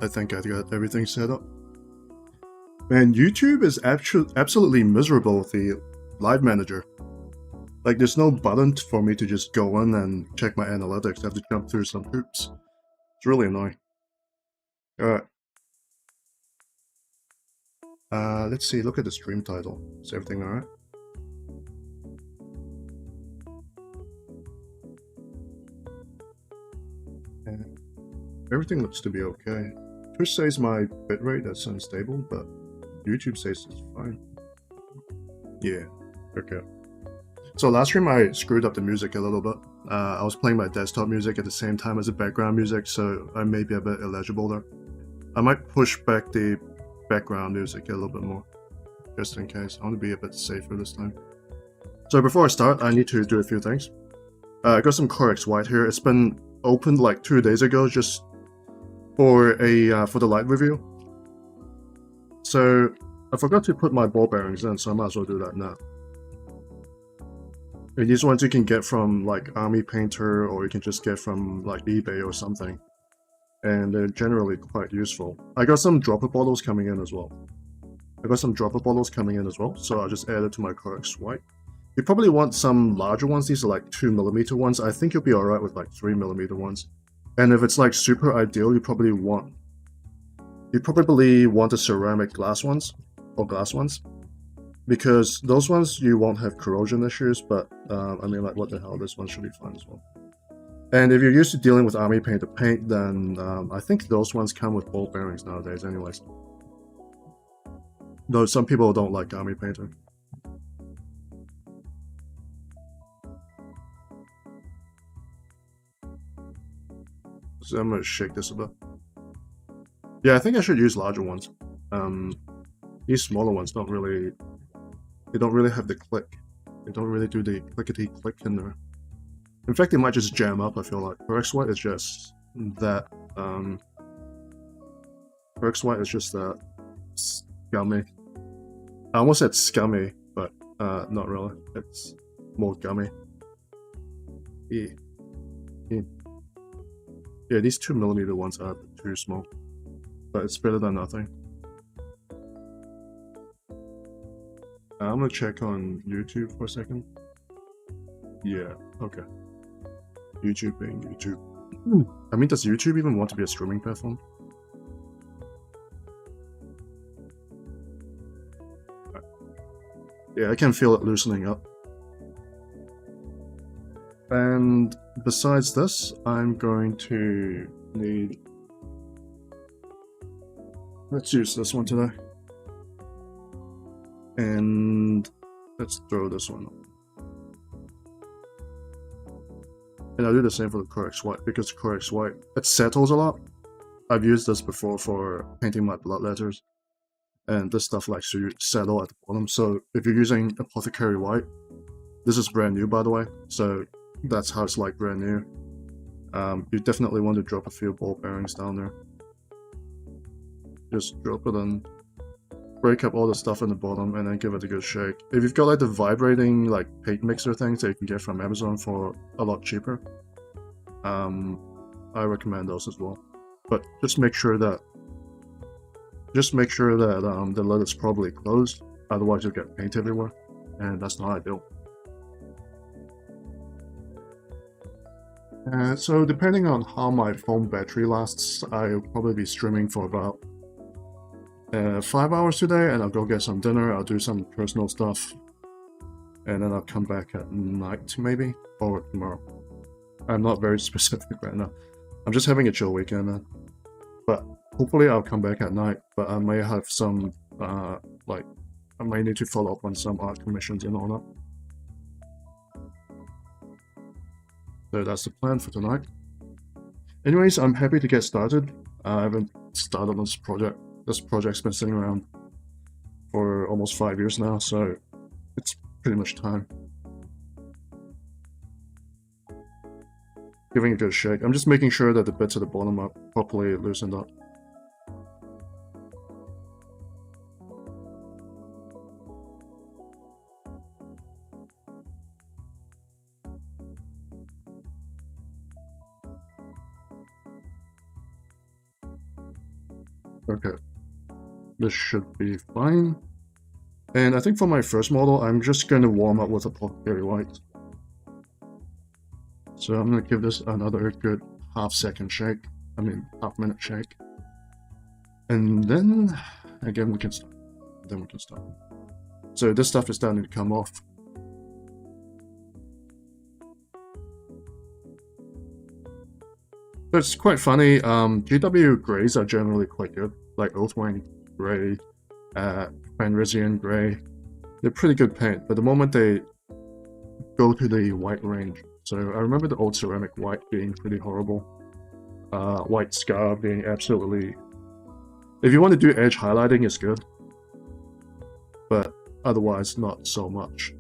I think I got everything set up. And YouTube is absolutely miserable with the Live Manager. Like, there's no button for me to just go in and check my analytics. I have to jump through some hoops. It's really annoying. Alright. Let's see, look at the stream title. Is everything alright? And everything looks to be okay. Twitch says my bitrate is unstable, but YouTube says it's fine. Yeah, okay. So last stream I screwed up the music a little bit. I was playing my desktop music at the same time as the background music, so I may be a bit illegible there. I might push back the background music a little bit more, just in case. I want to be a bit safer this time. So before I start, I need to do a few things. I got some Corex White here. It's been opened like 2 days ago, just for the light review. So I forgot to put my ball bearings in, so I might as well do that now. And these ones you can get from like Army Painter, or you can just get from like eBay or something. And they're generally quite useful. I got some dropper bottles coming in as well. So I'll just add it to my Corex White. You probably want some larger ones. These are like 2mm ones. I think you'll be alright with like 3mm ones. And if it's like super ideal, you probably want the ceramic glass ones, because those ones you won't have corrosion issues, but I mean, like, what the hell, this one should be fine as well. And if you're used to dealing with Army Painter paint, then I think those ones come with ball bearings nowadays anyways. Though some people don't like Army Painter. So I'm gonna shake this a bit. Yeah, I think I should use larger ones. These smaller ones don't really have the click. They don't really do the clickety click in there. In fact, they might just jam up, I feel like. Corex White is just that, scummy. I almost said scummy, but not really. It's more gummy. Yeah, these 2mm ones are too small, but it's better than nothing. I'm gonna check on YouTube for a second. Yeah, okay. YouTube being YouTube. I mean, does YouTube even want to be a streaming platform? Yeah, I can feel it loosening up. And besides this, I'm going to need... Let's use this one today. And let's throw this one up. And I'll do the same for the Corex White, because Corex White, it settles a lot. I've used this before for painting my blood letters, and this stuff likes to settle at the bottom. So if you're using Apothecary White, this is brand new, by the way, so that's how it's like brand new. You definitely want to drop a few ball bearings down there. Just drop it in, break up all the stuff in the bottom, and then give it a good shake. If you've got like the vibrating like paint mixer things that you can get from Amazon for a lot cheaper, I recommend those as well. But just make sure that the lid is properly closed, otherwise you'll get paint everywhere, and that's not ideal. So depending on how my phone battery lasts, I'll probably be streaming for about 5 hours today, and I'll go get some dinner, I'll do some personal stuff, and then I'll come back at night maybe, or tomorrow. I'm not very specific right now. I'm just having a chill weekend, man. But hopefully I'll come back at night, but I may have some, I may need to follow up on some art commissions and all that. So that's the plan for tonight. Anyways, I'm happy to get started. I haven't started on this project. This project's been sitting around for almost 5 years now, so it's pretty much time. Giving it a good shake. I'm just making sure that the bits at the bottom are properly loosened up. Okay. This should be fine. And I think for my first model, I'm just going to warm up with a Apothecary White. So I'm going to give this another good half-second shake. I mean, half-minute shake. And then, again, we can stop. Then we can stop. So this stuff is starting to come off. But it's quite funny. GW grays are generally quite good, like Oathwing Gray, Fenrisian Gray. They're pretty good paint, but the moment they go to the white range, so I remember the old ceramic white being pretty horrible. White Scar being absolutely... If you want to do edge highlighting, it's good, but otherwise not so much.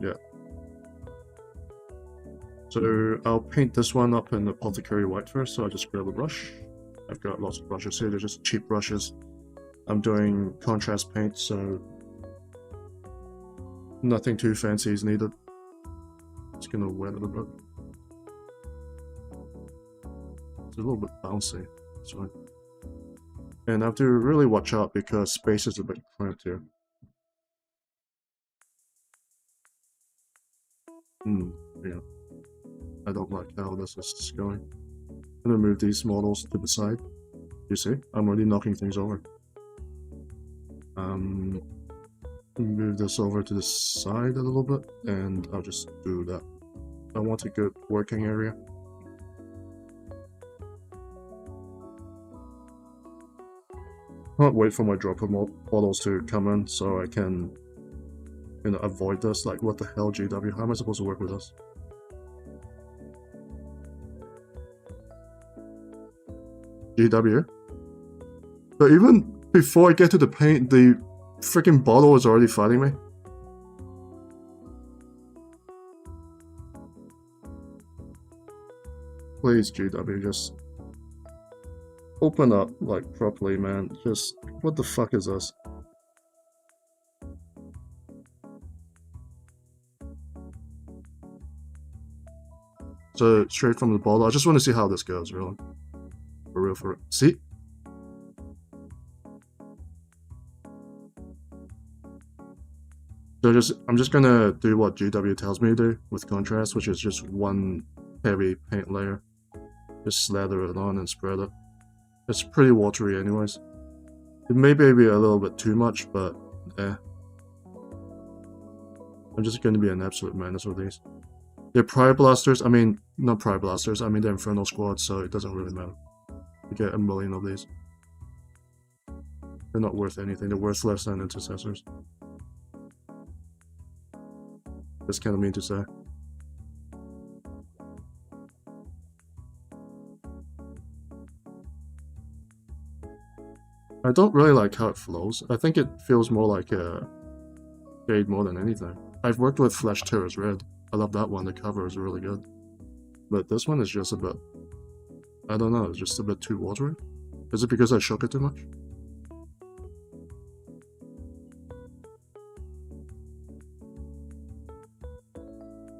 Yeah. So I'll paint this one up in Apothecary White first, so I'll just grab a brush. I've got lots of brushes here, they're just cheap brushes. I'm doing contrast paint, so nothing too fancy is needed. Just gonna wet it a bit. It's a little bit bouncy, that's fine. And I have to really watch out because space is a bit cramped here. Yeah. I don't like how this is going. I'm gonna move these models to the side. You see? I'm already knocking things over. Move this over to the side a little bit, and I'll just do that. I want a good working area. Can't wait for my dropper models to come in so I can, you know, avoid this. Like, what the hell, GW? How am I supposed to work with this? GW? But even before I get to the paint, the freaking bottle is already fighting me. Please, GW, just open up, like, properly, man. Just, what the fuck is this? So, straight from the bottle. I just want to see how this goes, really. For real, for real. See? So I'm just gonna do what GW tells me to do with contrast, which is just one heavy paint layer. Just slather it on and spread it. It's pretty watery anyways. It may be a little bit too much, but eh. I'm just gonna be an absolute menace with these. They're Prior Blasters, I mean, not Prior Blasters, I mean they're Infernal Squad, so it doesn't really matter. You get a million of these. They're not worth anything, they're worth less than Intercessors. That's kind of mean to say. I don't really like how it flows. I think it feels more like a shade more than anything. I've worked with Flesh Tearers Red. I love that one, the cover is really good. But this one is just a bit... I don't know, it's just a bit too watery. Is it because I shook it too much?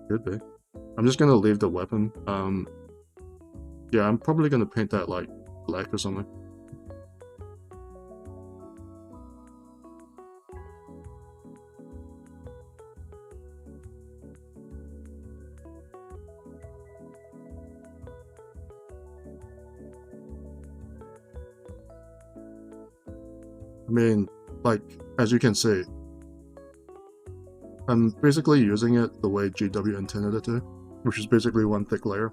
Could be. I'm just gonna leave the weapon. Yeah, I'm probably gonna paint that like black or something. I mean, like, as you can see, I'm basically using it the way GW intended it to, which is basically one thick layer.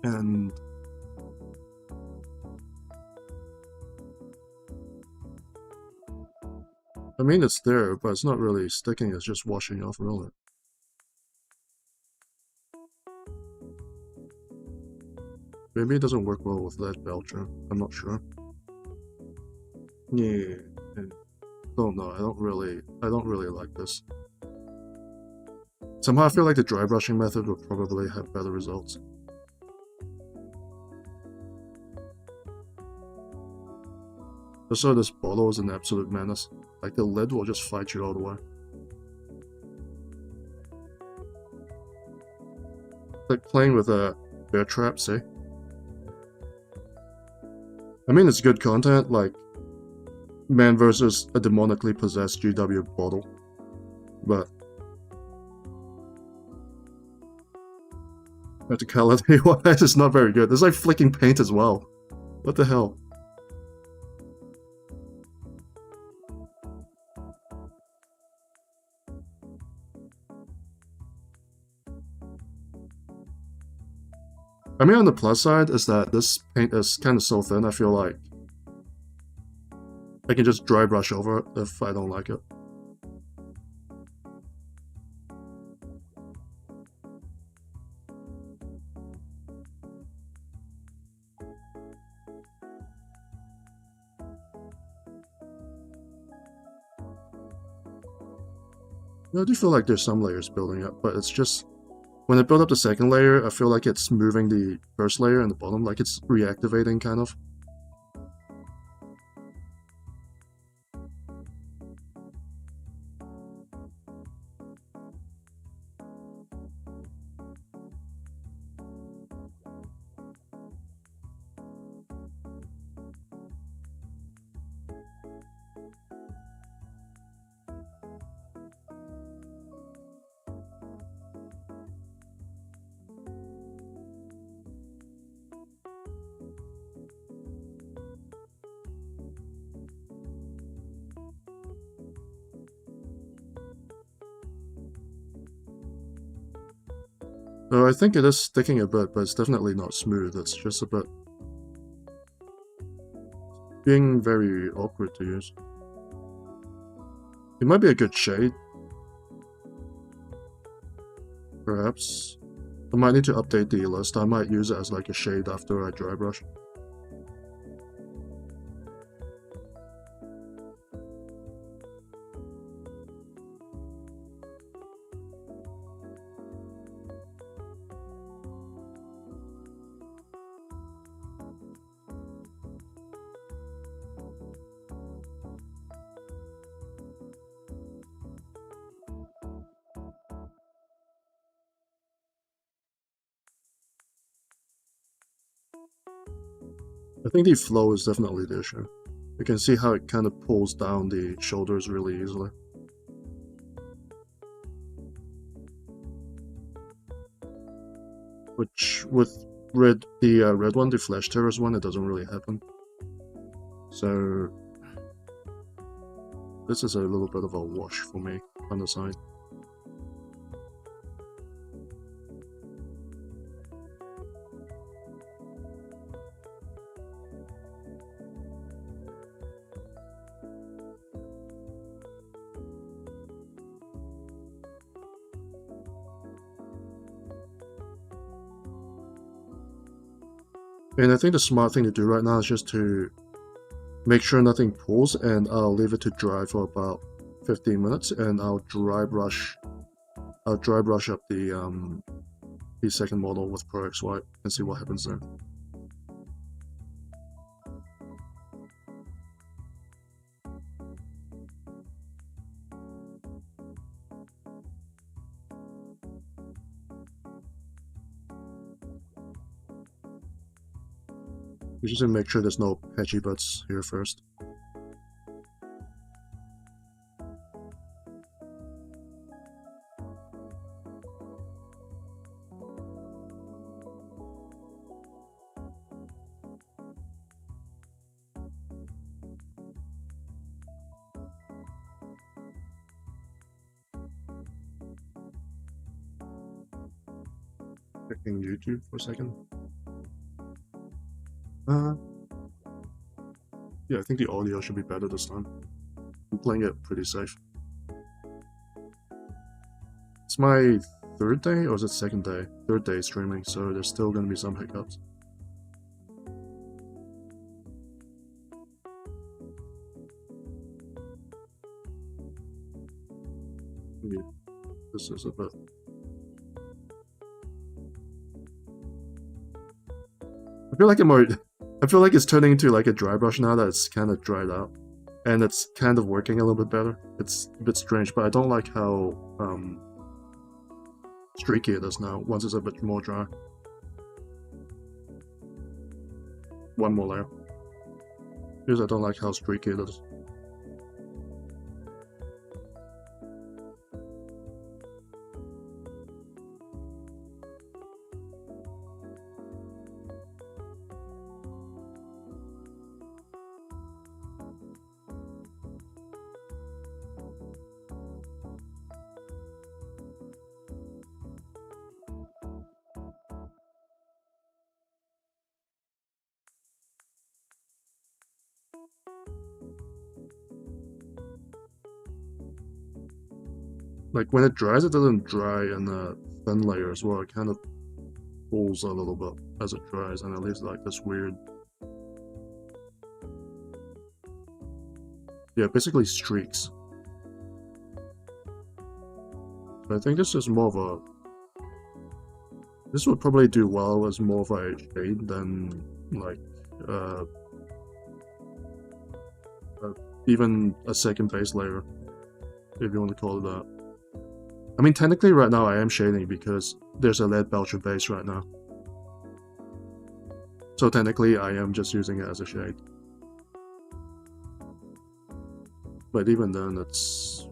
And I mean, it's there, but it's not really sticking, it's just washing off really. Maybe it doesn't work well with Lead Belcher, I'm not sure. Yeah, I don't know, I don't really like this. Somehow I feel like the dry brushing method would probably have better results. Also, this bottle is an absolute menace. Like, the lid will just fight you all the way. Like playing with a bear trap, see? I mean, it's good content, like man versus a demonically possessed GW bottle, but practicality-wise, it's not very good. There's like flicking paint as well. What the hell? I mean, on the plus side is that this paint is kind of so thin, I feel like I can just dry brush over it if I don't like it. I do feel like there's some layers building up, but it's just when I build up the second layer, I feel like it's moving the first layer in the bottom, like it's reactivating kind of. So I think it is sticking a bit, but it's definitely not smooth. It's just a bit being very awkward to use. It might be a good shade. Perhaps. I might need to update the list. I might use it as like a shade after I dry brush. I think the flow is definitely the issue. You can see how it kind of pulls down the shoulders really easily. Which, with the red one, the Flash Terrors one, it doesn't really happen. So, this is a little bit of a wash for me on the side. And I think the smart thing to do right now is just to make sure nothing pulls, and I'll leave it to dry for about 15 minutes, and I'll dry brush up the second model with Pro X White and see what happens there. We just need to make sure there's no patchy bits here first. Checking YouTube for a second. Yeah, I think the audio should be better this time. I'm playing it pretty safe. It's my third day, or is it second day? Third day streaming, so there's still gonna be some hiccups. Yeah, this is a bit... I feel like it's turning into like a dry brush now that it's kind of dried out. And it's kind of working a little bit better. It's a bit strange, but I don't like how streaky it is now, once it's a bit more dry. One more layer. because I don't like how streaky it is. Like when it dries, it doesn't dry in a thin layer as well. It kind of pulls a little bit as it dries, and it leaves like this weird, yeah, basically streaks. So I think this is more of a, this would probably do well as more of a shade than like even a second base layer, if you want to call it that. I mean, technically right now I am shading because there's a lead belcher base right now. So technically I am just using it as a shade. But even then, it's,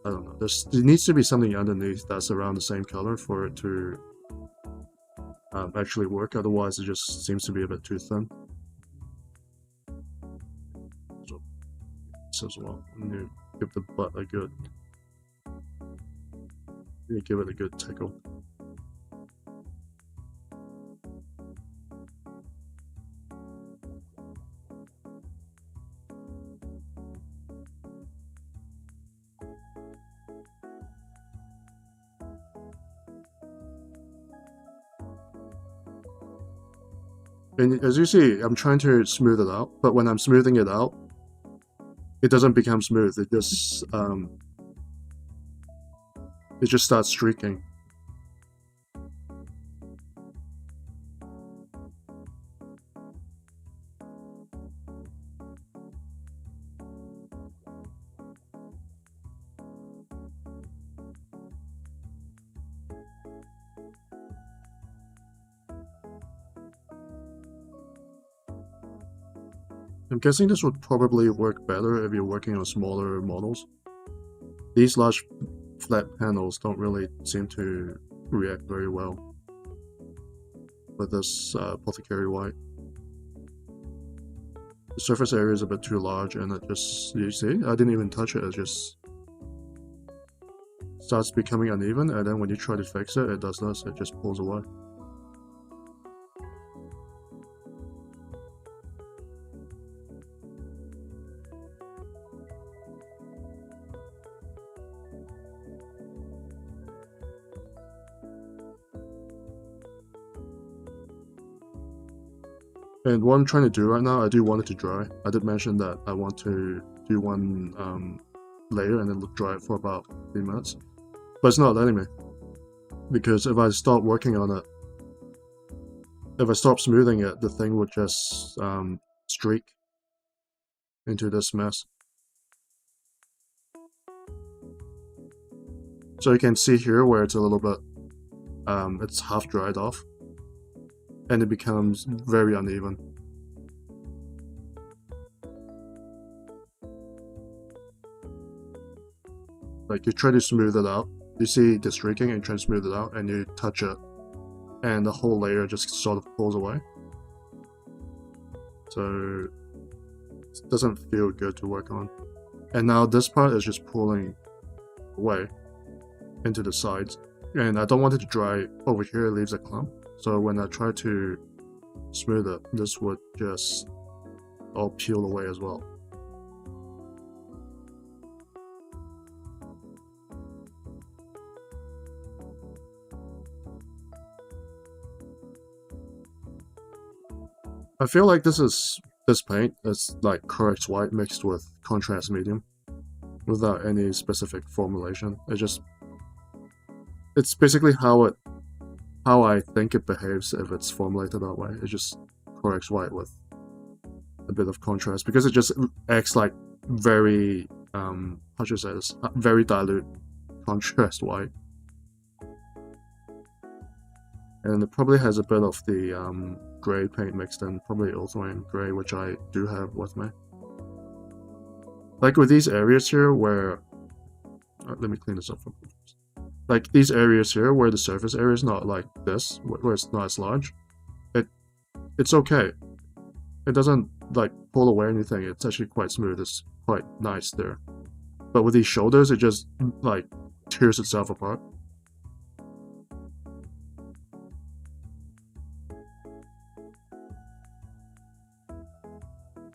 I don't know, there needs to be something underneath that's around the same color for it to actually work, otherwise it just seems to be a bit too thin. So, this as well, I'm gonna give the butt a good, give it a good tickle. And as you see, I'm trying to smooth it out, but when I'm smoothing it out, it doesn't become smooth. It just starts streaking. I'm guessing this would probably work better if you're working on smaller models. These large flat panels don't really seem to react very well with this Apothecary White. The surface area is a bit too large, and it just, you see, I didn't even touch it, it just starts becoming uneven, and then when you try to fix it, it does this, it just pulls away. And what I'm trying to do right now, I do want it to dry. I did mention that I want to do one layer and then dry it for about 15 minutes. But it's not letting me. Because if I start working on it, if I stop smoothing it, the thing would just streak into this mess. So you can see here where it's a little bit, it's half dried off. And it becomes very uneven. Like you try to smooth it out, you see the streaking and you try to smooth it out and you touch it and the whole layer just sort of pulls away. So it doesn't feel good to work on. And now this part is just pulling away into the sides. And I don't want it to dry over here, it leaves a clump. So when I try to smooth it, this would just all peel away as well. I feel like this paint is like correct white mixed with contrast medium without any specific formulation. It's basically how I think it behaves if it's formulated that way. It's just correct white with a bit of contrast because it just acts like very how should I say this? Very dilute contrast white. And it probably has a bit of the grey paint mixed in, probably ultramarine grey, which I do have with me. Like with these areas here where... let me clean this up for you. Like these areas here where the surface area is not like this, where it's not as large, it's okay. It doesn't like pull away anything. It's actually quite smooth. It's quite nice there. But with these shoulders, it just like tears itself apart.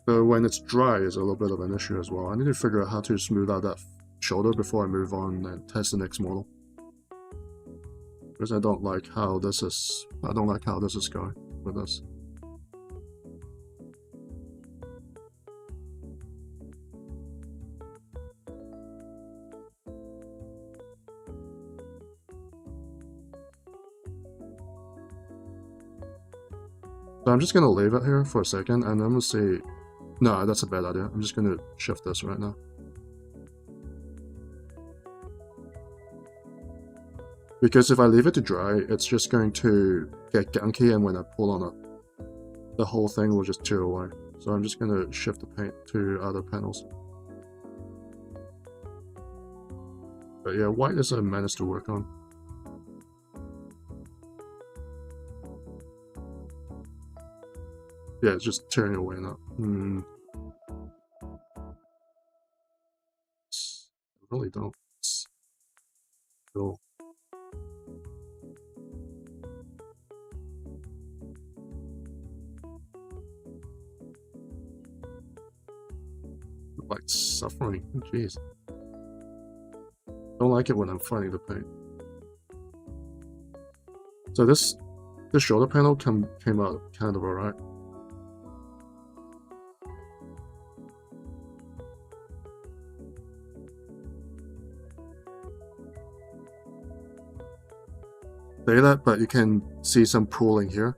So when it's dry is a little bit of an issue as well. I need to figure out how to smooth out that shoulder before I move on and test the next model. Because I don't like how this is going with this. So I'm just gonna leave it here for a second and then we'll see. No, that's a bad idea. I'm just gonna shift this right now. Because if I leave it to dry, it's just going to get gunky, and when I pull on it, the whole thing will just tear away. So I'm just gonna shift the paint to other panels. But yeah, white is a menace to work on. Yeah, it's just tearing away now. I really don't. Cool. Like suffering. Jeez. Don't like it when I'm fighting the paint. So this shoulder panel came out kind of alright. Say that, but you can see some pooling here,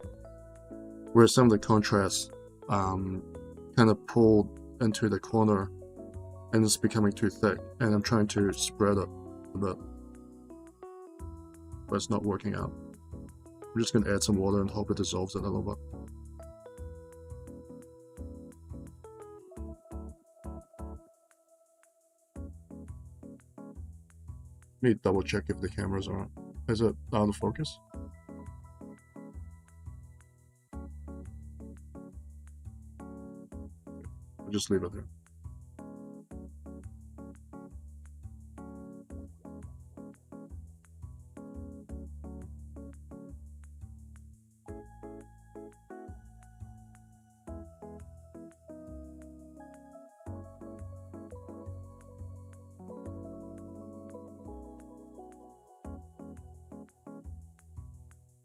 where some of the contrast kind of pulled into the corner and it's becoming too thick, and I'm trying to spread it a bit, but it's not working out. I'm just going to add some water and hope it dissolves it a little bit. Let me double check if the cameras are on. Is it out of focus? I'll just leave it there.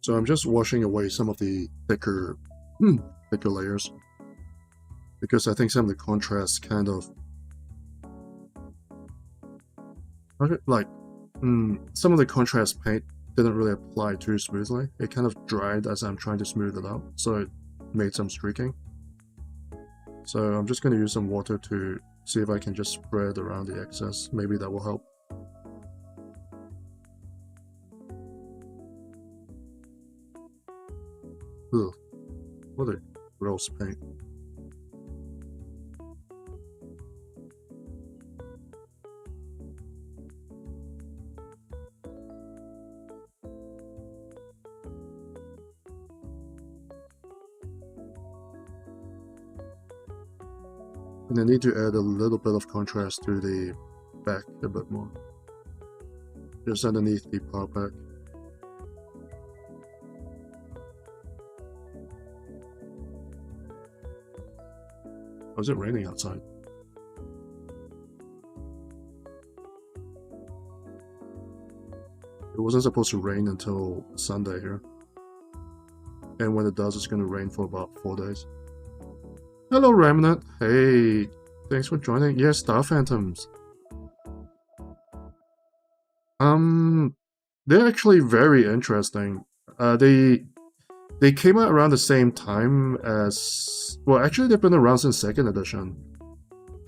So I'm just washing away some of the thicker layers, because I think some of the contrasts kind of like some of the contrast paint didn't really apply too smoothly. It kind of dried as I'm trying to smooth it out, so it made some streaking. So I'm just going to use some water to see if I can just spread around the excess. Maybe that will help. Ugh, what a gross paint. And I need to add a little bit of contrast to the back a bit more. Just underneath the power pack. Oh, is it raining outside? It wasn't supposed to rain until Sunday here. And when it does, it's going to rain for about 4 days. Hello, Remnant. Hey, thanks for joining. Yeah, Star Phantoms. They're actually very interesting. They came out around the same time as... Well, actually, they've been around since 2nd edition.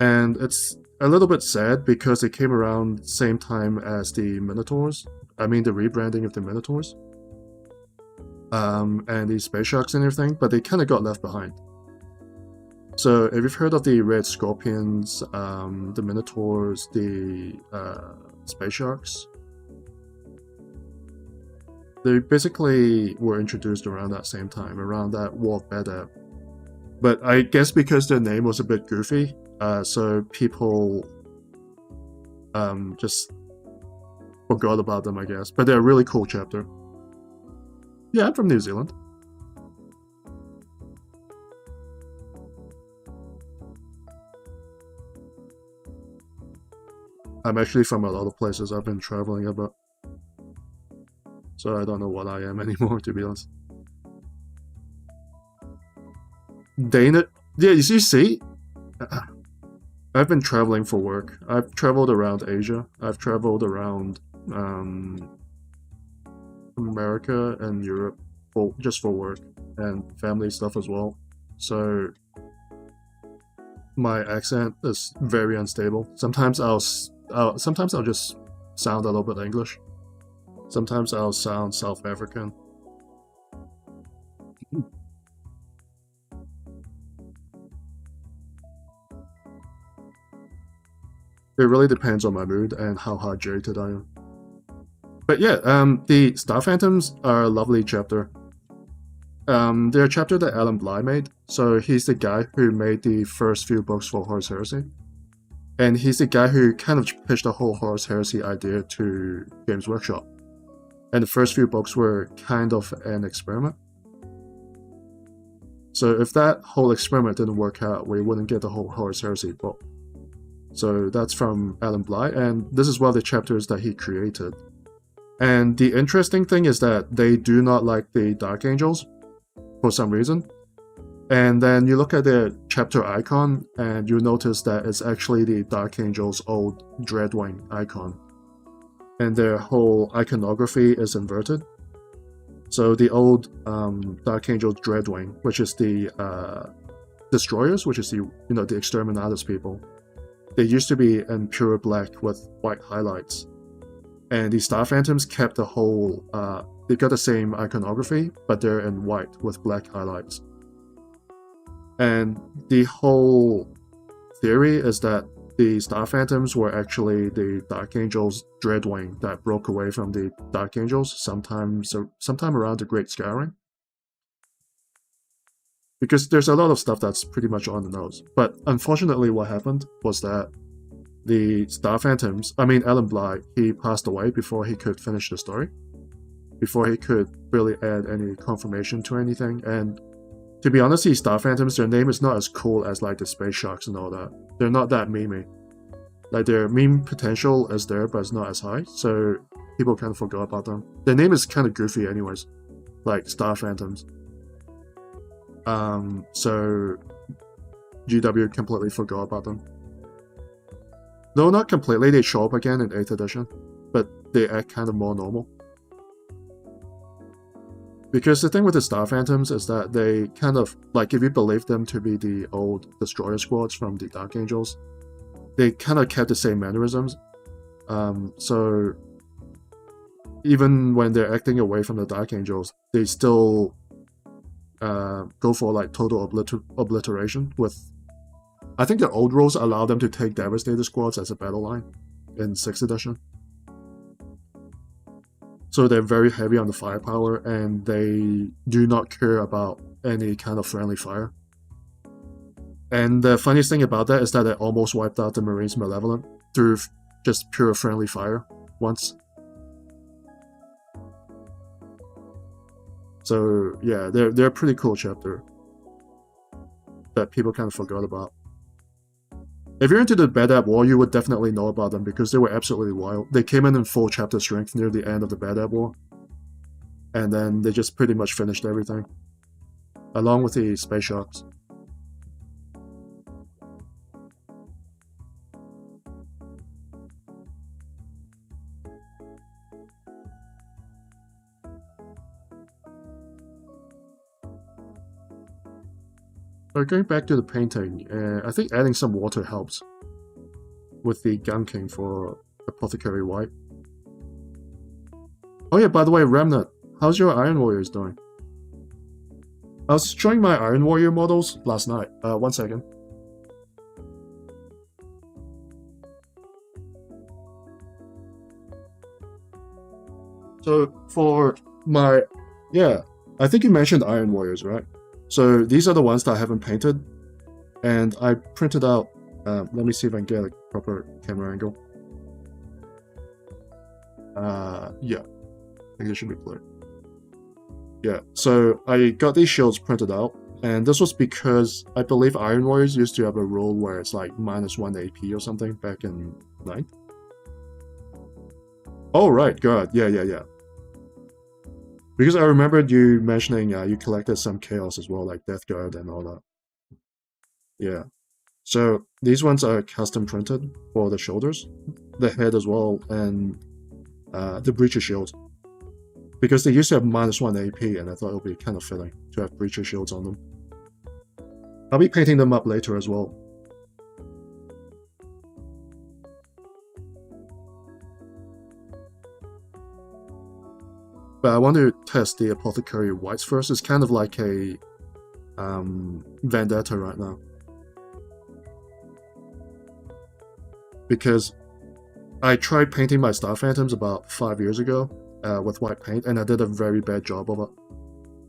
And it's a little bit sad because they came around the same time as the Minotaurs. I mean, the rebranding of the Minotaurs. And the Space Sharks and everything, but they kind of got left behind. So if you've heard of the red scorpions, the minotaurs, the space sharks, they basically were introduced around that same time, around that War of Badab. But I guess because their name was a bit goofy, so people just forgot about them, I guess. But they're a really cool chapter. Yeah, I'm from New Zealand. I'm actually from a lot of places. I've been traveling a bit. So I don't know what I am anymore, to be honest. Dana? Yeah, you see? I've been traveling for work. I've traveled around Asia. I've traveled around America and Europe just for work and family stuff as well. So my accent is very unstable. Sometimes I'll just sound a little bit English. Sometimes I'll sound South African. It really depends on my mood and how hydrated I am. But yeah, the Star Phantoms are a lovely chapter. They're a chapter that Alan Bly made. So he's the guy who made the first few books for Horus Heresy. And he's the guy who kind of pitched the whole Horus Heresy idea to Games Workshop. And the first few books were kind of an experiment. So if that whole experiment didn't work out, we wouldn't get the whole Horus Heresy book. So that's from Alan Bly, and this is one of the chapters that he created. And the interesting thing is that they do not like the Dark Angels for some reason. And then you look at the chapter icon, and you notice that it's actually the Dark Angel's old Dreadwing icon. And their whole iconography is inverted. So the old Dark Angel Dreadwing, which is the Destroyers, which is the the Exterminatus people, they used to be in pure black with white highlights. And the Star Phantoms kept the whole, they got the same iconography, but they're in white with black highlights. And the whole theory is that the Star Phantoms were actually the Dark Angel's Dreadwing that broke away from the Dark Angels sometime around the Great Scouring. Because there's a lot of stuff that's pretty much on the nose. But unfortunately what happened was that the Star Phantoms, Alan Bly, he passed away before he could finish the story. Before he could really add any confirmation to anything. And to be honest, these Star Phantoms, their name is not as cool as like the Space Sharks and all that. They're not that memey. Like their meme potential is there, but it's not as high. So people kind of forgot about them. Their name is kind of goofy anyways. Like Star Phantoms. So GW completely forgot about them. No, not completely, they show up again in 8th edition, but they act kind of more normal. Because the thing with the Star Phantoms is that they kind of, like if you believe them to be the old Destroyer squads from the Dark Angels, they kind of kept the same mannerisms. So even when they're acting away from the Dark Angels, they still go for like total obliteration with... I think the old rules allow them to take Devastator squads as a battle line in 6th edition. So they're very heavy on the firepower, and they do not care about any kind of friendly fire. And the funniest thing about that is that they almost wiped out the Marines Malevolent through just pure friendly fire once. So yeah, they're a pretty cool chapter that people kind of forgot about. If you're into the Badab War, you would definitely know about them because they were absolutely wild. They came in full chapter strength near the end of the Badab War. And then they just pretty much finished everything. Along with the Space Sharks. Going back to the painting, I think adding some water helps with the gunking for Apothecary White. Oh yeah, by the way, Remnant, how's your Iron Warriors doing? I was showing my Iron Warrior models last night. 1 second. So for my, yeah, I think you mentioned Iron Warriors, right? So these are the ones that I haven't painted, and I printed out. Let me see if I can get a proper camera angle. Yeah, I think it should be clear. Yeah, so I got these shields printed out, and this was because I believe Iron Warriors used to have a rule where it's like -1 AP or something back in 9th. Oh, right, God, yeah. Because I remembered you mentioning you collected some chaos as well, like Death Guard and all that. Yeah. So these ones are custom printed for the shoulders, the head as well, and the breacher shield. Because they used to have -1 AP, and I thought it would be kind of fitting to have breacher shields on them. I'll be painting them up later as well. But I want to test the Apothecary Whites first. It's kind of like a Vendetta right now. Because I tried painting my Star Phantoms about 5 years ago with white paint, and I did a very bad job of it.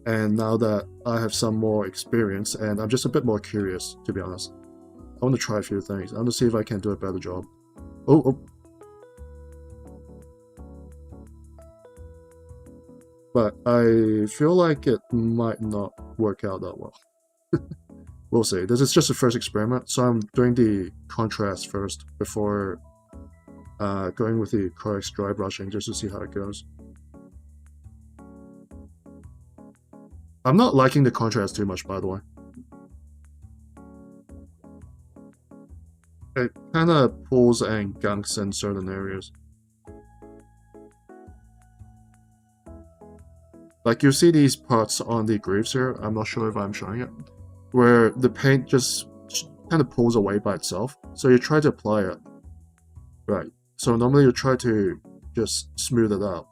And now that I have some more experience, and I'm just a bit more curious, to be honest, I want to try a few things. I want to see if I can do a better job. Oh. But I feel like it might not work out that well. We'll see. This is just a first experiment, so I'm doing the contrast first before going with the Corex dry brushing just to see how it goes. I'm not liking the contrast too much, by the way. It kind of pulls and gunks in certain areas. Like you see these parts on the greaves here, I'm not sure if I'm showing it, where the paint just kind of pulls away by itself. So you try to apply it. Right. So normally you try to just smooth it out.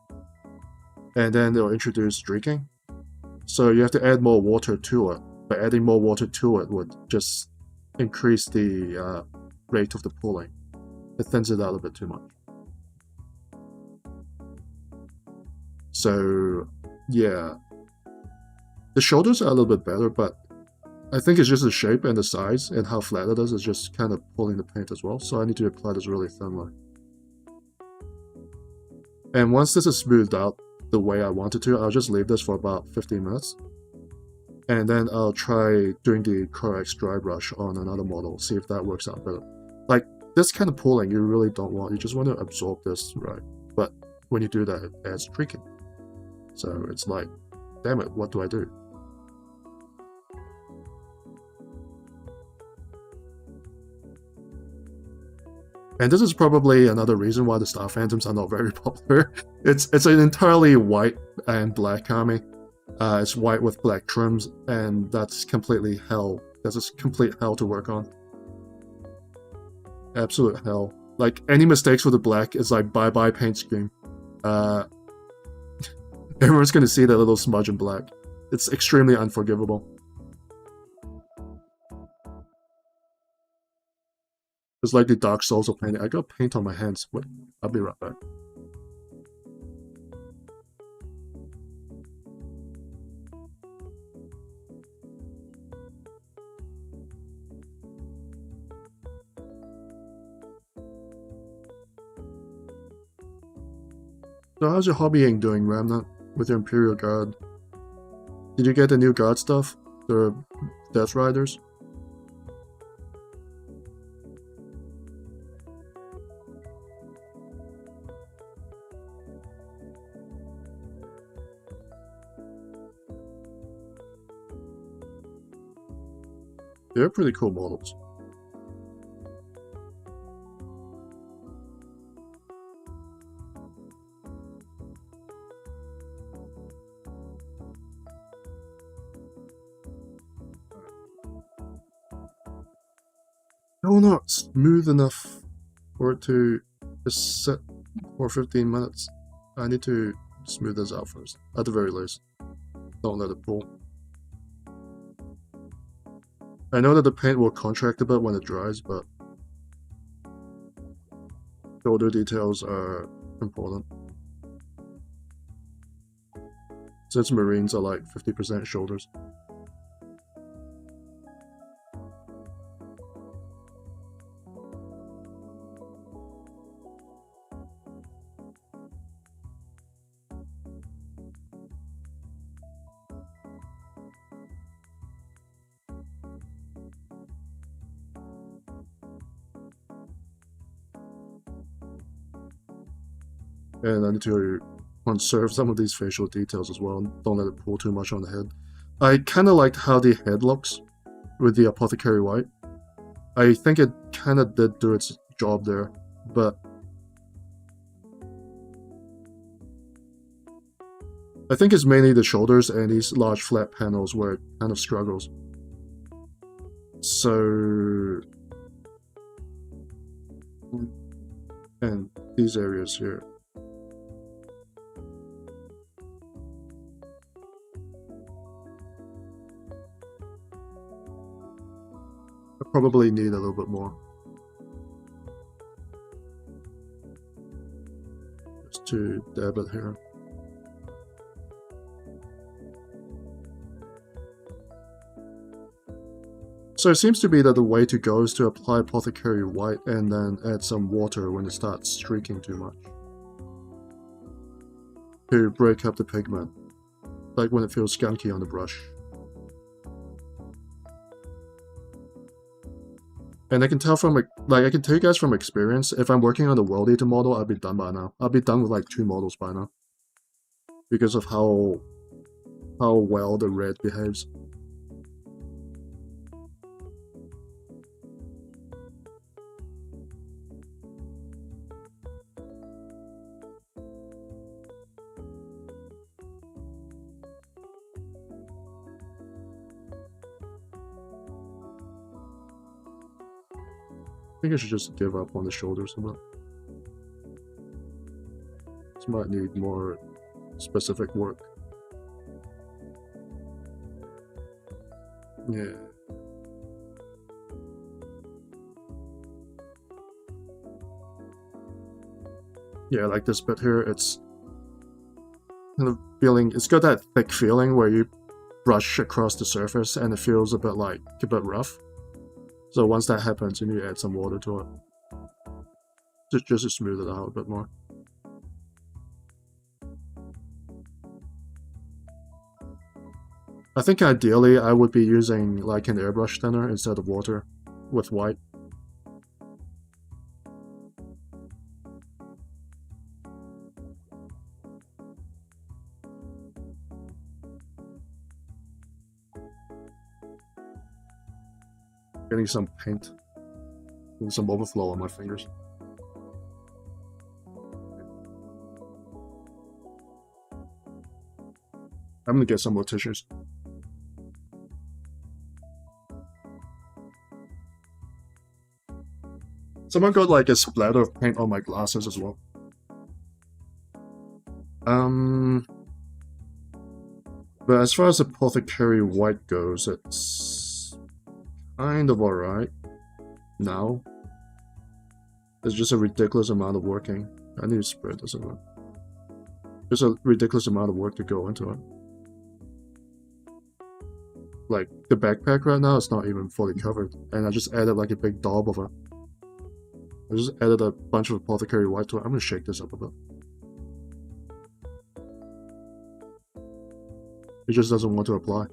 And then they'll introduce streaking. So you have to add more water to it. But adding more water to it would just increase the rate of the pulling. It thins it out a bit too much. So, yeah. The shoulders are a little bit better, but I think it's just the shape and the size and how flat it is just kind of pulling the paint as well. So I need to apply this really thinly. And once this is smoothed out the way I want it to, I'll just leave this for about 15 minutes. And then I'll try doing the Corex dry brush on another model, see if that works out better. Like, this kind of pulling you really don't want. You just want to absorb this, right? But when you do that, it adds streaking. So it's like, damn it, what do I do? And this is probably another reason why the Star Phantoms are not very popular. It's an entirely white and black army. It's white with black trims, and that's completely hell. That's a complete hell to work on. Absolute hell. Like, any mistakes with the black is like bye-bye paint scheme. Everyone's gonna see that little smudge in black. It's extremely unforgivable. It's like the Dark Souls of painting. I got paint on my hands. Wait, I'll be right back. So how's your hobbying doing, Remnant, with your Imperial Guard? Did you get the new guard stuff? The Death Riders? They're pretty cool models. No, not smooth enough for it to just sit for 15 minutes. I need to smooth this out first, at the very least. Don't let it pull. I know that the paint will contract a bit when it dries, but shoulder details are important. Since Marines are like 50% shoulders. And I need to conserve some of these facial details as well. Don't let it pull too much on the head. I kind of liked how the head looks with the Apothecary White. I think it kind of did do its job there, but I think it's mainly the shoulders and these large flat panels where it kind of struggles. So, and these areas here. I probably need a little bit more. Just to dab it here. So it seems to be that the way to go is to apply Apothecary White and then add some water when it starts streaking too much. To break up the pigment, like when it feels skunky on the brush. And I can tell from, I can tell you guys from experience, if I'm working on the World Eater model, I'll be done by now. I'll be done with like 2 models by now. Because of how well the red behaves. I think I should just give up on the shoulders a bit. This might need more specific work. Yeah. Yeah, like this bit here, it's kind of feeling, it's got that thick feeling where you brush across the surface and it feels a bit rough. So once that happens, you need to add some water to it. Just to smooth it out a bit more. I think ideally I would be using like an airbrush thinner instead of water with white. Getting some paint and some overflow on my fingers. I'm gonna get some more tissues. Someone got like a splatter of paint on my glasses as well. But as far as Apothecary White goes, it's kind of alright now. There's just a ridiculous amount of working. I need to spread this around. There's a ridiculous amount of work to go into it. Like, the backpack right now is not even fully covered, and I just added like a big daub of it. I just added a bunch of Apothecary White to it. I'm gonna shake this up a bit. It just doesn't want to apply.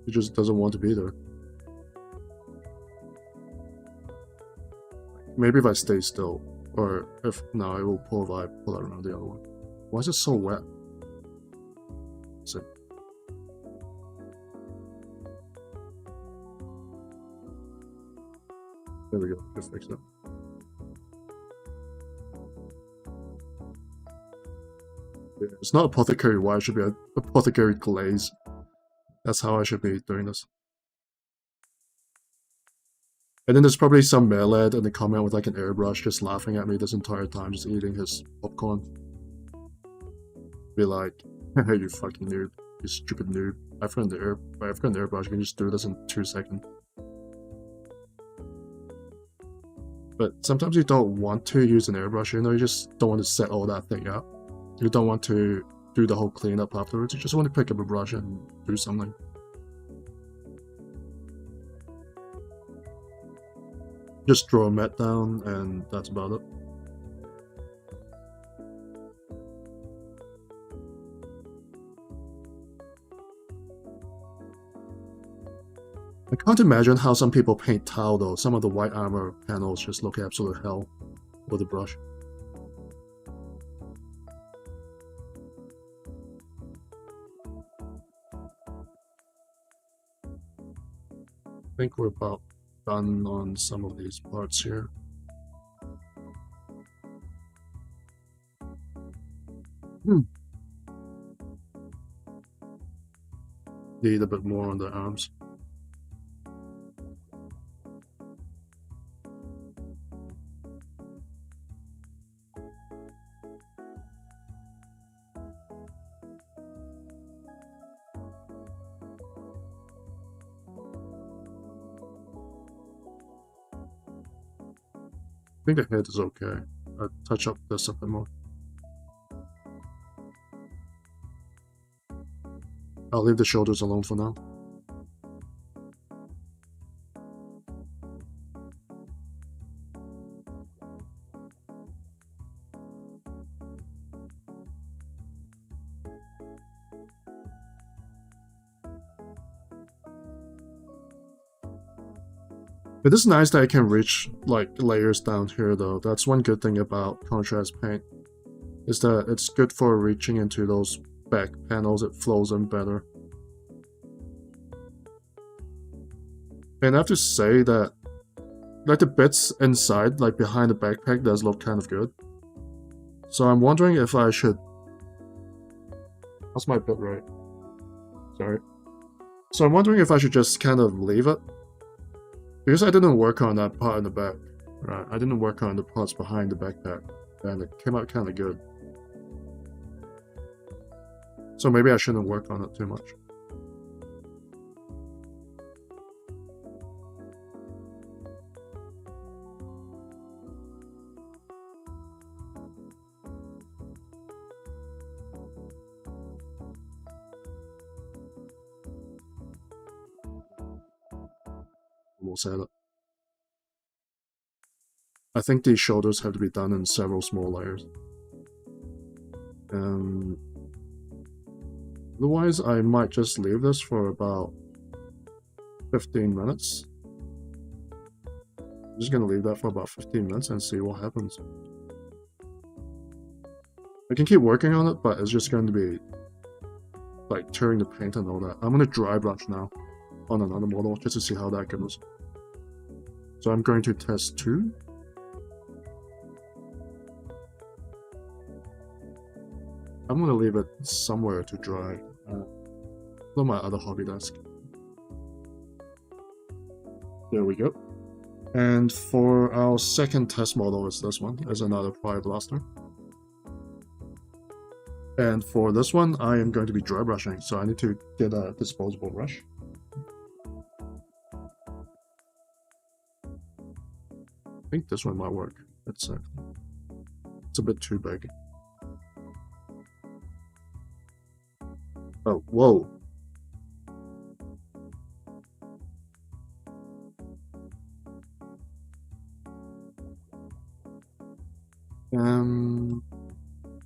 It just doesn't want to be there. Maybe if I stay still, or if no, it will pull if I pull it around the other one. Why is it so wet? So, there we go. Just fix it. Yeah, it's not Apothecary White. It should be an Apothecary Glaze. That's how I should be doing this. And then there's probably some male in the comment with like an airbrush just laughing at me this entire time, just eating his popcorn. Be like, hey, you fucking noob. You stupid noob. I've got an airbrush, you can just do this in 2 seconds. But sometimes you don't want to use an airbrush, you know, you just don't want to set all that thing up. You don't want to do the whole cleanup afterwards, you just want to pick up a brush and do something. Just draw a mat down and that's about it. I can't imagine how some people paint tile though. Some of the white armor panels just look absolute hell with a brush. I think we're about done on some of these parts here. Need a bit more on the arms. I think the head is okay. I'll touch up this a bit more. I'll leave the shoulders alone for now. It is nice that I can reach like layers down here though. That's one good thing about contrast paint, is that it's good for reaching into those back panels, it flows in better. And I have to say that like the bits inside, like behind the backpack, does look kind of good. So I'm wondering if I should... What's my bit rate? Sorry. So I'm wondering if I should just kind of leave it. Because I didn't work on that part in the back. Right, I didn't work on the parts behind the backpack. And it came out kind of good. So maybe I shouldn't work on it too much. We'll set it. I think these shoulders have to be done in several small layers. Otherwise, I might just leave this for about 15 minutes. I'm just gonna leave that for about 15 minutes and see what happens. I can keep working on it, but it's just going to be like tearing the paint and all that. I'm gonna dry brush now on another model just to see how that goes. So I'm going to test 2. I'm gonna leave it somewhere to dry. On my other hobby desk. There we go. And for our second test model is this one, is another Fire Blaster. And for this one, I am going to be dry brushing, so I need to get a disposable brush. I think this one might work. It's a bit too big. Oh, whoa.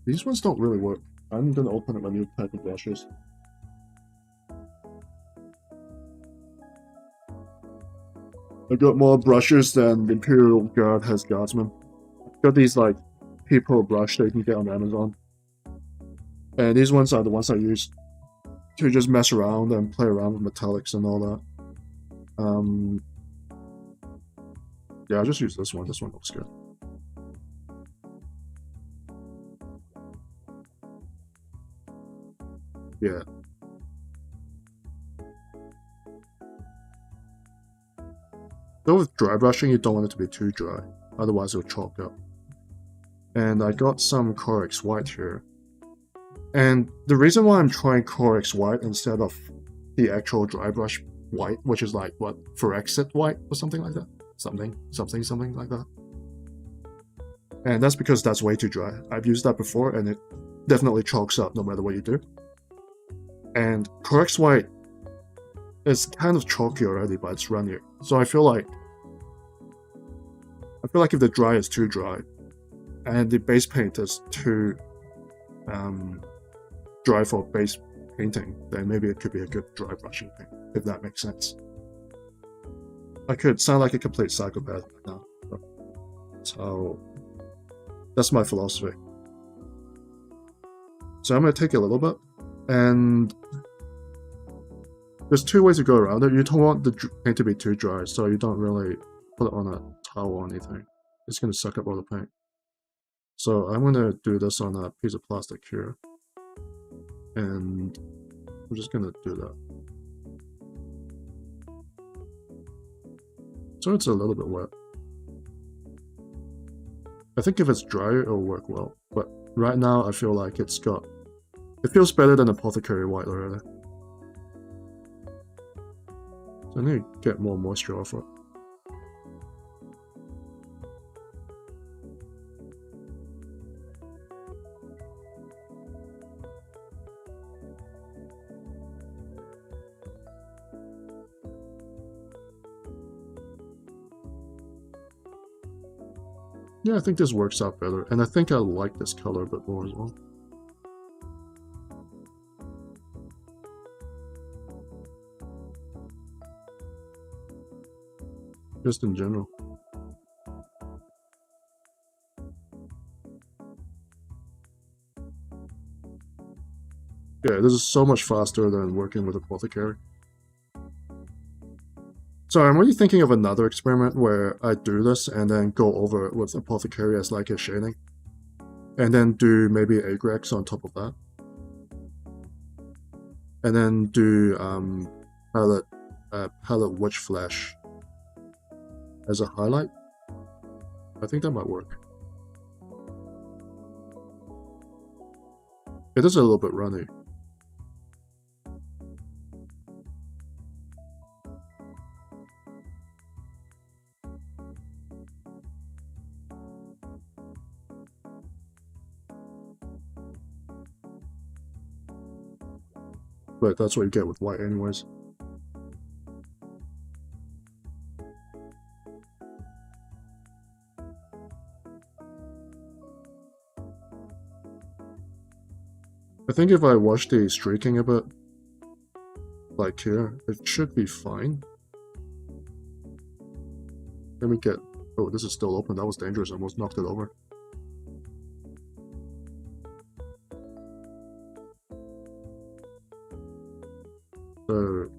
These ones don't really work. I'm gonna open up a new type of brushes. I got more brushes than the Imperial Guard has Guardsmen. Got these like people brush that you can get on Amazon. And these ones are the ones I use to just mess around and play around with metallics and all that. Yeah, I'll just use this one. This one looks good. Yeah. Though with dry brushing, you don't want it to be too dry, otherwise it'll chalk up. And I got some Corex White here. And the reason why I'm trying Corex White instead of the actual dry brush white, which is like, what, Phyrexit white or something like that? Something like that. And that's because that's way too dry. I've used that before and it definitely chalks up no matter what you do. And Corex White is kind of chalky already, but it's runnier. So I feel like if the dry is too dry and the base paint is too dry for base painting, then maybe it could be a good dry brushing paint, if that makes sense. I could sound like a complete psychopath right now. So that's my philosophy. So I'm going to take a little bit, and there's two ways to go around it. You don't want the paint to be too dry, so you don't really put it on a towel or anything. It's going to suck up all the paint. So I'm going to do this on a piece of plastic here, and I'm just going to do that. So it's a little bit wet. I think if it's dry, it'll work well. But right now, I feel like it feels better than Apothecary White already. So I need to get more moisture off it. Yeah, I think this works out better, and I think I like this color a bit more as well. Just in general. Yeah, this is so much faster than working with Apothecary. So I'm really thinking of another experiment where I do this and then go over it with Apothecary as like a shading. And then do maybe Agrex on top of that. And then do Palette Witch Flesh as a highlight. I think that might work. It is a little bit runny. But that's what you get with white anyways. I think if I wash the streaking a bit, like here, it should be fine. Let me get... Oh, this is still open. That was dangerous. I almost knocked it over. So,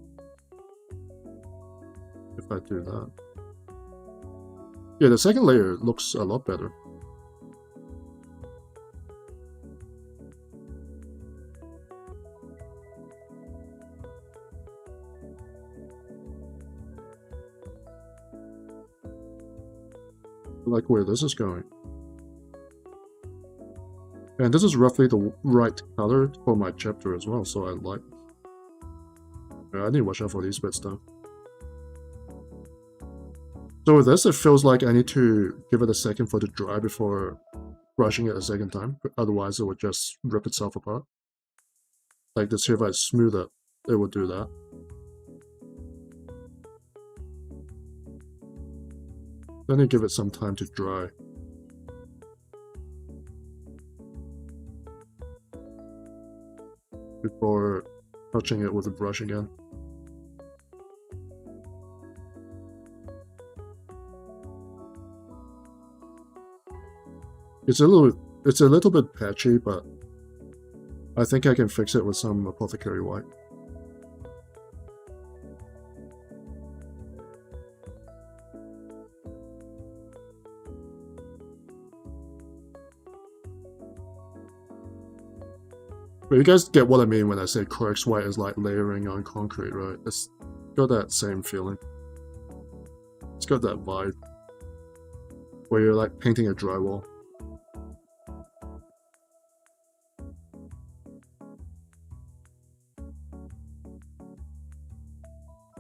if I do that... Yeah, the second layer looks a lot better. I like where this is going. And this is roughly the right color for my chapter as well, so I like... Yeah, I need to watch out for these bits though. So with this, it feels like I need to give it a second for it to dry before brushing it a second time, otherwise it would just rip itself apart. Like this here, if I smooth it, it would do that. Then I give it some time to dry. Before touching it with a brush again. It's a little bit patchy, but I think I can fix it with some Apothecary White. But you guys get what I mean when I say Corex White is like layering on concrete, right? It's got that same feeling. It's got that vibe where you're like painting a drywall.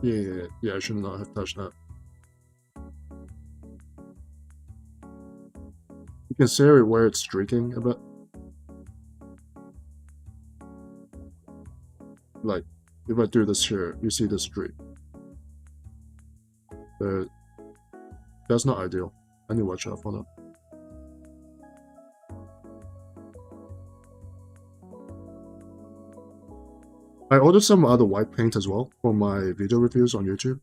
Yeah, I should not have touched that. You can see where it's streaking a bit. Like, if I do this here, you see the streak. But that's not ideal. I need to watch out for that. I ordered some other white paint as well for my video reviews on YouTube.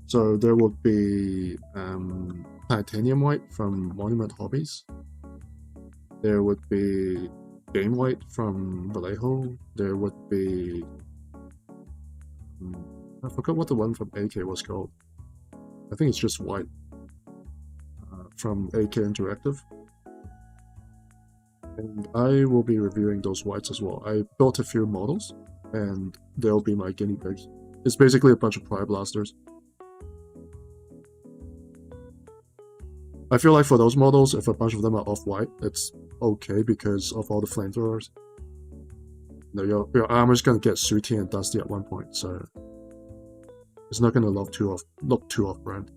So there would be titanium white from Monument Hobbies. There would be game white from Vallejo. There would be I forgot what the one from AK was called. I think it's just white from AK Interactive. And I will be reviewing those whites as well. I built a few models, and they'll be my guinea pigs. It's basically a bunch of Pry Blasters. I feel like for those models, if a bunch of them are off-white, it's okay because of all the flamethrowers. You know, your armor's gonna get sooty and dusty at one point, so it's not gonna look too off-brand.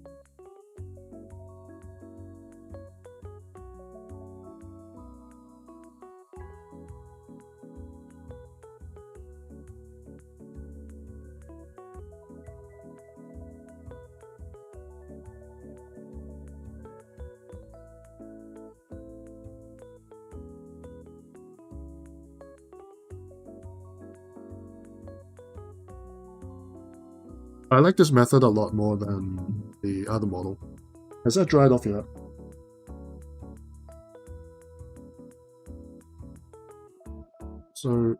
I like this method a lot more than the other model. Has that dried off yet? So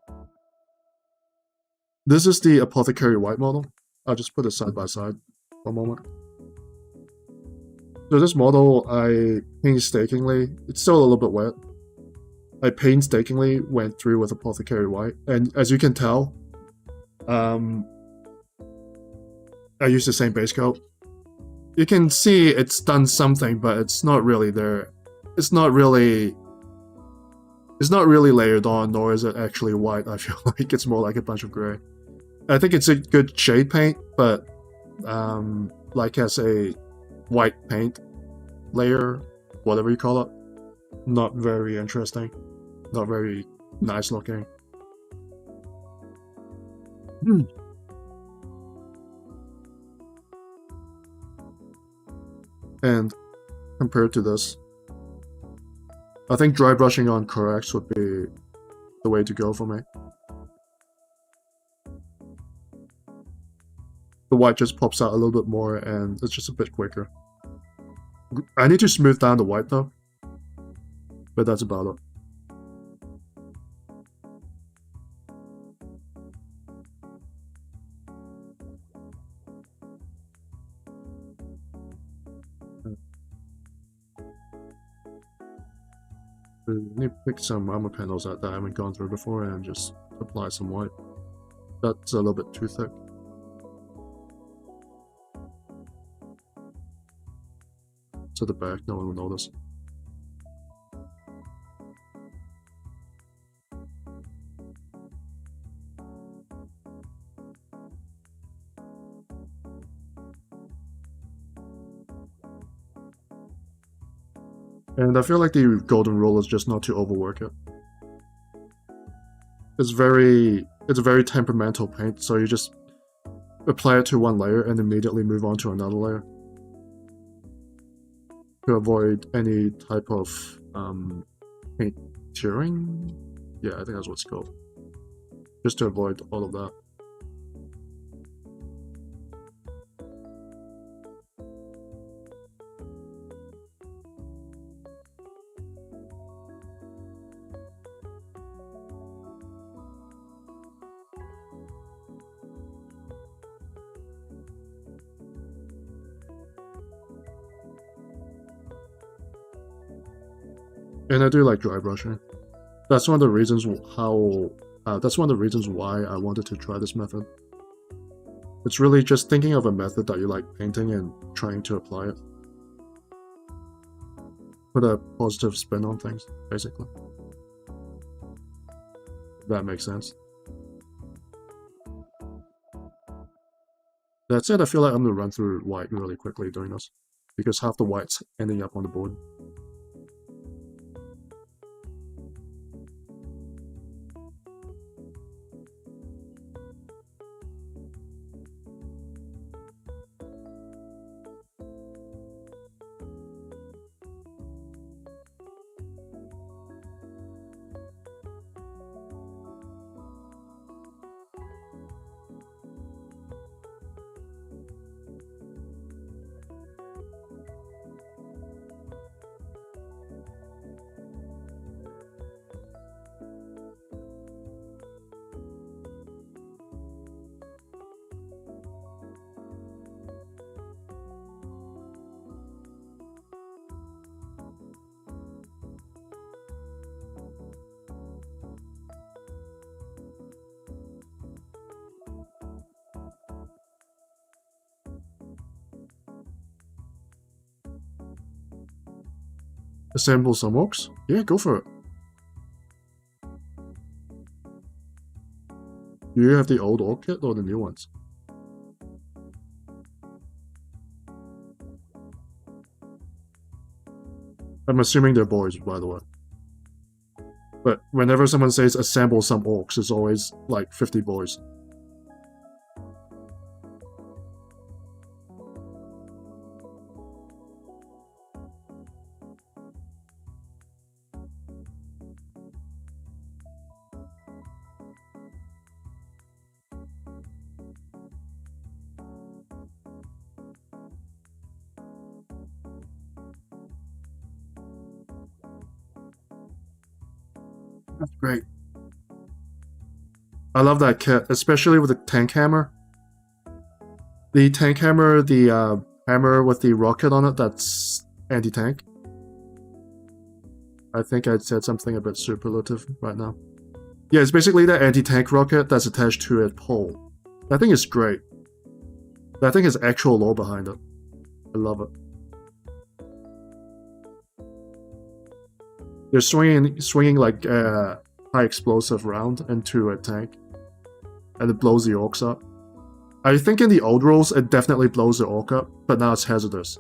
this is the Apothecary White model. I'll just put it side by side for a moment. So this model, I painstakingly, it's still a little bit wet. I painstakingly went through with Apothecary White, and as you can tell, I used the same base coat. You can see it's done something, but it's not really there. It's not really layered on, nor is it actually white. I feel like it's more like a bunch of gray. I think it's a good shade paint, but like as a white paint layer, whatever you call it, not very interesting, not very nice looking. And compared to this, I think dry brushing on corrects would be the way to go for me. The white just pops out a little bit more and it's just a bit quicker. I need to smooth down the white though, but that's about it. I need to pick some armor panels out that I haven't gone through before and just apply some white. That's a little bit too thick. To the back, no one will notice. And I feel like the golden rule is just not to overwork it. It's a very temperamental paint, so you just apply it to one layer and immediately move on to another layer. To avoid any type of paint tearing. Yeah, I think that's what it's called. Just to avoid all of that. And I do like dry brushing. That's one of the reasons why I wanted to try this method. It's really just thinking of a method that you like painting and trying to apply it. Put a positive spin on things, basically. If that makes sense. That said, I feel like I'm gonna run through white really quickly doing this, because half the white's ending up on the board. Assemble some orcs? Yeah, go for it. Do you have the old orc kit or the new ones? I'm assuming they're boys, by the way. But whenever someone says assemble some orcs, it's always like 50 boys. That's great. I love that kit, especially with the tank hammer. The tank hammer, the hammer with the rocket on it, that's anti-tank. I think I said something a bit superlative right now. Yeah, it's basically that anti-tank rocket that's attached to a pole. That thing is great. That thing has actual lore behind it. I love it. They're swinging like a high explosive round into a tank, and it blows the orcs up. I think in the old rules it definitely blows the orc up, but now it's hazardous.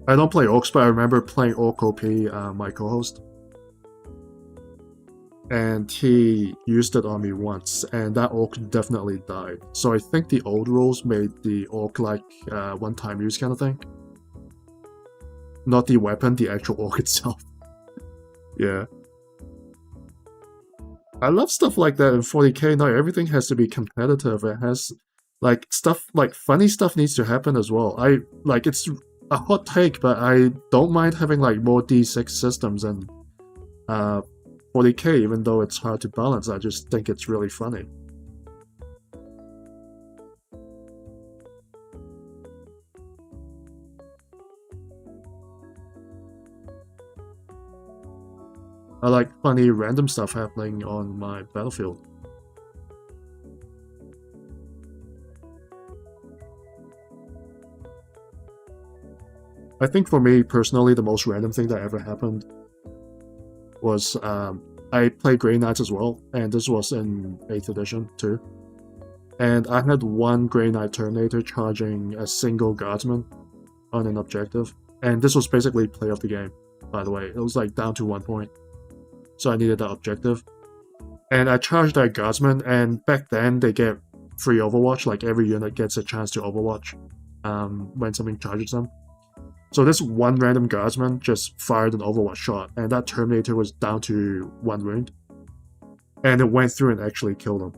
I don't play orcs, but I remember playing Orc OP, my co-host. And he used it on me once, and that orc definitely died. So I think the old rules made the orc like one-time use kind of thing. Not the weapon, the actual orc itself. Yeah. I love stuff like that in 40k. Not everything has to be competitive. It has like stuff like funny stuff needs to happen as well. It's a hot take, but I don't mind having like more D6 systems and 40k, even though it's hard to balance. I just think it's really funny. I like funny random stuff happening on my battlefield. I think for me personally, the most random thing that ever happened was I played Grey Knights as well, and this was in 8th edition too. And I had one Grey Knight Terminator charging a single guardsman on an objective, and this was basically play of the game, by the way. It was like down to 1 point, so I needed that objective. And I charged that guardsman, and back then they get free Overwatch, like every unit gets a chance to Overwatch when something charges them. So this one random guardsman just fired an Overwatch shot, and that Terminator was down to 1 wound. And it went through and actually killed him.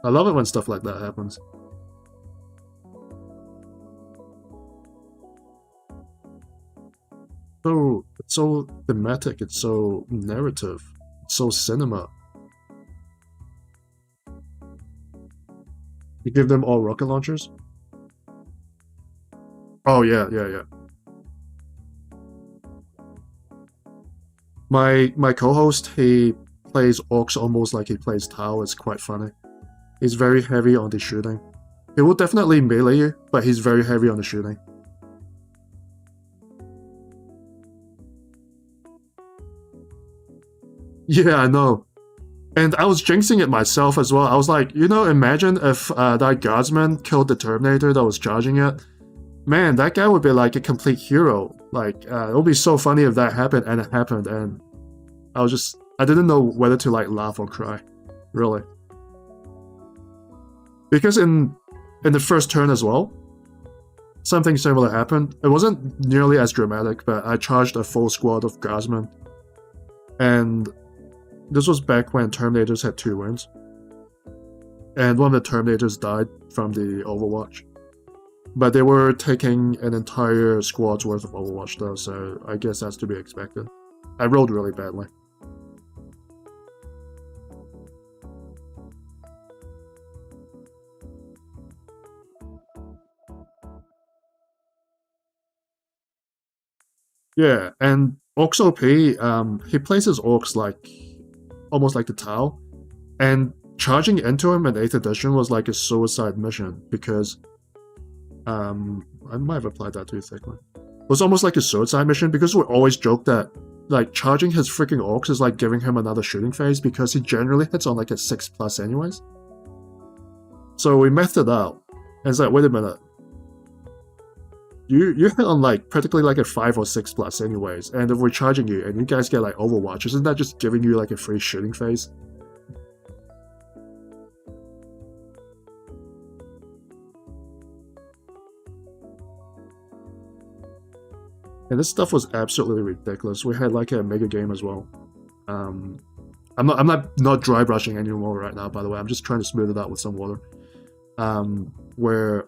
I love it when stuff like that happens. It's so thematic, it's so narrative, it's so cinema. You give them all rocket launchers? Oh yeah, yeah, yeah. My co-host, he plays orcs almost like he plays Tau. It's quite funny. He's very heavy on the shooting. He will definitely melee you, but he's very heavy on the shooting. Yeah, I know. And I was jinxing it myself as well. I was like, imagine if that guardsman killed the Terminator that was charging it. Man, that guy would be like a complete hero. Like, it would be so funny if that happened, and it happened, and I didn't know whether to like laugh or cry, really. Because in the first turn as well, something similar happened. It wasn't nearly as dramatic, but I charged a full squad of guardsmen, and this was back when Terminators had 2 wins. And one of the Terminators died from the Overwatch. But they were taking an entire squad's worth of Overwatch though, so I guess that's to be expected. I rolled really badly. Yeah, and Orcs OP, he plays his Orcs like almost like the Tau, and charging into him in 8th edition was like a suicide mission because I might have applied that too thickly. It was almost like a suicide mission because we always joke that like charging his freaking Orcs is like giving him another shooting phase because he generally hits on like a 6+ anyways. So we methed it out, and it's like, wait a minute. You hit on like practically like a 5 or 6+ anyways, and if we're charging you and you guys get like Overwatch, isn't that just giving you like a free shooting phase? And this stuff was absolutely ridiculous. We had like a mega game as well. I'm not dry brushing anymore right now, by the way. I'm just trying to smooth it out with some water. Where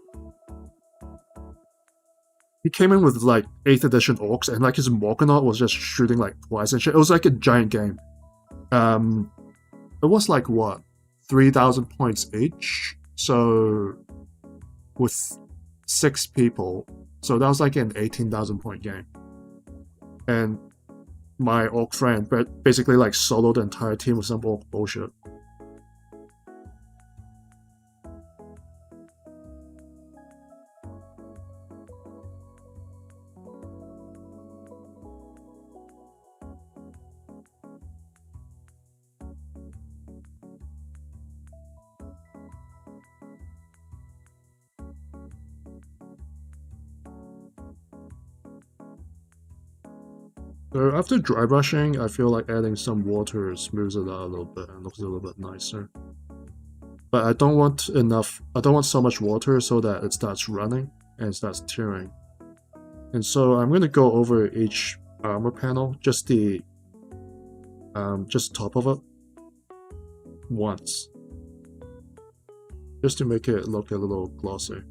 he came in with like 8th edition orcs, and like his Morgonaut was just shooting like twice and shit. It was like a giant game. It was like what, 3,000 points each. So with 6 people, so that was like an 18,000 point game. And my orc friend basically like soloed the entire team with some orc bullshit. So after dry brushing, I feel like adding some water smooths it out a little bit and looks a little bit nicer. But I don't want so much water so that it starts running and starts tearing. And so I'm going to go over each armor panel, just top of it, once. Just to make it look a little glossy.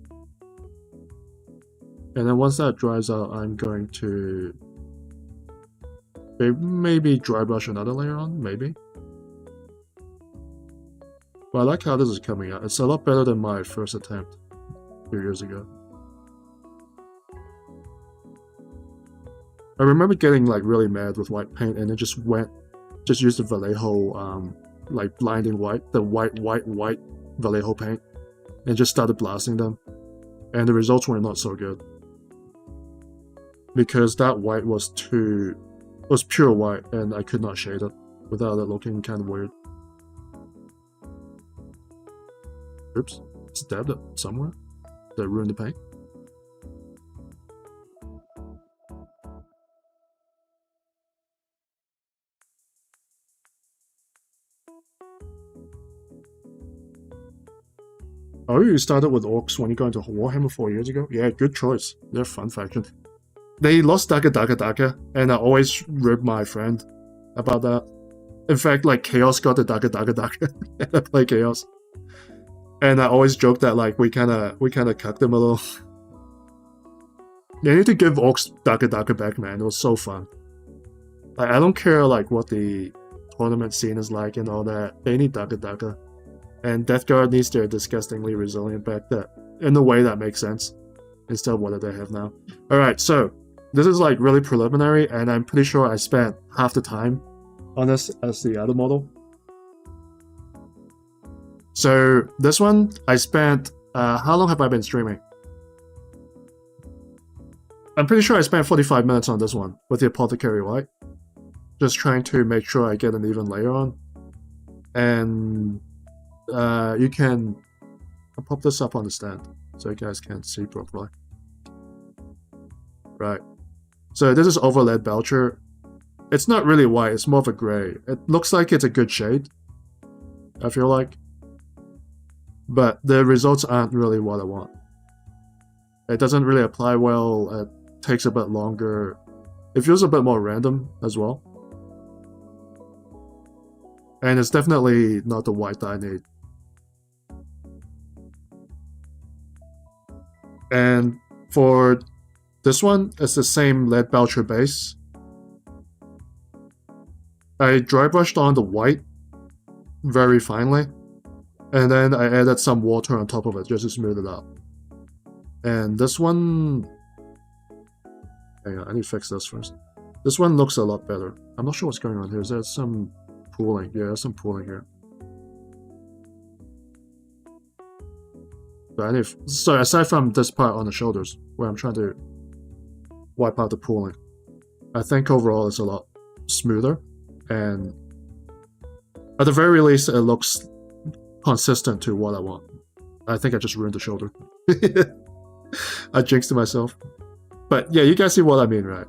And then once that dries out, I'm going to maybe dry brush another layer on, maybe. But I like how this is coming out. It's a lot better than my first attempt a few years ago. I remember getting like really mad with white paint, and it just used the Vallejo like blinding white, the white Vallejo paint, and just started blasting them. And the results were not so good. Because that white was pure white, and I could not shade it without it looking kind of weird. Oops, stabbed it somewhere. Did I ruin the paint? Oh, you started with orcs when you got into Warhammer 4 years ago? Yeah, good choice. They're a fun faction. They lost Daga, and I always rib my friend about that. In fact, like Chaos got the Daga, and I play Chaos. And I always joke that like we kinda cucked them a little. You need to give orcs Daga back, man. It was so fun. Like, I don't care like what the tournament scene is like and all that. They need Daga. And Death Guard needs their disgustingly resilient back that in a way that makes sense instead of what they have now. Alright, so this is like really preliminary, and I'm pretty sure I spent half the time on this as the other model. So this one, I spent, how long have I been streaming? I'm pretty sure I spent 45 minutes on this one with the Apothecary White. Just trying to make sure I get an even layer on. And you can, I'll pop this up on the stand so you guys can see properly. Right. So this is Overlaid Belcher. It's not really white, it's more of a gray. It looks like it's a good shade, I feel like. But the results aren't really what I want. It doesn't really apply well, it takes a bit longer. It feels a bit more random as well. And it's definitely not the white that I need. And for this one, it's the same lead belcher base. I dry brushed on the white very finely, and then I added some water on top of it just to smooth it out. And this one, hang on, I need to fix this first. This one looks a lot better. I'm not sure what's going on here. Is there some pooling? Yeah, there's some pooling here. So aside from this part on the shoulders, where I'm trying to wipe out the pooling, I think overall it's a lot smoother, and at the very least it looks consistent to what I want. I think I just ruined the shoulder. I jinxed it myself. But yeah, you guys see what I mean, right?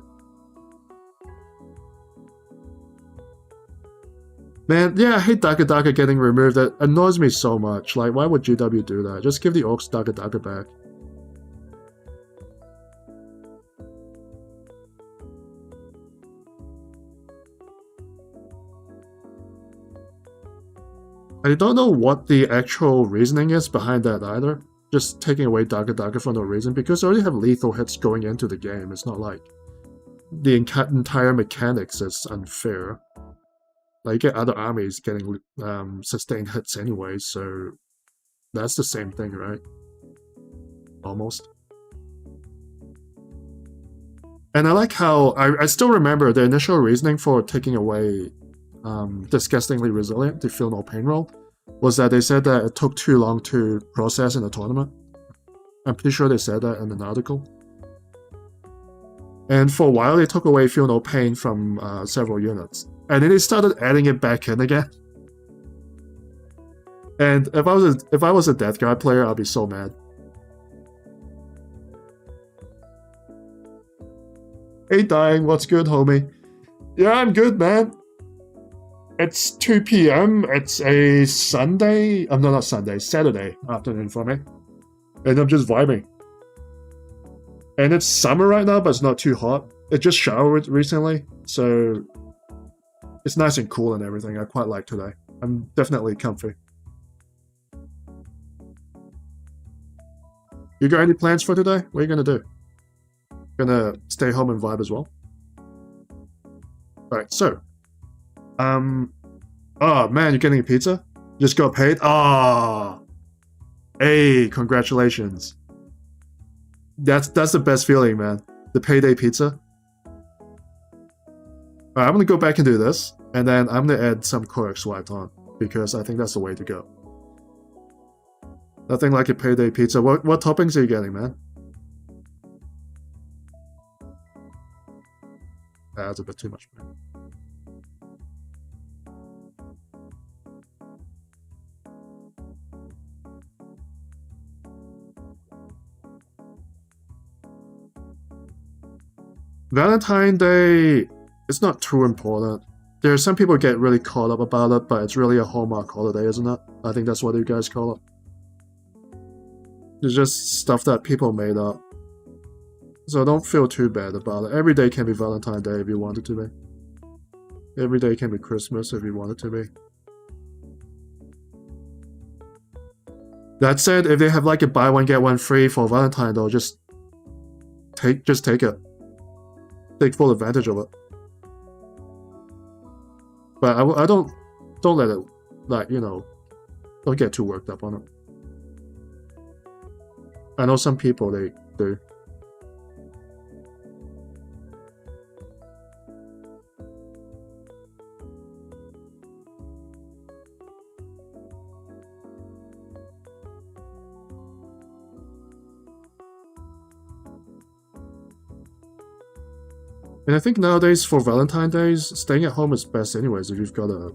Man, yeah, I hate Daga Daga getting removed. That annoys me so much. Like, why would GW do that? Just give the Orcs Daga Daga back. I don't know what the actual reasoning is behind that either. Just taking away Daga Daga for no reason, because I already have lethal hits going into the game. It's not like the entire mechanics is unfair. Like, you get other armies getting sustained hits anyway, so that's the same thing, right? Almost. And I like how, I still remember the initial reasoning for taking away Disgustingly Resilient, the Feel No Pain roll, was that they said that it took too long to process in the tournament. I'm pretty sure they said that in an article. And for a while, they took away Feel No Pain from several units. And then they started adding it back in again. And if I was a Death Guard player, I'd be so mad. Hey Dying, what's good, homie? Yeah, I'm good, man. It's 2 PM, it's a Sunday, no, not Sunday, Saturday afternoon for me. And I'm just vibing. And it's summer right now, but it's not too hot. It just showered recently, so it's nice and cool and everything. I quite like today. I'm definitely comfy. You got any plans for today? What are you gonna do? Gonna stay home and vibe as well? Alright, so. Oh man, you're getting a pizza? You just got paid? Ah. Oh. Hey, congratulations. That's the best feeling, man. The payday pizza. Alright, I'm gonna go back and do this, and then I'm gonna add some Correct Swiped on, because I think that's the way to go. Nothing like a payday pizza. What toppings are you getting, man? That's a bit too much, man. Valentine's Day, it's not too important. There are some people get really caught up about it, but it's really a Hallmark holiday, isn't it? I think that's what you guys call it. It's just stuff that people made up. So don't feel too bad about it. Every day can be Valentine's Day if you want it to be. Every day can be Christmas if you want it to be. That said, if they have like a buy one get one free for Valentine though, just take it. Take full advantage of it. But I don't let it, like, you know, Don't get too worked up on it. I know some people, they do. And I think nowadays for Valentine's Days, staying at home is best anyways if you've got a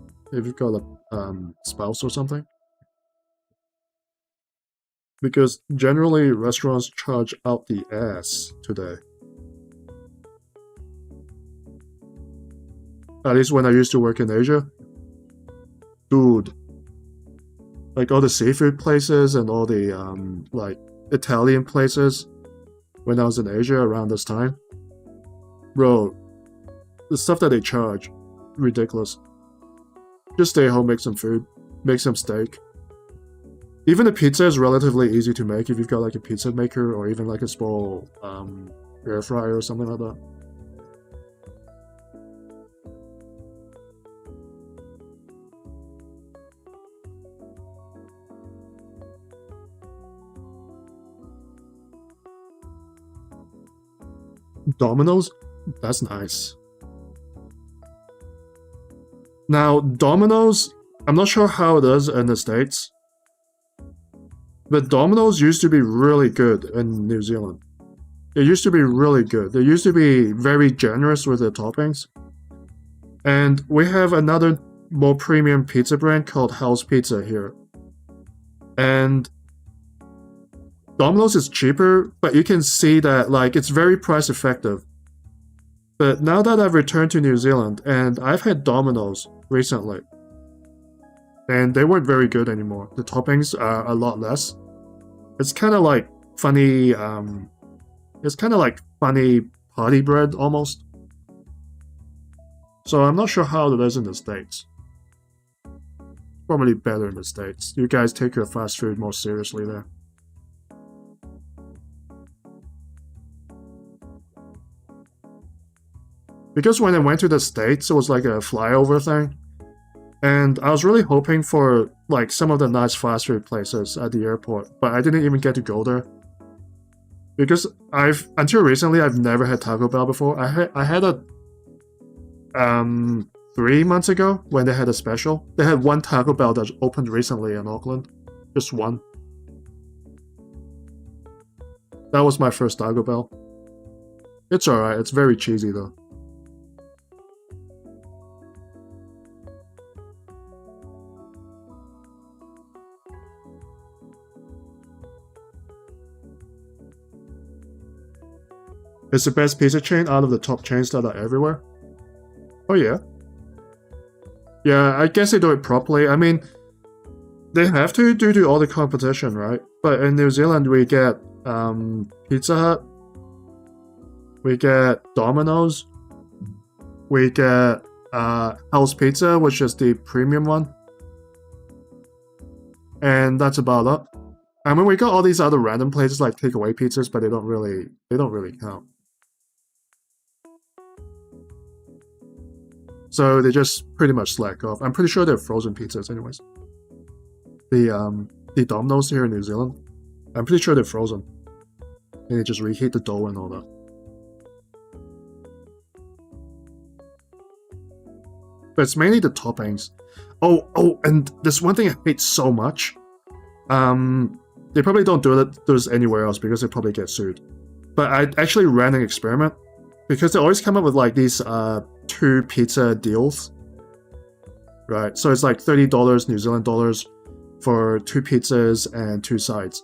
spouse or something. Because generally restaurants charge out the ass today. At least when I used to work in Asia. Dude. Like all the seafood places and all the like Italian places when I was in Asia around this time. Bro, the stuff that they charge, ridiculous. Just stay home, make some food, make some steak. Even the pizza is relatively easy to make if you've got like a pizza maker or even like a small air fryer or something like that. Domino's? That's nice. Now, Domino's, I'm not sure how it is in the States, but Domino's used to be really good in New Zealand. It used to be really good. They used to be very generous with their toppings. And we have another more premium pizza brand called House Pizza here. And Domino's is cheaper, but you can see that like it's very price effective. But now that I've returned to New Zealand, and I've had Domino's recently, and they weren't very good anymore. The toppings are a lot less. It's kind of like funny, party bread almost. So I'm not sure how it is in the States. Probably better in the States. You guys take your fast food more seriously there. Because when I went to the States, it was like a flyover thing. And I was really hoping for like some of the nice fast food places at the airport, but I didn't even get to go there. Because until recently, I've never had Taco Bell before. I had a 3 months ago when they had a special. They had one Taco Bell that opened recently in Auckland. Just one. That was my first Taco Bell. It's alright, it's very cheesy though. It's the best pizza chain out of the top chains that are everywhere. Oh yeah. Yeah, I guess they do it properly. I mean, they have to due to all the competition, right? But in New Zealand, we get Pizza Hut, we get Domino's, we get House Pizza, which is the premium one, and that's about it. I mean, we got all these other random places like takeaway pizzas, but they don't really count. So they just pretty much slack off. I'm pretty sure they're frozen pizzas anyways. The Domino's here in New Zealand, I'm pretty sure they're frozen. And they just reheat the dough and all that. But it's mainly the toppings. Oh, and there's one thing I hate so much. They probably don't do this anywhere else because they probably get sued. But I actually ran an experiment because they always come up with like these 2 pizza deals, right? So it's like $30 New Zealand dollars for 2 pizzas and 2 sides.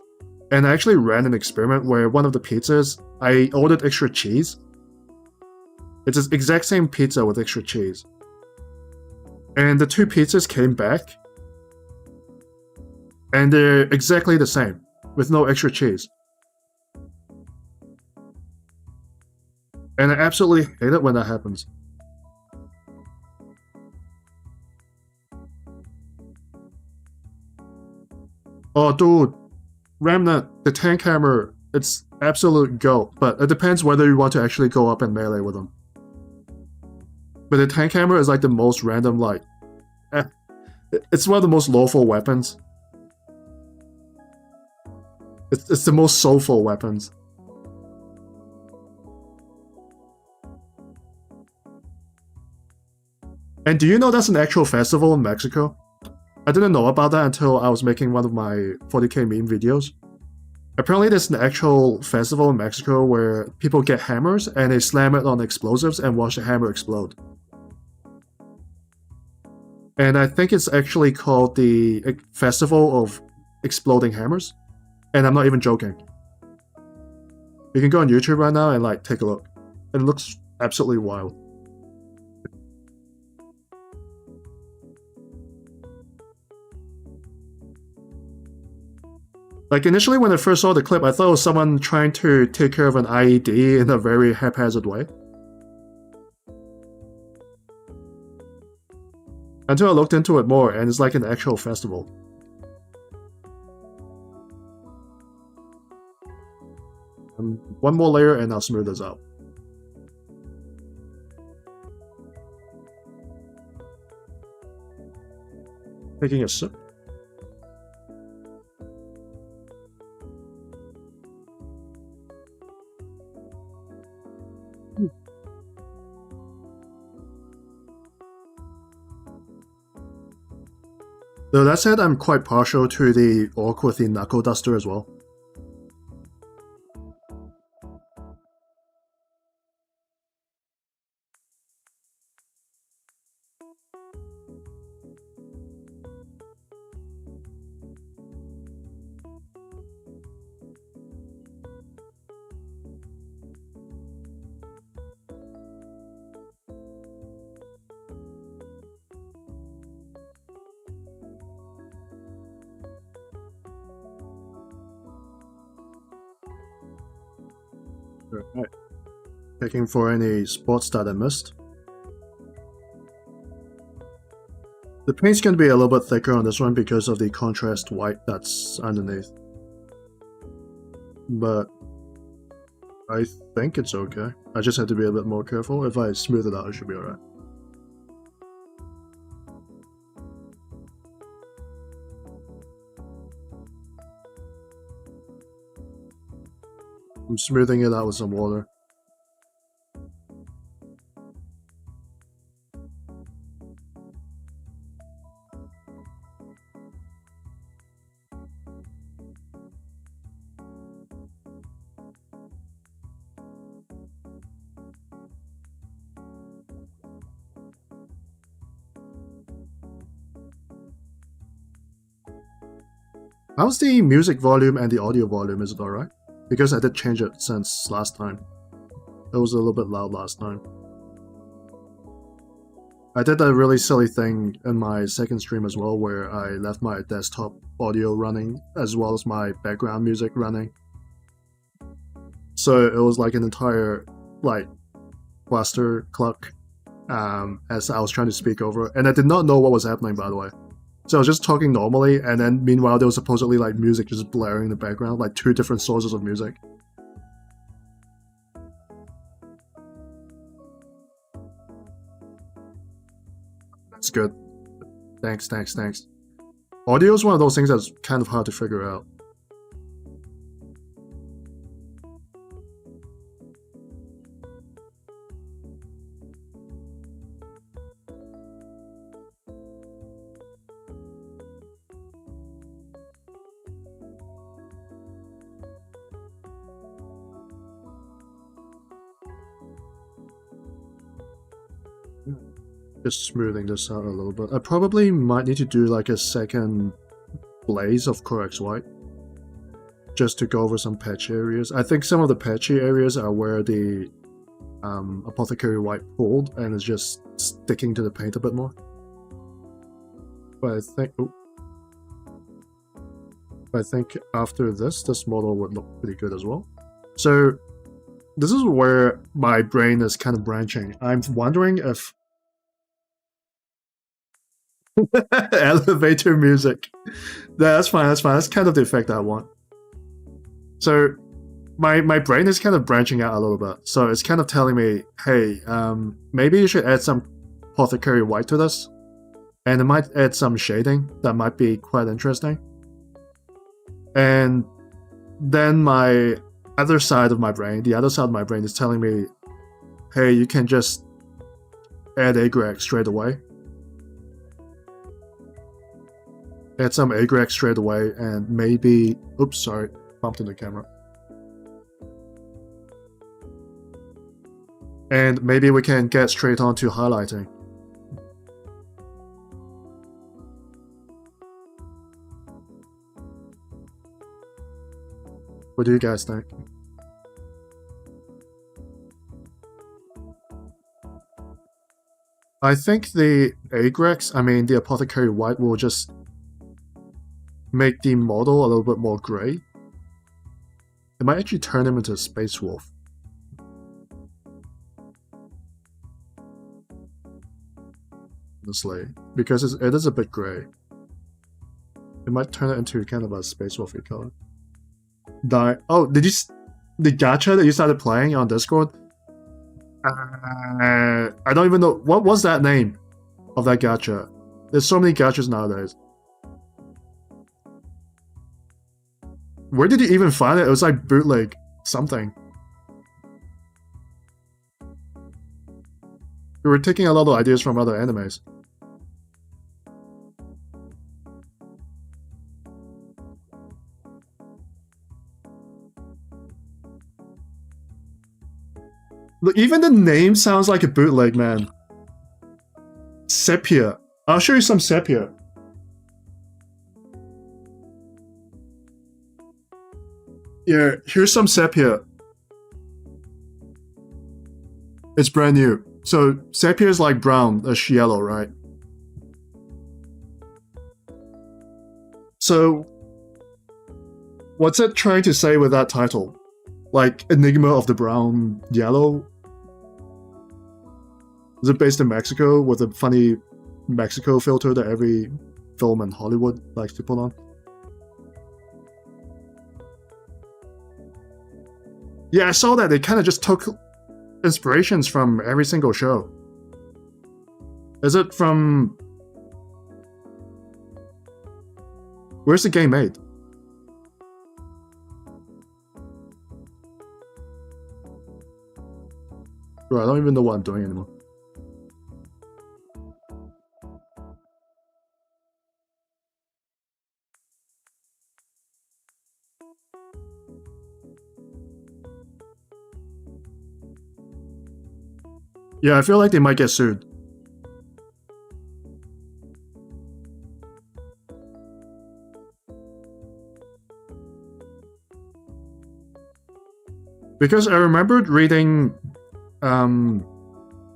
And I actually ran an experiment where one of the pizzas, I ordered extra cheese. It's the exact same pizza with extra cheese. And the 2 pizzas came back, and they're exactly the same, with no extra cheese. And I absolutely hate it when that happens. Oh, dude, Remnant, the tank hammer, it's absolute go, but it depends whether you want to actually go up and melee with them. But the tank hammer is like the most random, like, it's one of the most lawful weapons. It's the most soulful weapons. And do you know that's an actual festival in Mexico? I didn't know about that until I was making one of my 40k meme videos. Apparently there's an actual festival in Mexico where people get hammers and they slam it on explosives and watch the hammer explode. And I think it's actually called the Festival of Exploding Hammers. And I'm not even joking. You can go on YouTube right now and like take a look. It looks absolutely wild. Like initially when I first saw the clip, I thought it was someone trying to take care of an IED in a very haphazard way. Until I looked into it more, and it's like an actual festival. And one more layer and I'll smooth this out. Taking a sip. Though that said, I'm quite partial to the orc with the knuckle duster as well. Right. Checking for any spots that I missed. The paint's going to be a little bit thicker on this one because of the contrast white that's underneath. But I think it's okay. I just have to be a bit more careful. If I smooth it out, it should be alright. I'm smoothing it out with some water. How's the music volume and the audio volume? Is it alright? Because I did change it since last time. It was a little bit loud last time. I did a really silly thing in my second stream as well where I left my desktop audio running as well as my background music running. So it was like an entire like cluster cluck as I was trying to speak over, and I did not know what was happening, by the way. So I was just talking normally, and then meanwhile there was supposedly like music just blaring in the background, like two different sources of music. That's good. Thanks. Audio is one of those things that's kind of hard to figure out. Just smoothing this out a little bit. I probably might need to do like a second blaze of Corex White just to go over some patchy areas. I think some of the patchy areas are where the Apothecary White pulled and is just sticking to the paint a bit more. But I think after this model would look pretty good as well. So this is where my brain is kind of branching. I'm wondering if elevator music. That's fine. That's kind of the effect I want. So my brain is kind of branching out a little bit. So it's kind of telling me, hey, maybe you should add some Apothecary White to this. And it might add some shading that might be quite interesting. And then my other side of my brain, the other side of my brain is telling me, hey, you can just add egret straight away. Add some egret straight away and maybe, oops, sorry, bumped in the camera. And maybe we can get straight on to highlighting. What do you guys think? I think the Agrex, I mean the Apothecary White, will just make the model a little bit more grey. It might actually turn him into a Space Wolf. Honestly, because it is a bit grey. It might turn it into kind of a Space Wolfy color. Oh, did you... The gacha that you started playing on Discord? I don't even know... What was that name of that gacha? There's so many gachas nowadays. Where did you even find it? It was like bootleg something. We were taking a lot of ideas from other animes. Look, even the name sounds like a bootleg, man. Sepia. I'll show you some sepia. Yeah, here's some sepia. It's brand new. So sepia is like brownish yellow, right? So what's it trying to say with that title? Like Enigma of the Brown Yellow? Is it based in Mexico with a funny Mexico filter that every film in Hollywood likes to put on? Yeah, I saw that. They kind of just took inspirations from every single show. Is it from... Where's the game made? Bro, I don't even know what I'm doing anymore. Yeah, I feel like they might get sued. Because I remembered reading...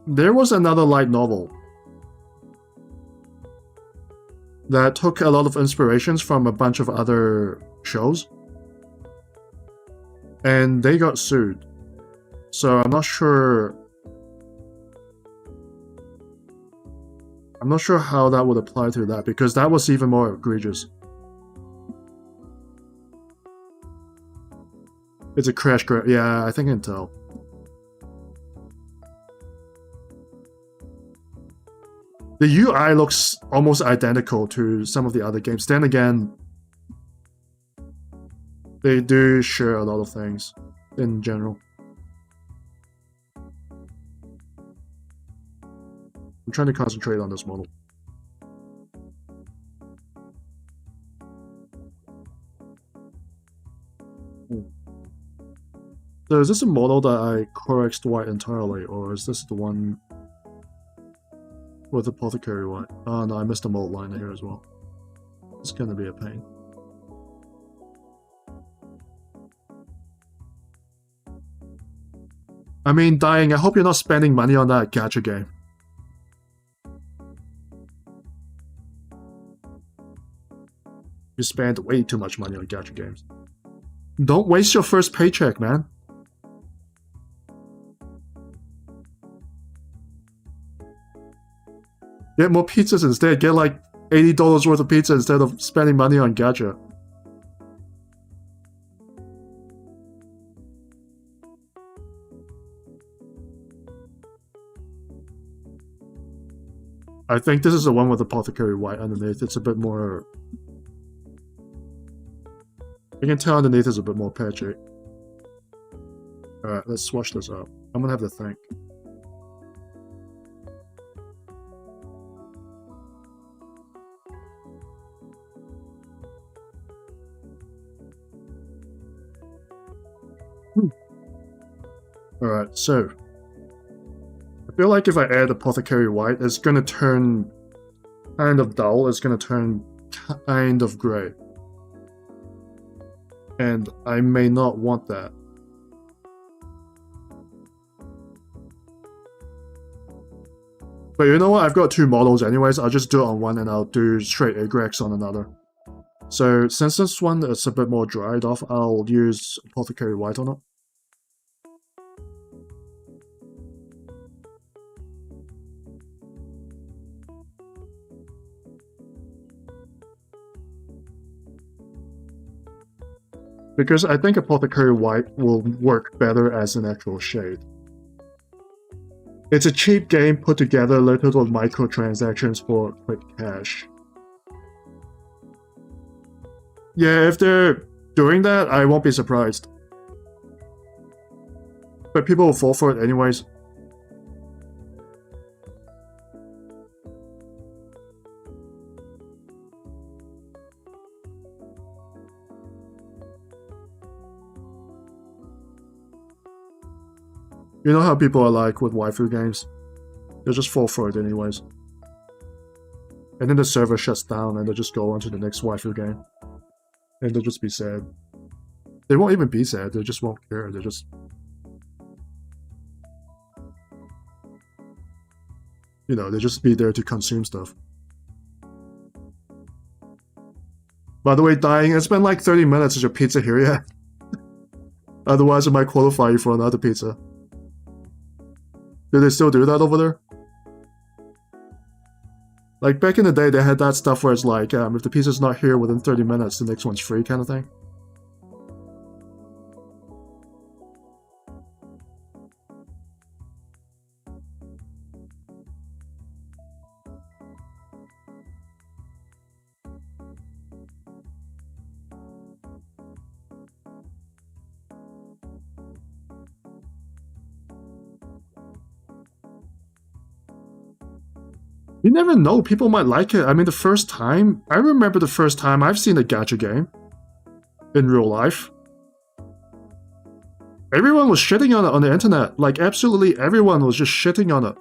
there was another light novel that took a lot of inspirations from a bunch of other shows. And they got sued. So I'm not sure... I'm not sure how that would apply to that, because that was even more egregious. It's a crash grab. Yeah, I think I can tell. The UI looks almost identical to some of the other games. Then again, they do share a lot of things in general. I'm trying to concentrate on this model. So is this a model that I correct white entirely, or is this the one with Apothecary White? Oh no, I missed a mold line here as well. It's gonna be a pain. I mean, Dying, I hope you're not spending money on that gacha game. You spend way too much money on gacha games. Don't waste your first paycheck, man. Get more pizzas instead. Get like $80 worth of pizza instead of spending money on gacha. I think this is the one with Apothecary White underneath. It's a bit more... You can tell underneath is a bit more patchy. Alright, let's swatch this up. I'm gonna have to think. Alright, so I feel like if I add Apothecary White, it's gonna turn kind of dull, it's gonna turn kind of grey. And I may not want that. But you know what, I've got two models anyways, I'll just do it on one and I'll do straight Agrax on another. So since this one is a bit more dried off, I'll use Apothecary White on it. Because I think Apothecary White will work better as an actual shade. It's a cheap game put together littered with microtransactions for quick cash. Yeah, if they're doing that, I won't be surprised. But people will fall for it anyways. You know how people are like with waifu games? They'll just fall for it anyways. And then the server shuts down and they'll just go on to the next waifu game. And they'll just be sad. They won't even be sad, they just won't care, they just... You know, they just be there to consume stuff. By the way, Dying, it's been like 30 minutes since your pizza here yet. Otherwise it might qualify you for another pizza. Do they still do that over there? Like, back in the day, they had that stuff where it's like, if the pizza's not here within 30 minutes, the next one's free kind of thing. You never know, people might like it. I mean, the first time, I remember the first time I've seen a gacha game in real life. Everyone was shitting on it on the internet. Like, absolutely everyone was just shitting on it.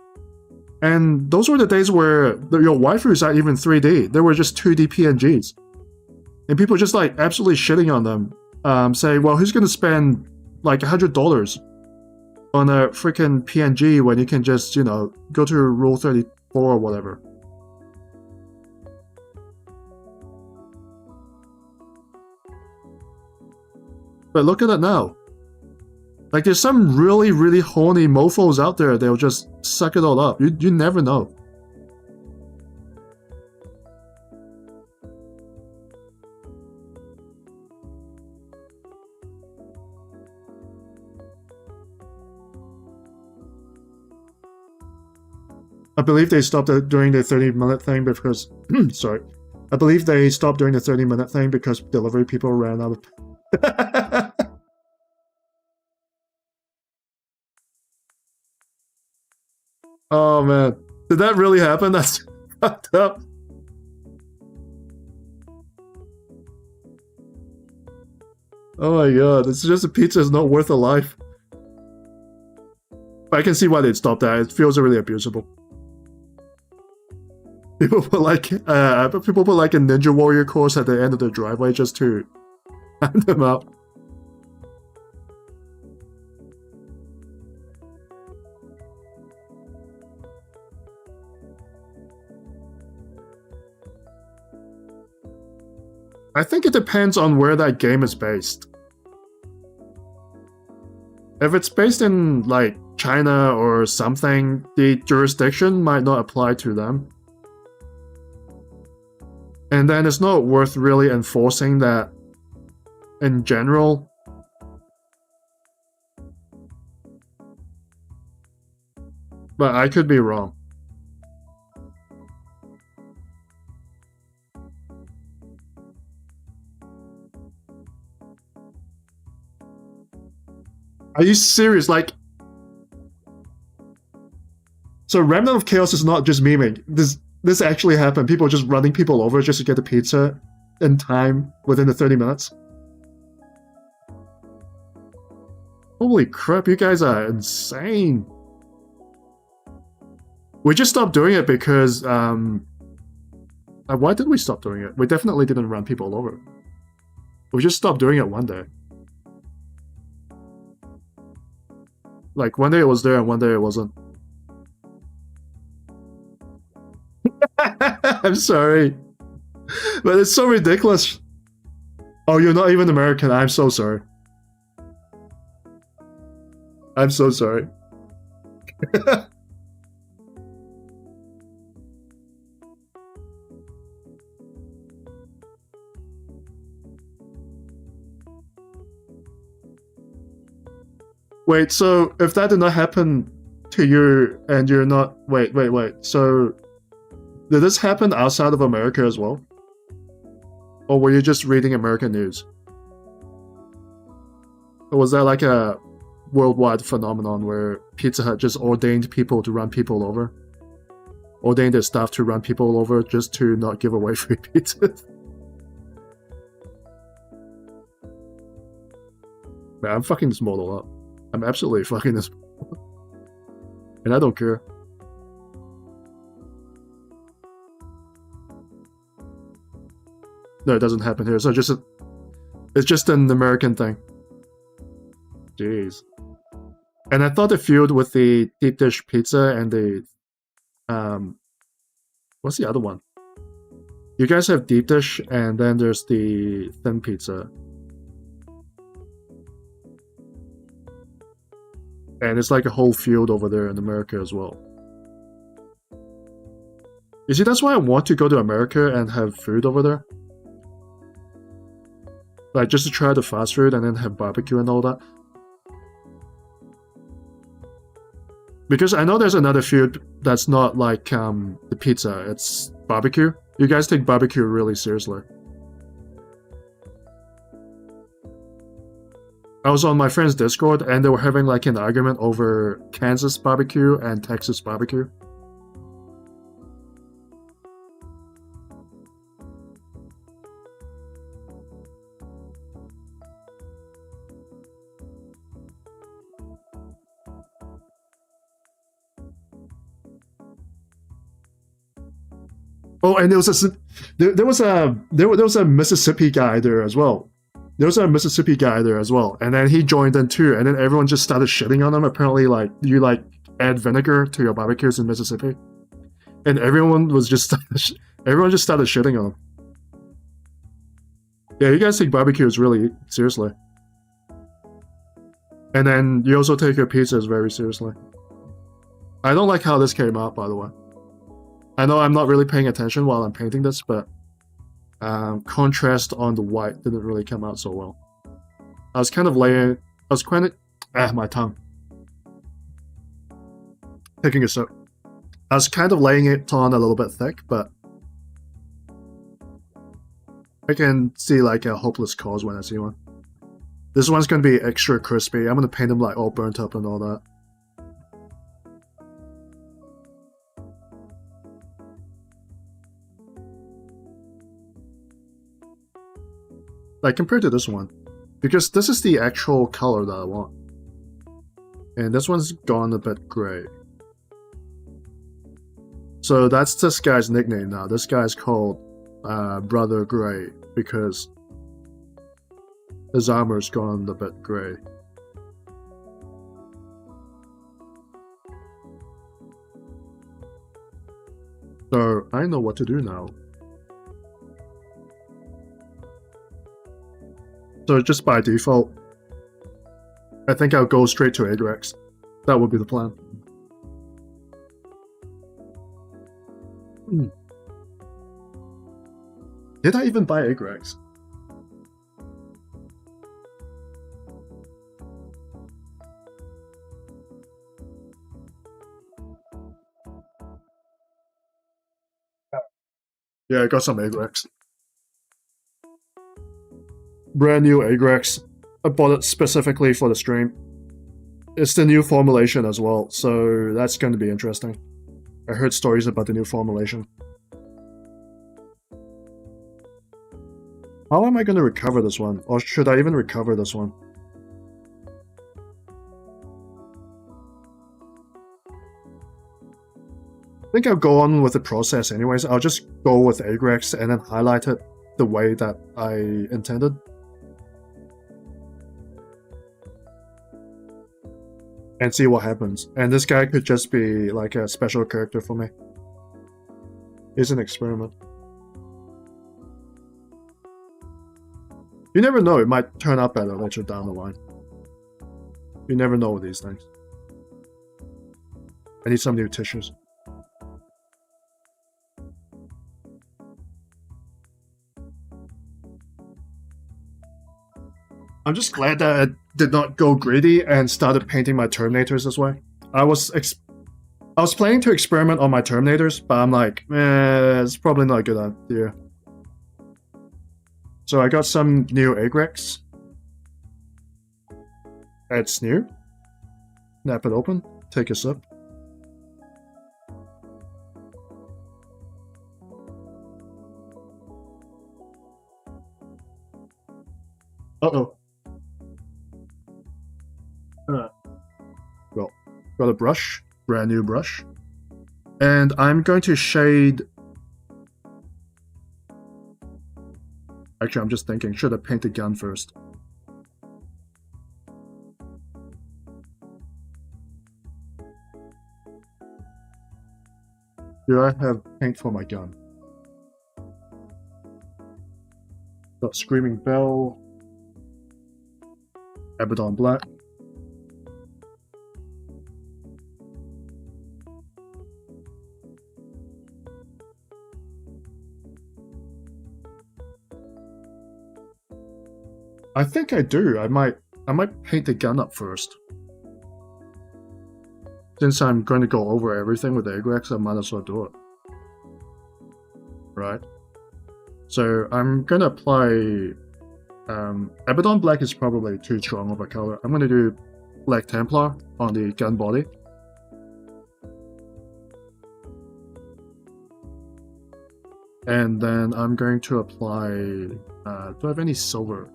And those were the days where your waifus aren't even 3D. They were just 2D PNGs. And people just like absolutely shitting on them. Saying, well, who's gonna spend like $100 on a freaking PNG when you can just, you know, go to Rule 34 or whatever. But look at it now. Like, there's some really, really horny mofos out there, they'll just suck it all up. You never know. I believe they stopped doing the 30-minute thing because... sorry. I believe they stopped doing the 30-minute thing because delivery people ran out of... Oh man, did that really happen? That's fucked up. Oh my god, it's just a pizza is not worth a life. I can see why they'd stop that. It feels really abusable. People put like a Ninja Warrior course at the end of the driveway just to hand them out. I think it depends on where that game is based. If it's based in, like, China or something, the jurisdiction might not apply to them. And then it's not worth really enforcing that in general. But I could be wrong. Are you serious? Like, so Remnant of Chaos is not just memeing. This actually happened. People just running people over just to get the pizza in time within the 30 minutes. Holy crap, you guys are insane. We just stopped doing it because, why did we stop doing it? We definitely didn't run people over. We just stopped doing it one day. Like, one day it was there and one day it wasn't. I'm sorry. But it's so ridiculous. Oh, you're not even American. I'm so sorry. I'm so sorry. Wait, so if that did not happen to you and you're not... Wait. So did this happen outside of America as well? Or were you just reading American news? Or was that like a worldwide phenomenon where Pizza Hut just ordained people to run people over? Ordained their staff to run people over just to not give away free pizza? Man, I'm fucking this model up. I'm absolutely fucking this. And I don't care. No, it doesn't happen here. So it's just an American thing. Jeez. And I thought the feud with the deep dish pizza and the what's the other one? You guys have deep dish and then there's the thin pizza. And it's like a whole field over there in America as well. You see, that's why I want to go to America and have food over there. Like, just to try the fast food and then have barbecue and all that. Because I know there's another food that's not like the pizza, it's barbecue. You guys take barbecue really seriously. I was on my friend's Discord and they were having like an argument over Kansas barbecue and Texas barbecue. Oh, and there was a Mississippi guy there as well. There was a Mississippi guy there as well, and then he joined in too, and then everyone just started shitting on him. Apparently, like, you like add vinegar to your barbecues in Mississippi, and everyone just started shitting on him. Yeah, you guys take barbecues really seriously, and then you also take your pizzas very seriously. I don't like how this came out, by the way. I know I'm not really paying attention while I'm painting this, but contrast on the white didn't really come out so well. I was kind of my tongue. Taking a sip. I was kind of laying it on a little bit thick, but I can see like a hopeless cause when I see one. This one's gonna be extra crispy. I'm gonna paint them like all burnt up and all that. Like, compared to this one. Because this is the actual color that I want. And this one's gone a bit gray. So that's this guy's nickname now. This guy's called Brother Gray because his armor's gone a bit gray. So I know what to do now. So just by default, I think I'll go straight to egg Rex. That would be the plan. Did I even buy egg Rex? Yeah, I got some egg Rex. Brand new egg Rex. I bought it specifically for the stream. it's the new formulation as well, so that's going to be interesting. I heard stories about the new formulation. How am I going to recover this one? Or should I even recover this one? I think I'll go on with the process anyways. I'll just go with Agrex and then highlight it the way that I intended. And see what happens. And this guy could just be like a special character for me. It's an experiment. You never know, it might turn out better later down the line. You never know with these things. I need some new tissues. I'm just glad that I did not go greedy and started painting my Terminators this way. I was planning to experiment on my Terminators, but I'm like, it's probably not a good idea. So I got some new Agrex. It's new. Snap it open. Take a sip. Uh-oh. Well, got a brush. Brand new brush. And I'm going to shade... Actually, I'm just thinking, should I paint the gun first? Do I have paint for my gun? Got Screaming Bell. Abaddon Black. I think I do. I might paint the gun up first. Since I'm going to go over everything with Agrex, I might as well do it. Right. So I'm going to apply... Abaddon Black is probably too strong of a color. I'm going to do Black Templar on the gun body. And then I'm going to apply... do I have any silver?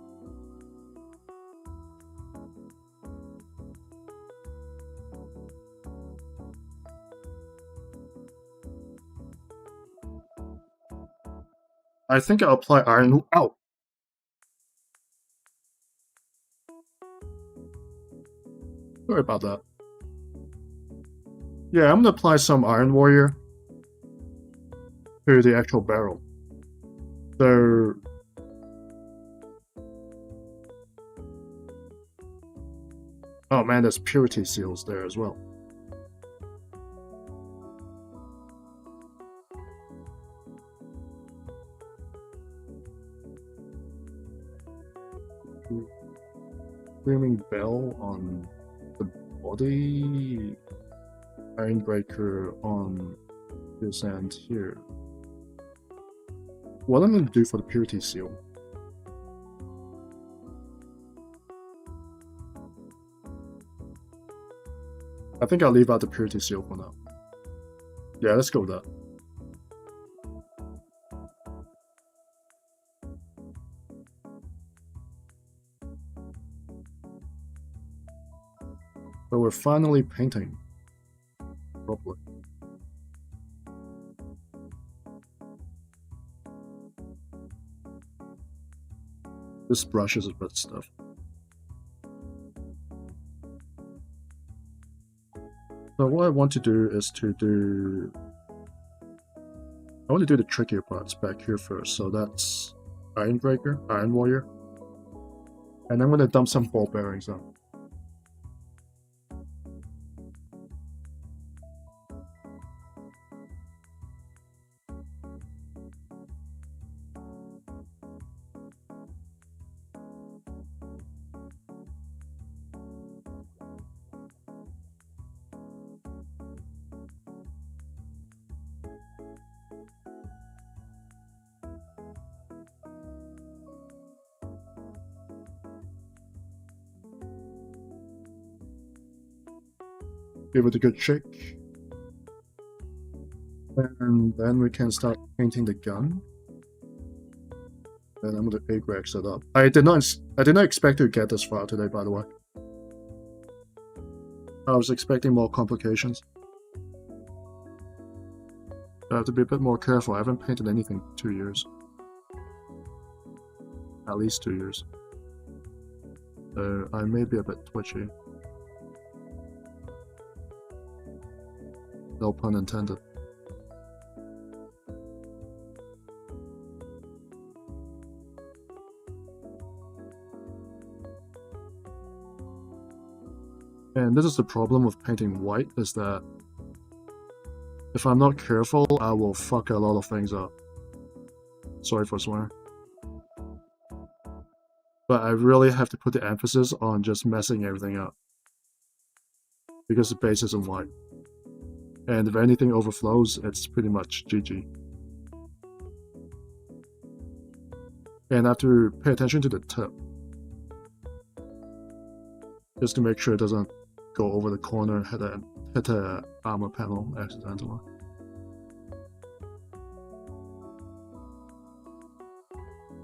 I think I'll apply iron... Ow! Sorry about that. Yeah, I'm gonna apply some Iron Warrior to the actual barrel. So... Oh man, there's purity seals there as well. Screaming Bell on the body, Ironbreaker on this end here. What I'm going to do for the purity seal? I think I'll leave out the purity seal for now. Yeah, let's go with that. So we're finally painting properly. This brush is a bit stiff. So what I want to do is I want to do the trickier parts back here first. So that's Ironbreaker, Iron Warrior. And I'm going to dump some ball bearings on. Give it a good shake. And then we can start painting the gun. And I'm gonna A-grade it up. I did not expect to get this far today, by the way. I was expecting more complications. I have to be a bit more careful. I haven't painted anything in 2 years. At least 2 years. So I may be a bit twitchy. No pun intended. And this is the problem with painting white, is that if I'm not careful, I will fuck a lot of things up. Sorry for swearing. But I really have to put the emphasis on just messing everything up. Because the base isn't white. And if anything overflows, it's pretty much GG. And I have to pay attention to the tip. Just to make sure it doesn't go over the corner and hit a armor panel accidentally.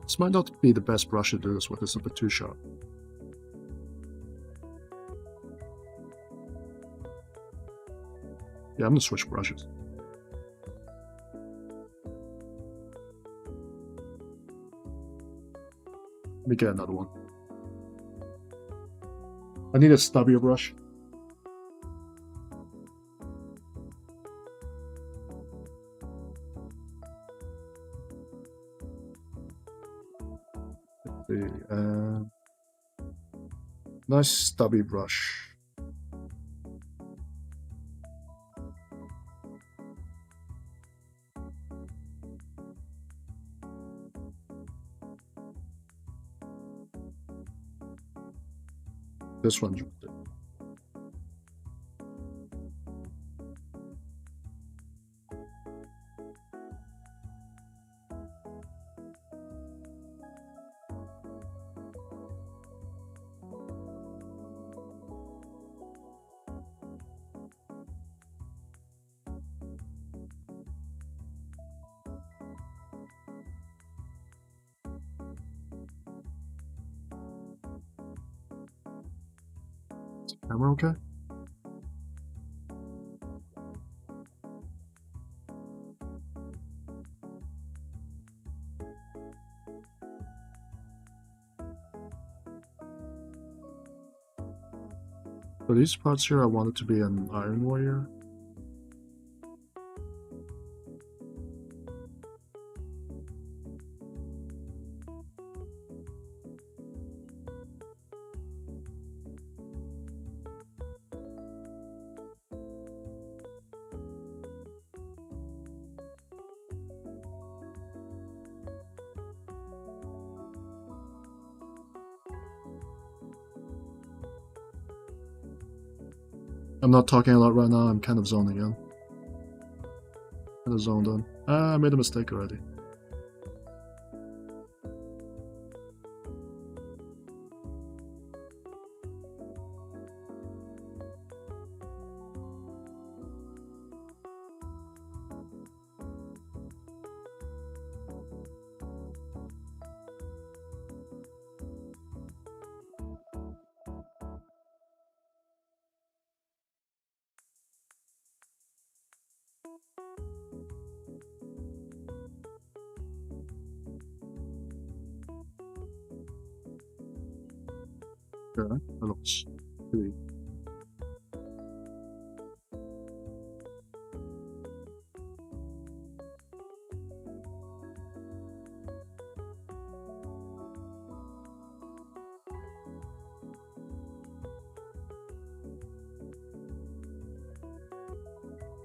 This might not be the best brush to do this with, it's a bit too sharp. Yeah, I'm gonna switch brushes. Let me get another one. I need a stubbier brush. Nice stubby brush. This one's good. Camera okay? For these parts here, I want it to be an Iron Warrior. I'm not talking a lot right now, I'm kind of zoning in. Kind of zoned in. I made a mistake already. Okay, that looks pretty.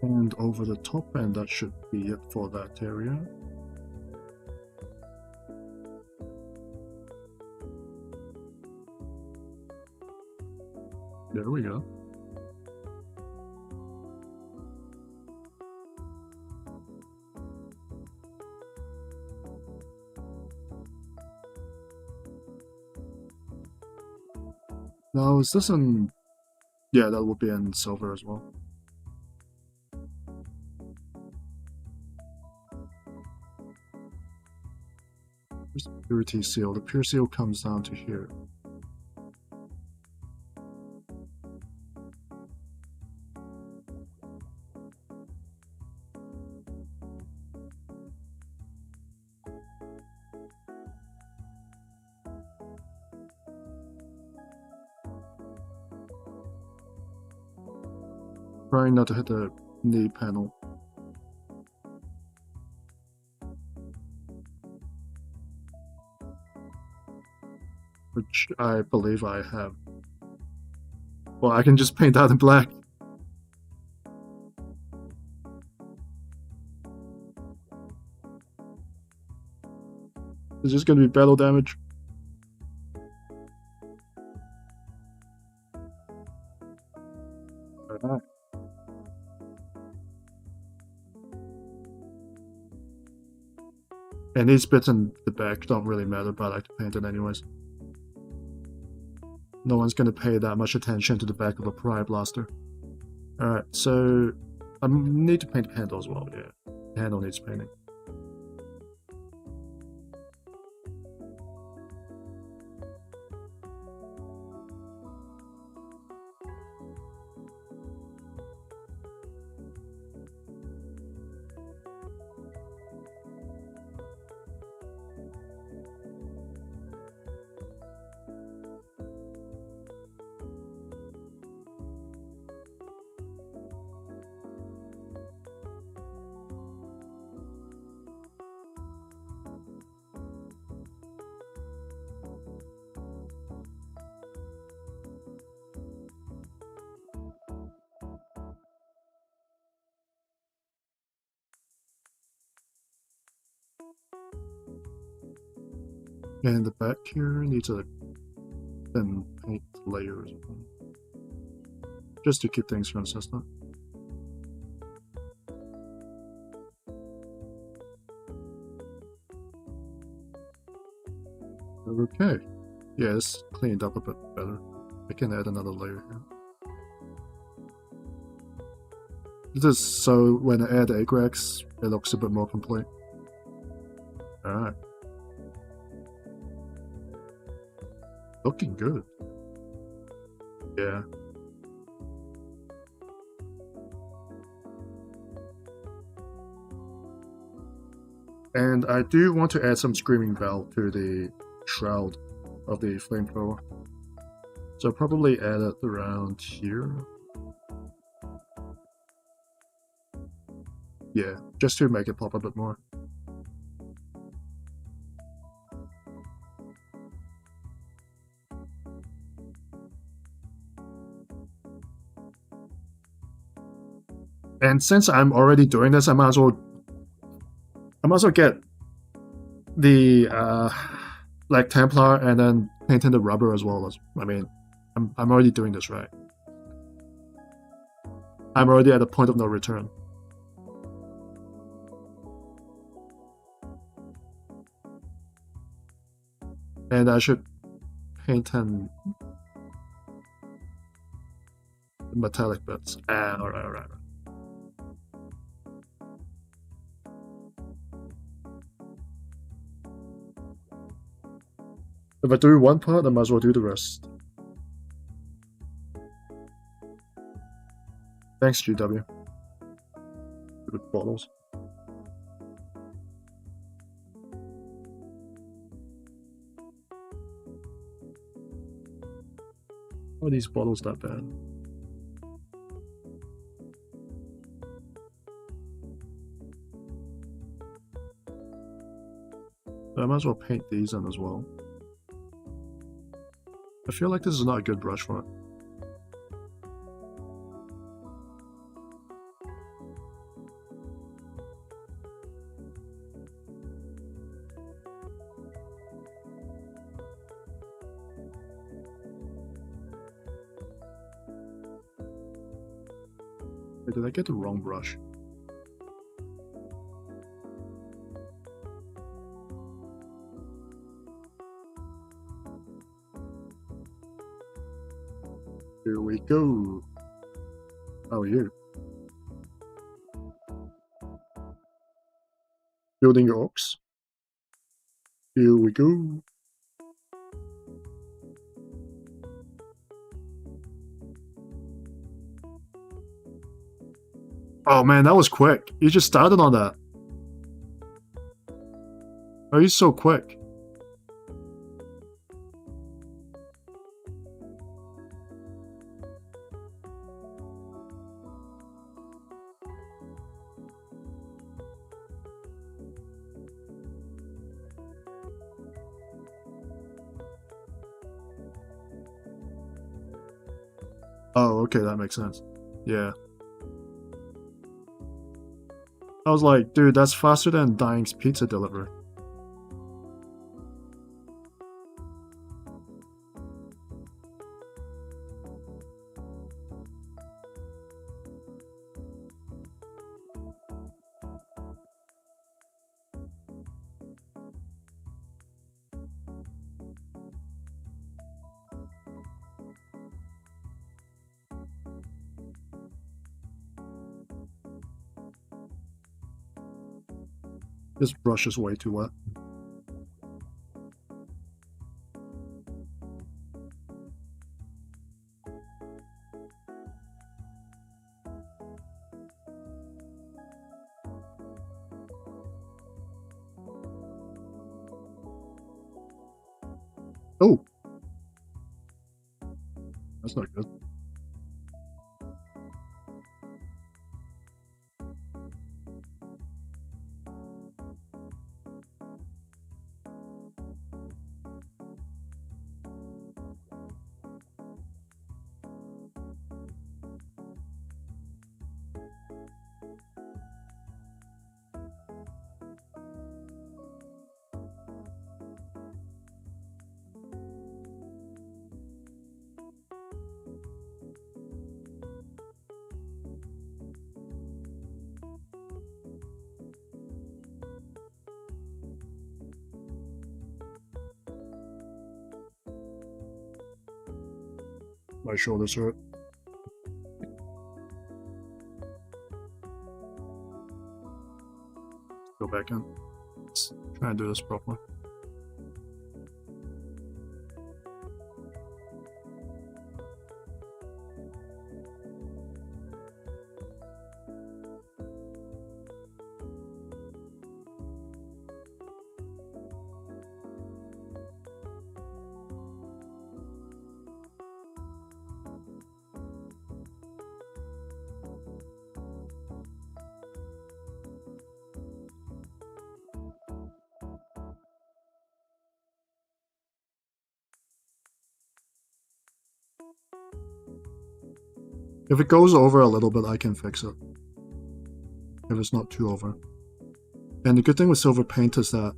And over the top, and that should be it for that area. There we go. Now, is this an Yeah, that would be in silver as well. Here's the purity seal. The pure seal comes down to here. Trying not to hit the knee panel. Which I believe I have. Well, I can just paint that in black. It's just gonna be battle damage. Alright. And these bits in the back don't really matter, but I like to paint it anyways. No one's gonna pay that much attention to the back of a Pry Blaster. Alright, so I need to paint the handle as well, yeah. The handle needs painting. And the back here needs a thin paint layer as well. Just to keep things consistent. Okay. Yeah, it's cleaned up a bit better. I can add another layer here. This is so when I add agrax, it looks a bit more complete. Alright. Looking good. Yeah. And I do want to add some Screaming Bell to the shroud of the flamethrower. So probably add it around here. Yeah, just to make it pop a bit more. And since I'm already doing this, I might as well get the like Templar and then paint in the rubber as well. I mean, I'm already doing this right. I'm already at a point of no return. And I should paint in metallic bits. Alright. If I do one part, I might as well do the rest. Thanks, GW. Good bottles. Why are these bottles that bad? I might as well paint these in as well. I feel like this is not a good brush for it. Wait, did I get the wrong brush? Here we go. How are you? Building your ox. Here we go. Oh man, that was quick. You just started on that. Are you so quick? Oh, okay, that makes sense. Yeah. I was like, dude, that's faster than Dying's pizza delivery. This brush is way too wet. Oh! That's not good. My shoulders hurt. Go back in. Let's try and do this properly. If it goes over a little bit, I can fix it. If it's not too over. And the good thing with silver paint is that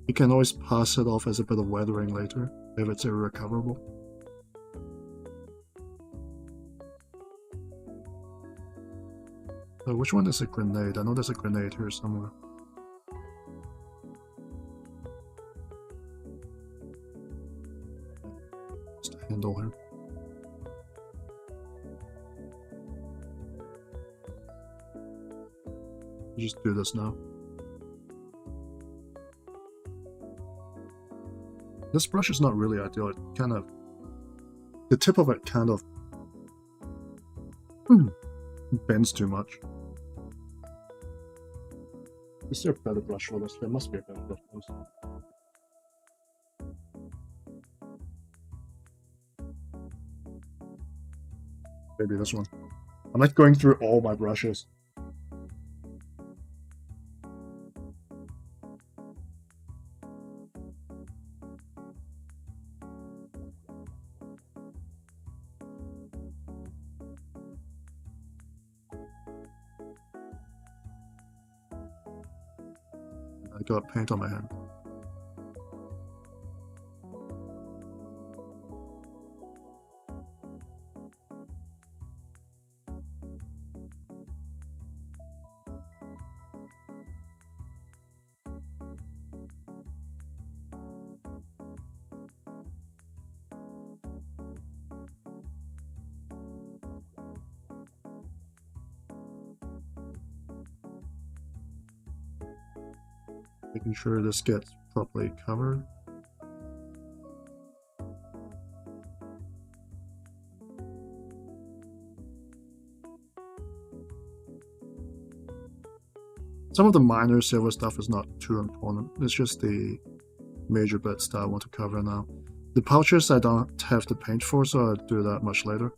you can always pass it off as a bit of weathering later, if it's irrecoverable. Which one is a grenade? I know there's a grenade here somewhere. Just a handle here. Just do this now. This brush is not really ideal. It kind of... the tip of it kind of... bends too much. Is there a better brush for this? There must be a better brush for this. Maybe this one. I'm like going through all my brushes. I got paint on my hand. Making sure this gets properly covered. Some of the minor silver stuff is not too important. It's just the major bits that I want to cover now. The pouches I don't have the paint for, so I'll do that much later.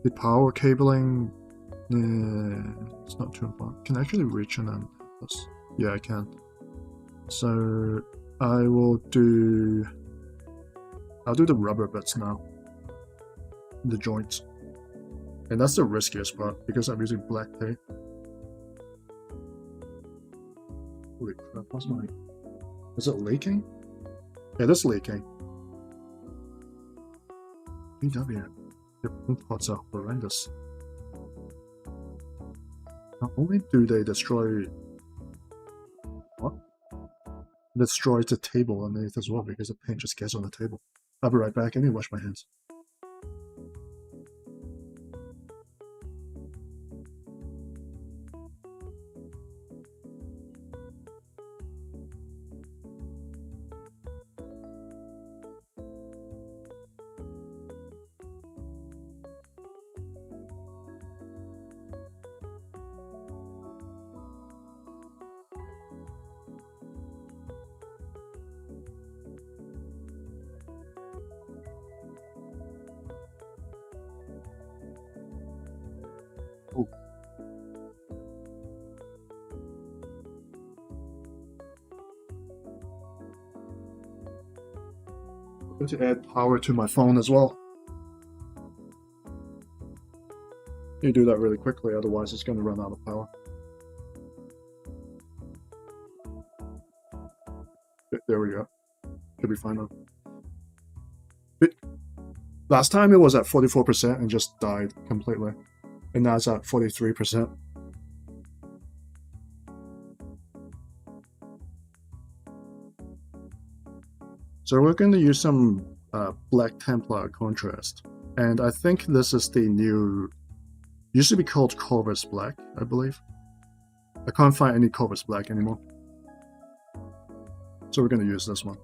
The power cabling, it's not too important. Can I actually reach in and help this? Yeah, I can. So I'll do the rubber bits now. The joints. And that's the riskiest part because I'm using black tape. Holy crap, what's my... Is it leaking? It is leaking. VW. The paint pots are horrendous. Not only do they destroy... What? Destroys the table underneath as well because the paint just gets on the table. I'll be right back. Let me wash my hands. Oh. I'm going to add power to my phone as well. You do that really quickly, otherwise it's going to run out of power. There we go. Should be fine now. Last time it was at 44% and just died completely. And now it's at 43%. So we're going to use some Black Templar contrast. And I think this is the new... Used to be called Corvus Black, I believe. I can't find any Corvus Black anymore. So we're going to use this one.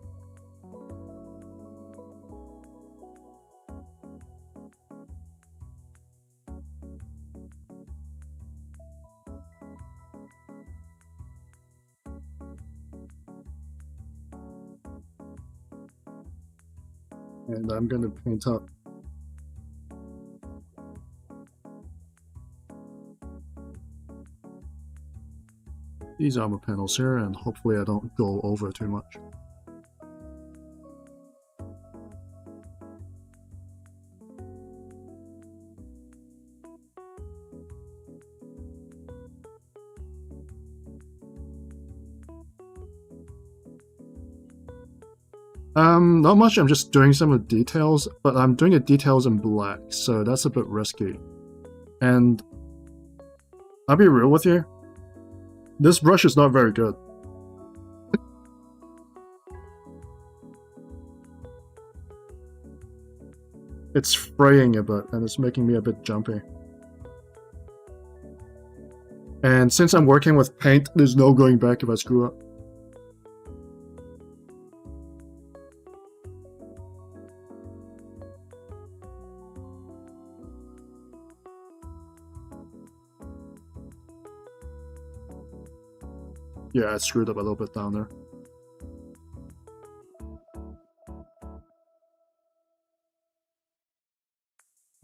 And I'm going to paint up these armor panels here, and hopefully I don't go over too much. Not much, I'm just doing some of the details, but I'm doing the details in black, so that's a bit risky. And I'll be real with you, this brush is not very good. It's fraying a bit, and it's making me a bit jumpy. And since I'm working with paint, there's no going back if I screw up. Yeah, I screwed up a little bit down there.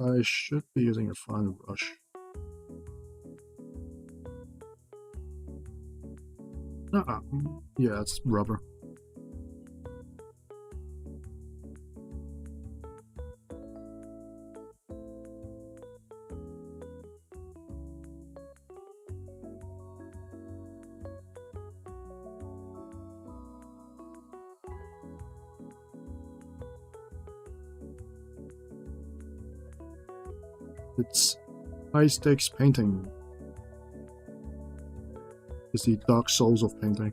I should be using a fine brush. Yeah, it's rubber. It's high stakes painting. It's the dark souls of painting.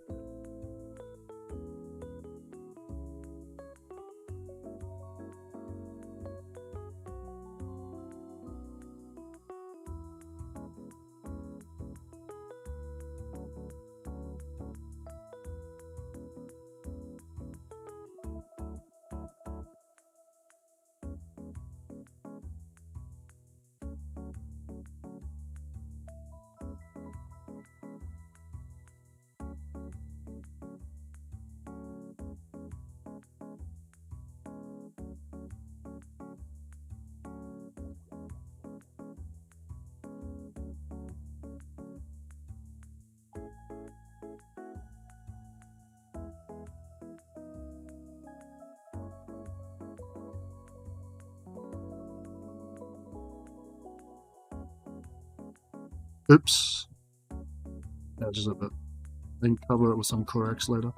Oops. Edges a bit. Then cover it with some corrects later.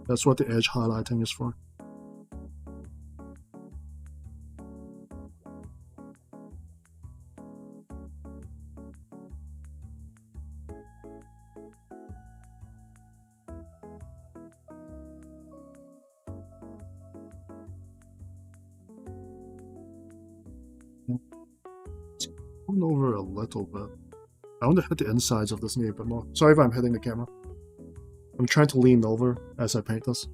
That's what the edge highlighting is for. Over a little bit. I want to hit the insides of this knee a bit more. Sorry if I'm hitting the camera. I'm trying to lean over as I paint this.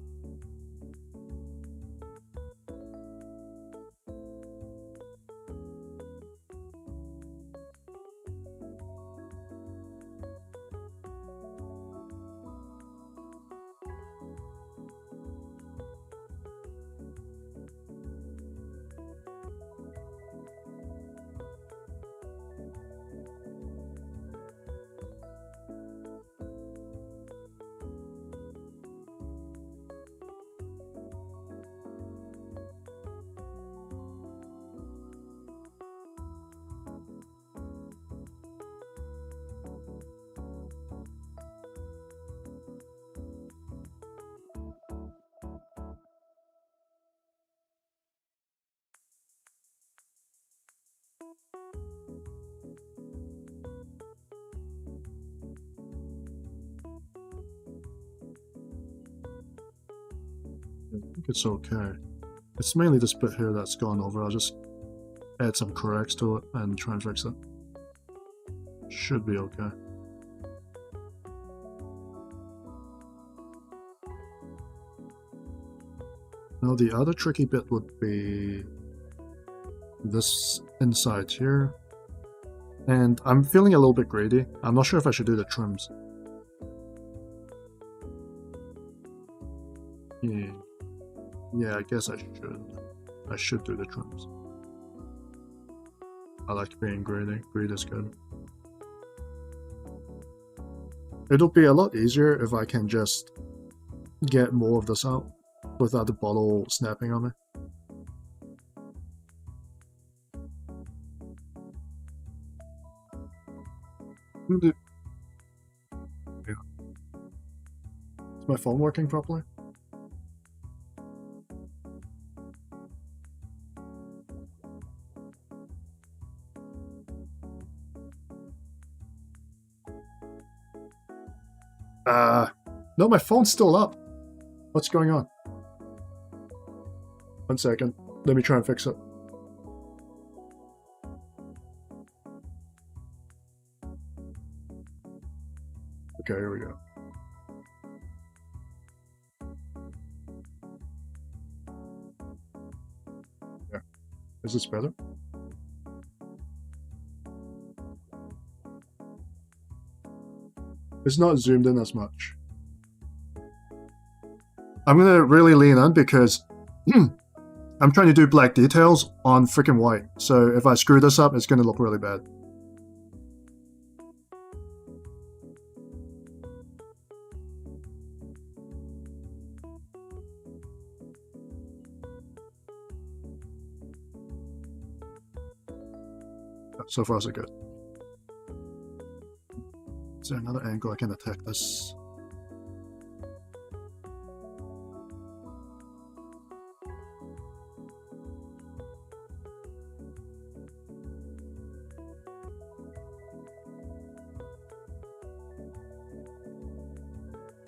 I think it's okay. It's mainly this bit here that's gone over. I'll just add some corrects to it and try and fix it. Should be okay. Now the other tricky bit would be this inside here. And I'm feeling a little bit greedy. I'm not sure if I should do the trims. Yeah, I guess I should. I should do the trims. I like being greedy. Greed is good. It'll be a lot easier if I can just get more of this out without the bottle snapping on me. Yeah. Is my phone working properly? No, my phone's still up. What's going on? 1 second. Let me try and fix it. Okay, here we go. Yeah. Is this better? It's not zoomed in as much. I'm gonna really lean in because I'm trying to do black details on freaking white. So if I screw this up, it's gonna look really bad. So far so good. Is there another angle I can attack this?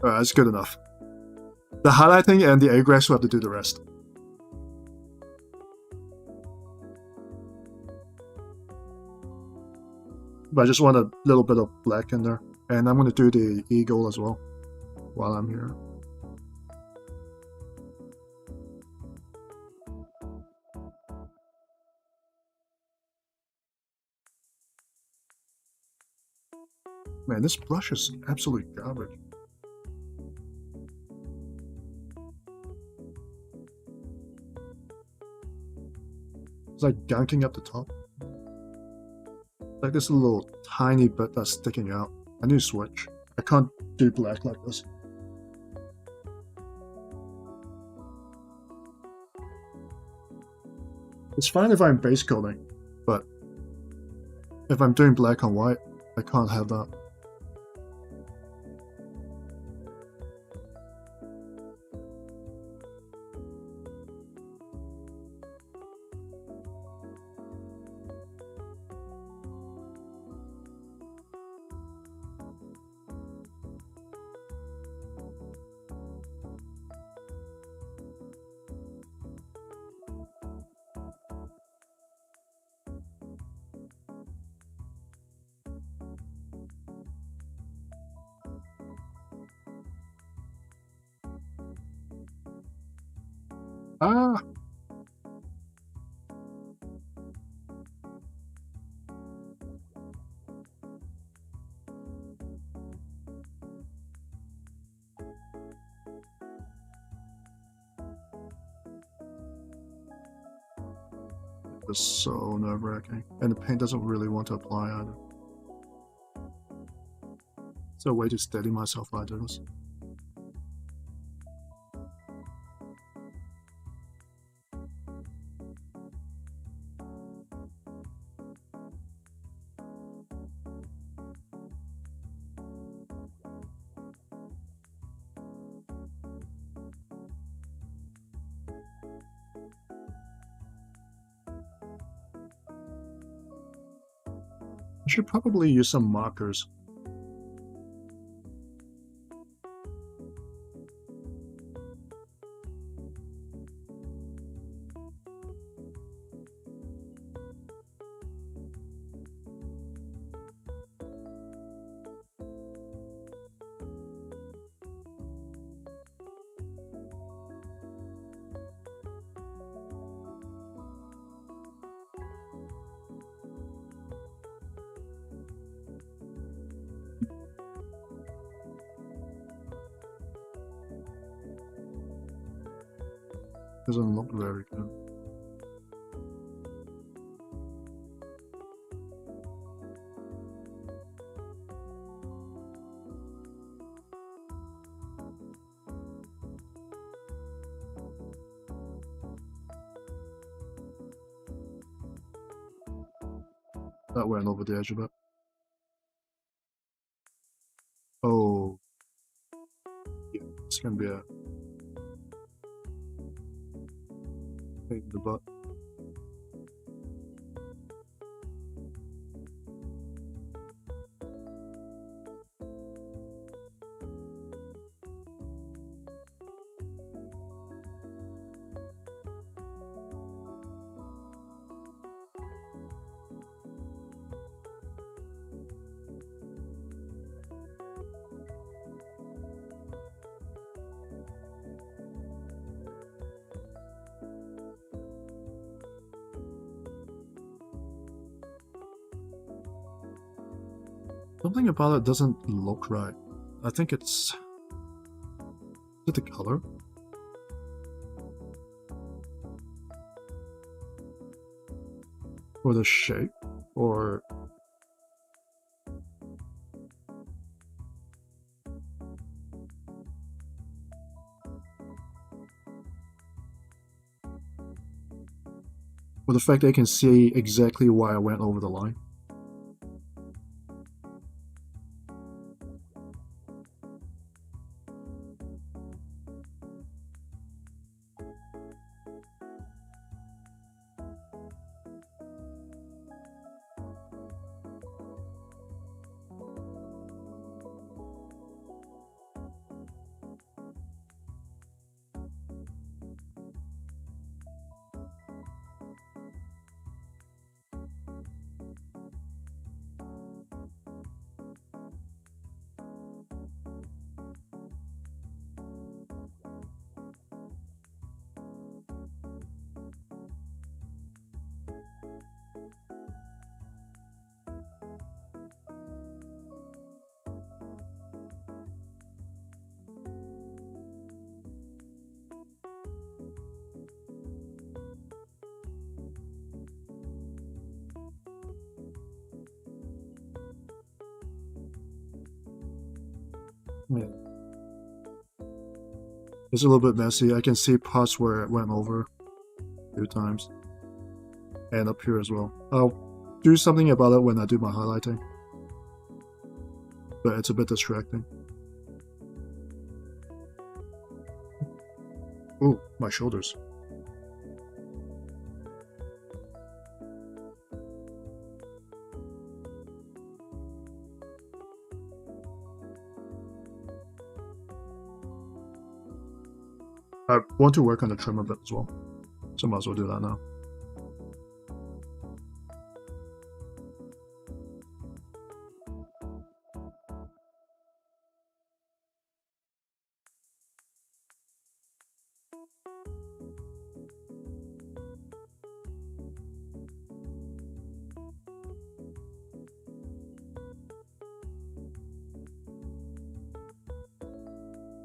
Alright, that's good enough. The highlighting and the A-grass will have to do the rest. But I just want a little bit of black in there. And I'm going to do the eagle as well while I'm here. Man, this brush is absolute garbage. It's like gunking up the top. Like this little tiny bit that's sticking out. I need to switch. I can't do black like this. It's fine if I'm base coating, but if I'm doing black on white, I can't have that. Ah! It's so nerve-wracking. And the paint doesn't really want to apply either. It's a way to steady myself while I do this. I should probably use some markers. Doesn't look very good. That went over the edge of it. Oh. Yeah, it's gonna be a pain in the butt. Something about it doesn't look right. I think it's... Is it the color? Or the shape? Or... Or the fact that I can see exactly why I went over the line. Yeah. It's a little bit messy. I can see parts where it went over a few times. and up here as well. I'll do something about it when I do my highlighting, but it's a bit distracting. Ooh, my shoulders. I want to work on the trim a bit as well, so might as well do that now.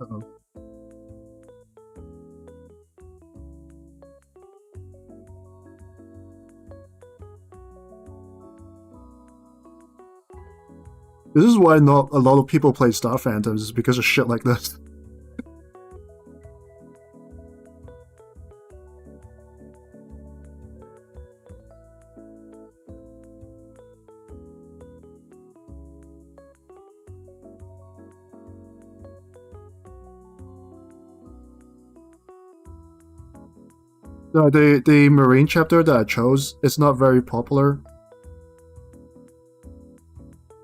Uh-oh. This is why not a lot of people play Star Phantoms, is because of shit like this. No, the Marine chapter that I chose is not very popular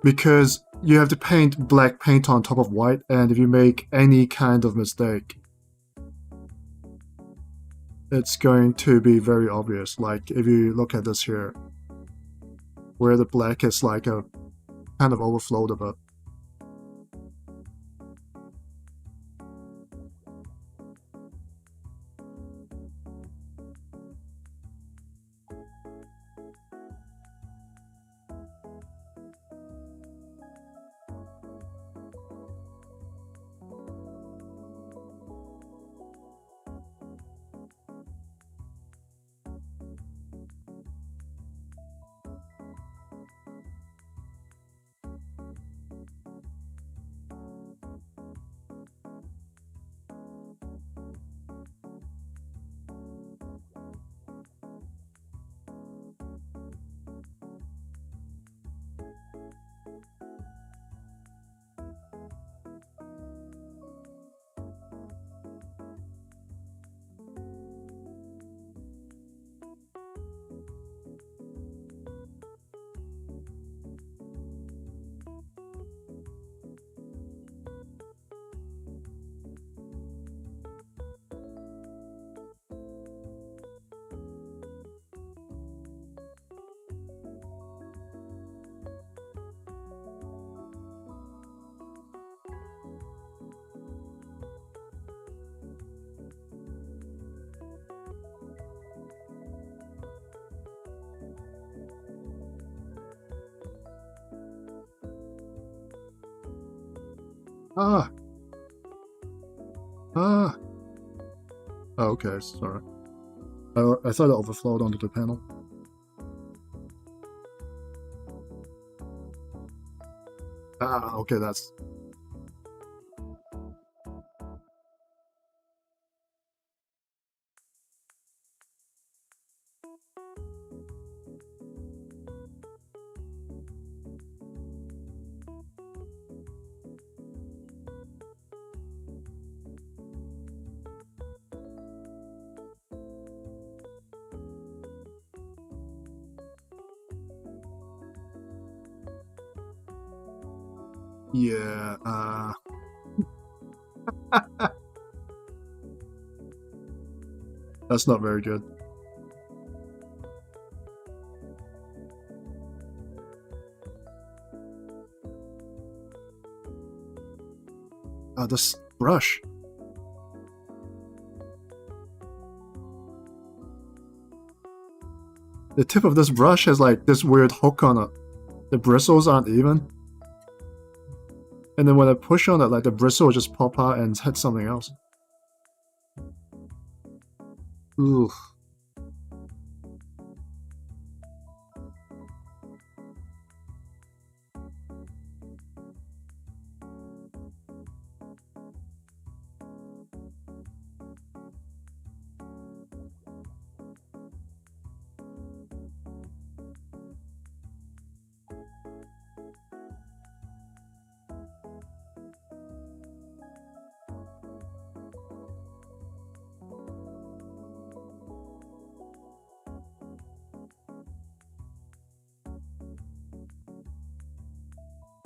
because you have to paint black paint on top of white, and if you make any kind of mistake, it's going to be very obvious. Like if you look at this here, where the black is like a kind of overflowed a bit. Ah! Ah! Oh, okay, sorry. I thought it overflowed onto the panel. Ah, okay, that's... Yeah, that's not very good. This brush. The tip of this brush has like this weird hook on it. The bristles aren't even. And then when I push on it, like the bristle will just pop out and hit something else. Ooh.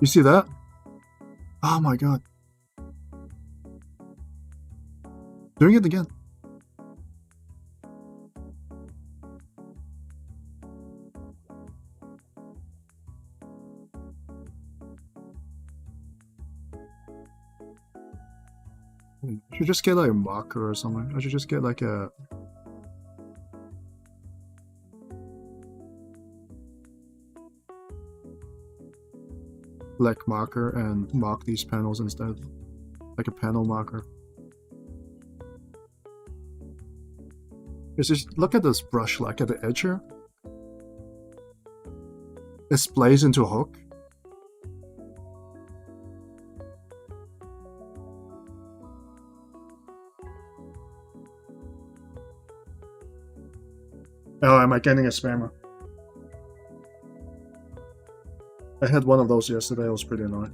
You see that? Oh my god. Doing it again. I should just get like a marker or something. I should just get like a... black marker and mark these panels instead. Like a panel marker. Just look at this brush, like at the edge here. It splays into a hook. Oh, am I getting a spammer? I had one of those yesterday, it was pretty annoying.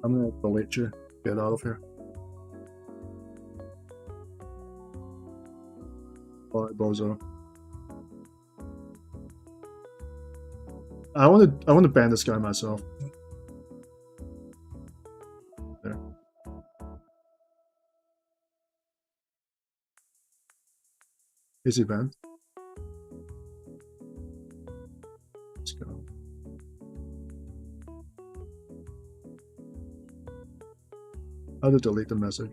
I'm gonna delete you. Get out of here. Bye, bozo. I want to ban this guy myself. There. Is he banned? Let's go. How to delete the message?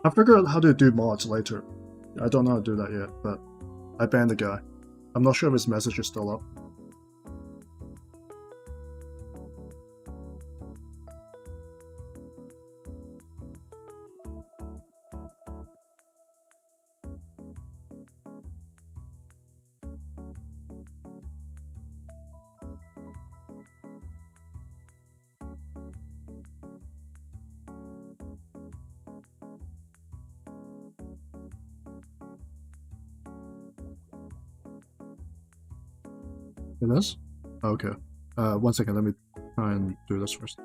I'll figure out how to do mods later. I don't know how to do that yet, but I banned the guy. I'm not sure if his message is still up. It is? Okay. 1 second, let me try and do this first.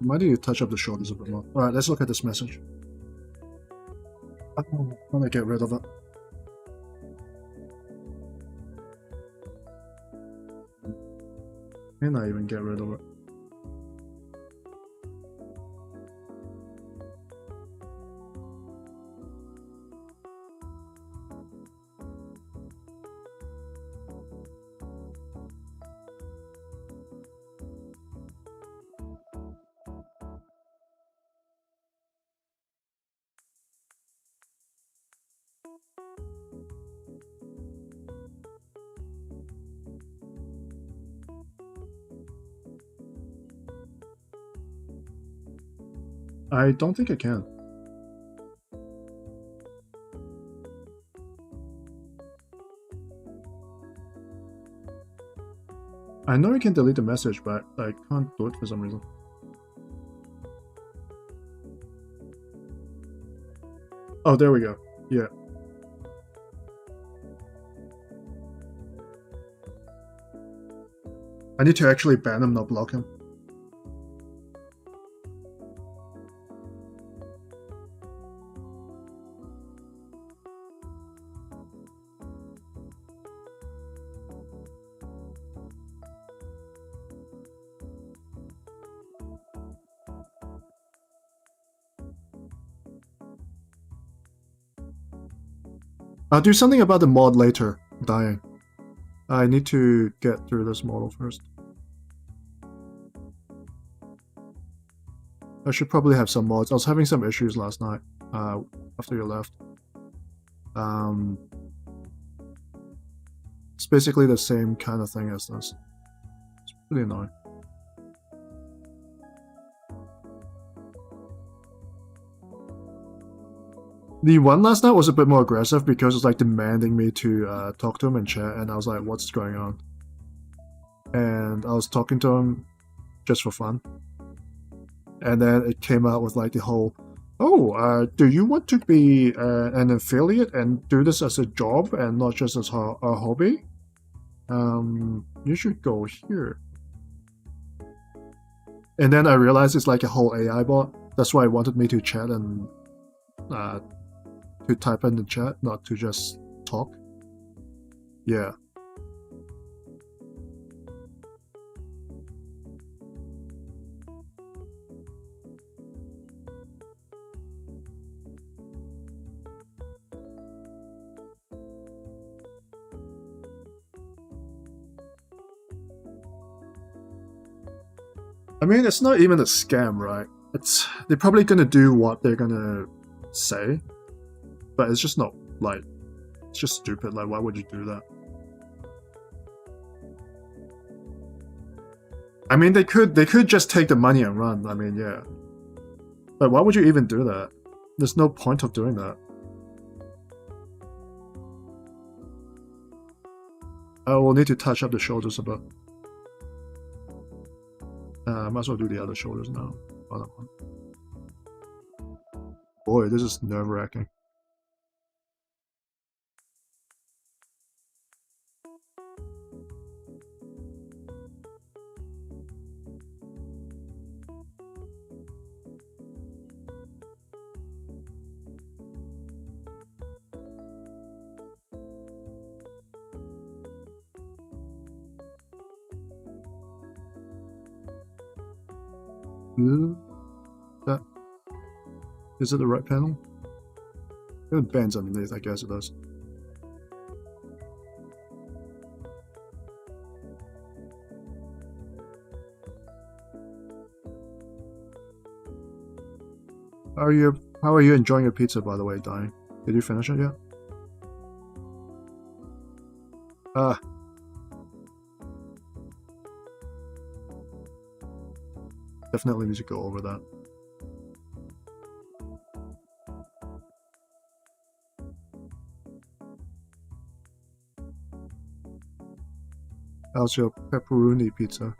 Why do you touch up the shoulders a bit more? Alright, let's look at this message. I'm gonna get rid of it. Can I even get rid of it? I don't think I can. I know I can delete the message, but I can't do it for some reason. Oh, there we go. Yeah. I need to actually ban him, not block him. I'll do something about the mod later. Dying. I need to get through this model first. I should probably have some mods. I was having some issues last night after you left. It's basically the same kind of thing as this. It's pretty annoying. The one last night was a bit more aggressive because it's like demanding me to talk to him in chat, and I was like, what's going on? And I was talking to him just for fun. And then it came out with like the whole, oh, do you want to be an affiliate and do this as a job and not just as a hobby? You should go here. And then I realized it's like a whole AI bot. That's why it wanted me to chat and to type in the chat, not to just talk. Yeah. I mean, it's not even a scam, right? They're probably gonna do what they're gonna say, but it's just not like, it's just stupid. Like, why would you do that? I mean, they could just take the money and run. I mean, yeah. But why would you even do that? There's no point of doing that. I will need to touch up the shoulders a bit. Might as well do the other shoulders now. Other one. Boy, this is nerve-wracking. That is it the right panel? It bends underneath, I guess it does. How are you enjoying your pizza, by the way, Dying? Did you finish it yet? Definitely need to go over that. How's your pepperoni pizza?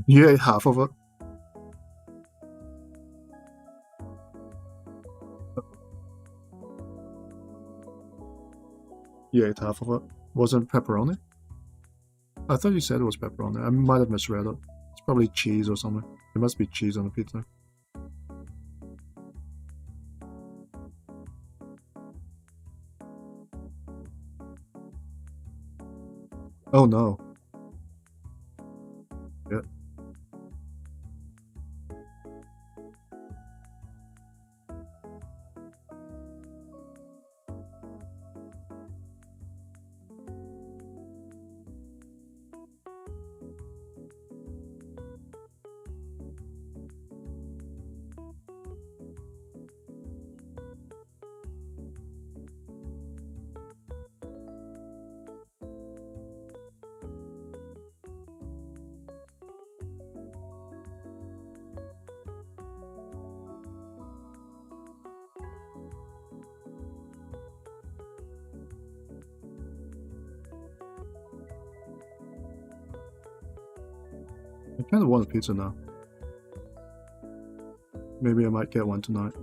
You ate half of it? You ate half of it? Wasn't pepperoni? I thought you said it was pepperoni. I might have misread it. It's probably cheese or something. There must be cheese on the pizza. Oh no. Yeah. I kind of want a pizza now. Maybe I might get one tonight.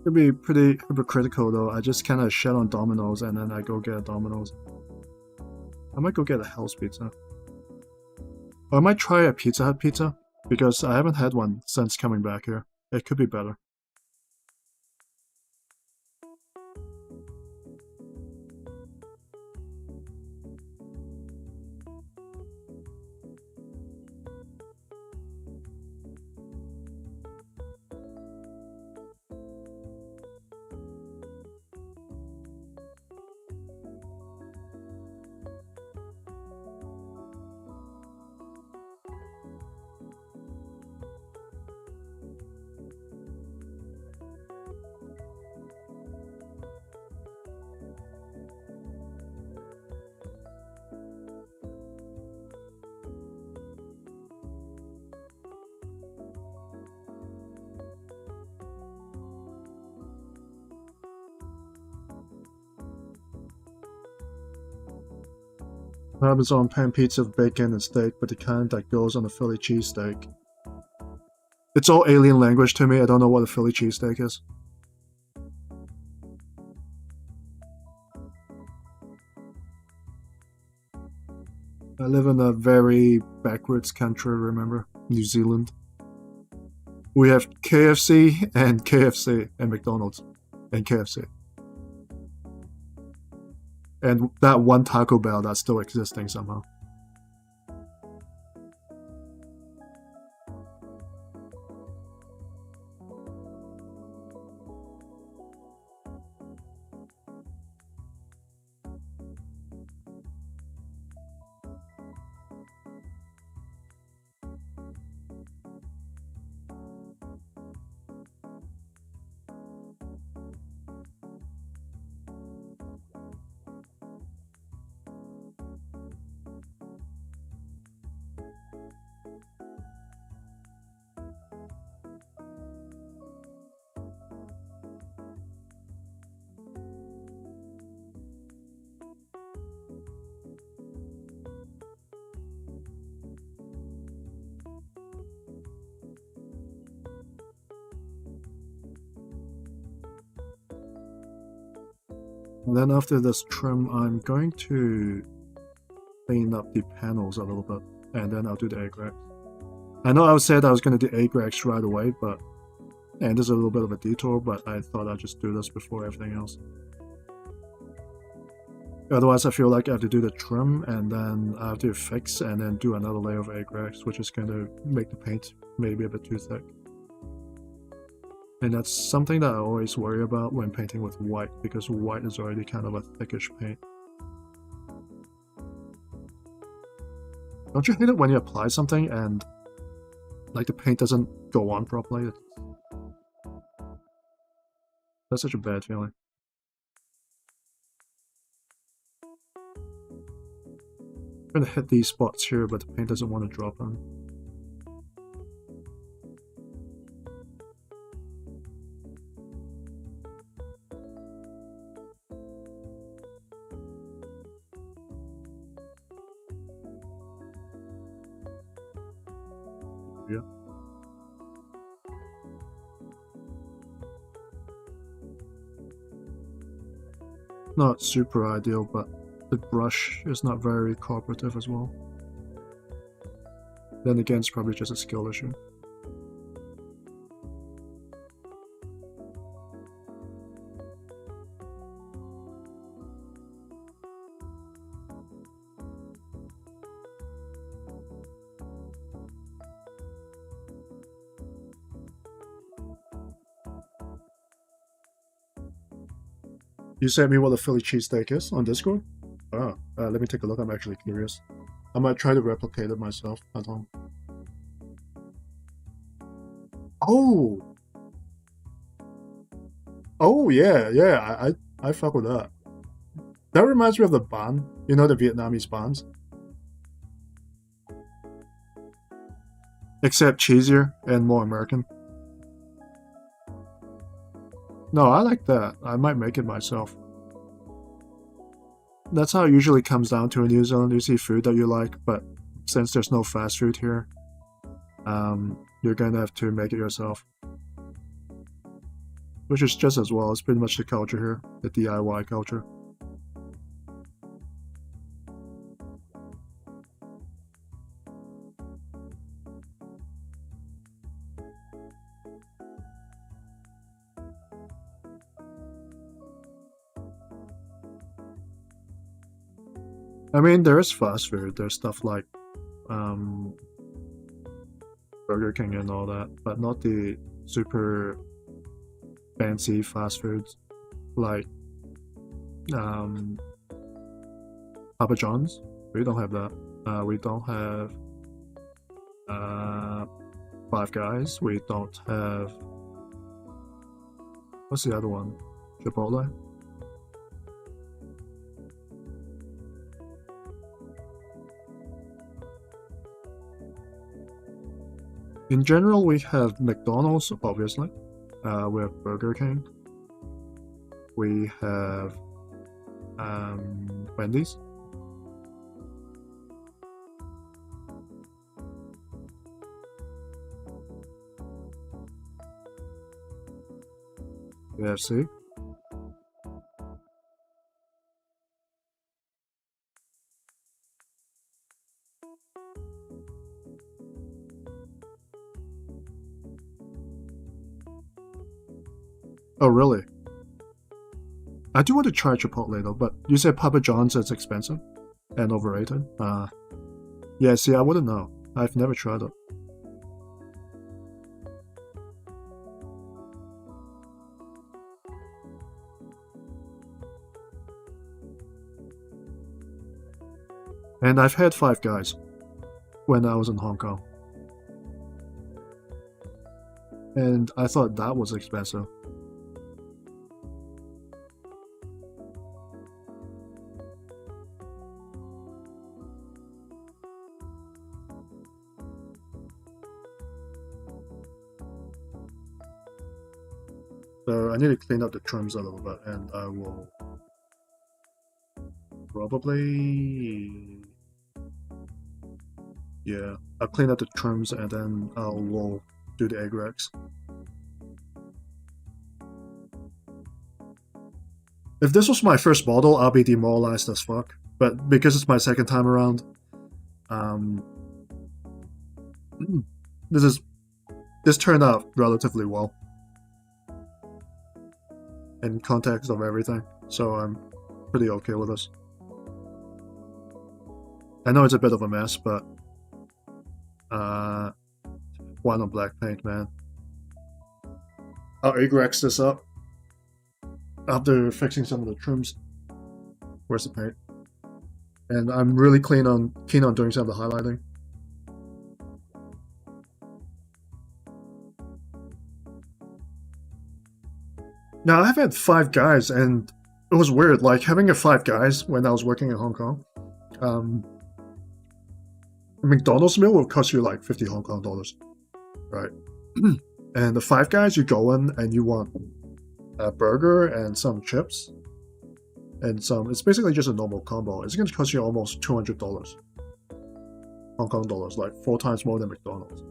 It'd be pretty hypocritical though. I just kind of shit on Domino's and then I go get a Domino's. I might go get a Hell's Pizza. Or I might try a Pizza Hut pizza, because I haven't had one since coming back here. It could be better. Parmesan pan pizza with bacon and steak, but the kind that goes on a Philly cheesesteak. It's all alien language to me. I don't know what a Philly cheesesteak is. I live in a very backwards country, remember? New Zealand. We have KFC and McDonald's and KFC. And that one Taco Bell that's still existing somehow. And then after this trim, I'm going to clean up the panels a little bit, and then I'll do the egg racks. I know I said I was going to do egg racks right away, but and there's a little bit of a detour, but I thought I'd just do this before everything else. Otherwise, I feel like I have to do the trim, and then I have to fix, and then do another layer of egg racks, which is going to make the paint maybe a bit too thick. And that's something that I always worry about when painting with white, because white is already kind of a thickish paint. Don't you hate it when you apply something and like the paint doesn't go on properly? That's such a bad feeling. I'm gonna hit these spots here, but the paint doesn't want to drop on. Yeah. Not super ideal, but the brush is not very cooperative as well. Then again, it's probably just a skill issue. You sent me what a Philly cheesesteak is on Discord? Oh, let me take a look. I'm actually curious. I might try to replicate it myself at home. Oh! Oh, yeah, I fuck with that. That reminds me of the banh. You know the Vietnamese bans? Except cheesier and more American. No, I like that. I might make it myself. that's how it usually comes down to in New Zealand. You see food that you like, but since there's no fast food here, you're gonna have to make it yourself. Which is just as well. It's pretty much the culture here, the DIY culture. I mean, there is fast food. There's stuff like Burger King and all that, but not the super fancy fast foods like Papa John's. We don't have that. We don't have Five Guys. We don't have, what's the other one? Chipotle. In general, we have McDonald's, obviously. We have Burger King. We have Wendy's. KFC. Oh, really? I do want to try Chipotle though, but you said Papa John's is expensive and overrated? Yeah, see, I wouldn't know. I've never tried it. And I've had Five Guys when I was in Hong Kong. And I thought that was expensive. So I need to clean up the trims a little bit, and I will probably, yeah, I'll clean up the trims and then we'll do the egg racks. If this was my first model, I'll be demoralized as fuck. But because it's my second time around, this turned out relatively well in context of everything, so I'm pretty okay with this. I know it's a bit of a mess, but white on black paint, man. I'll egg racks this up after fixing some of the trims. Where's the paint? And I'm really keen on doing some of the highlighting. Now, I've had Five Guys, and it was weird. Like, having a Five Guys when I was working in Hong Kong, a McDonald's meal will cost you like 50 Hong Kong dollars, right? And the Five Guys, you go in and you want a burger and some chips and some. It's basically just a normal combo. It's going to cost you almost $200 Hong Kong dollars, like 4 times more than McDonald's.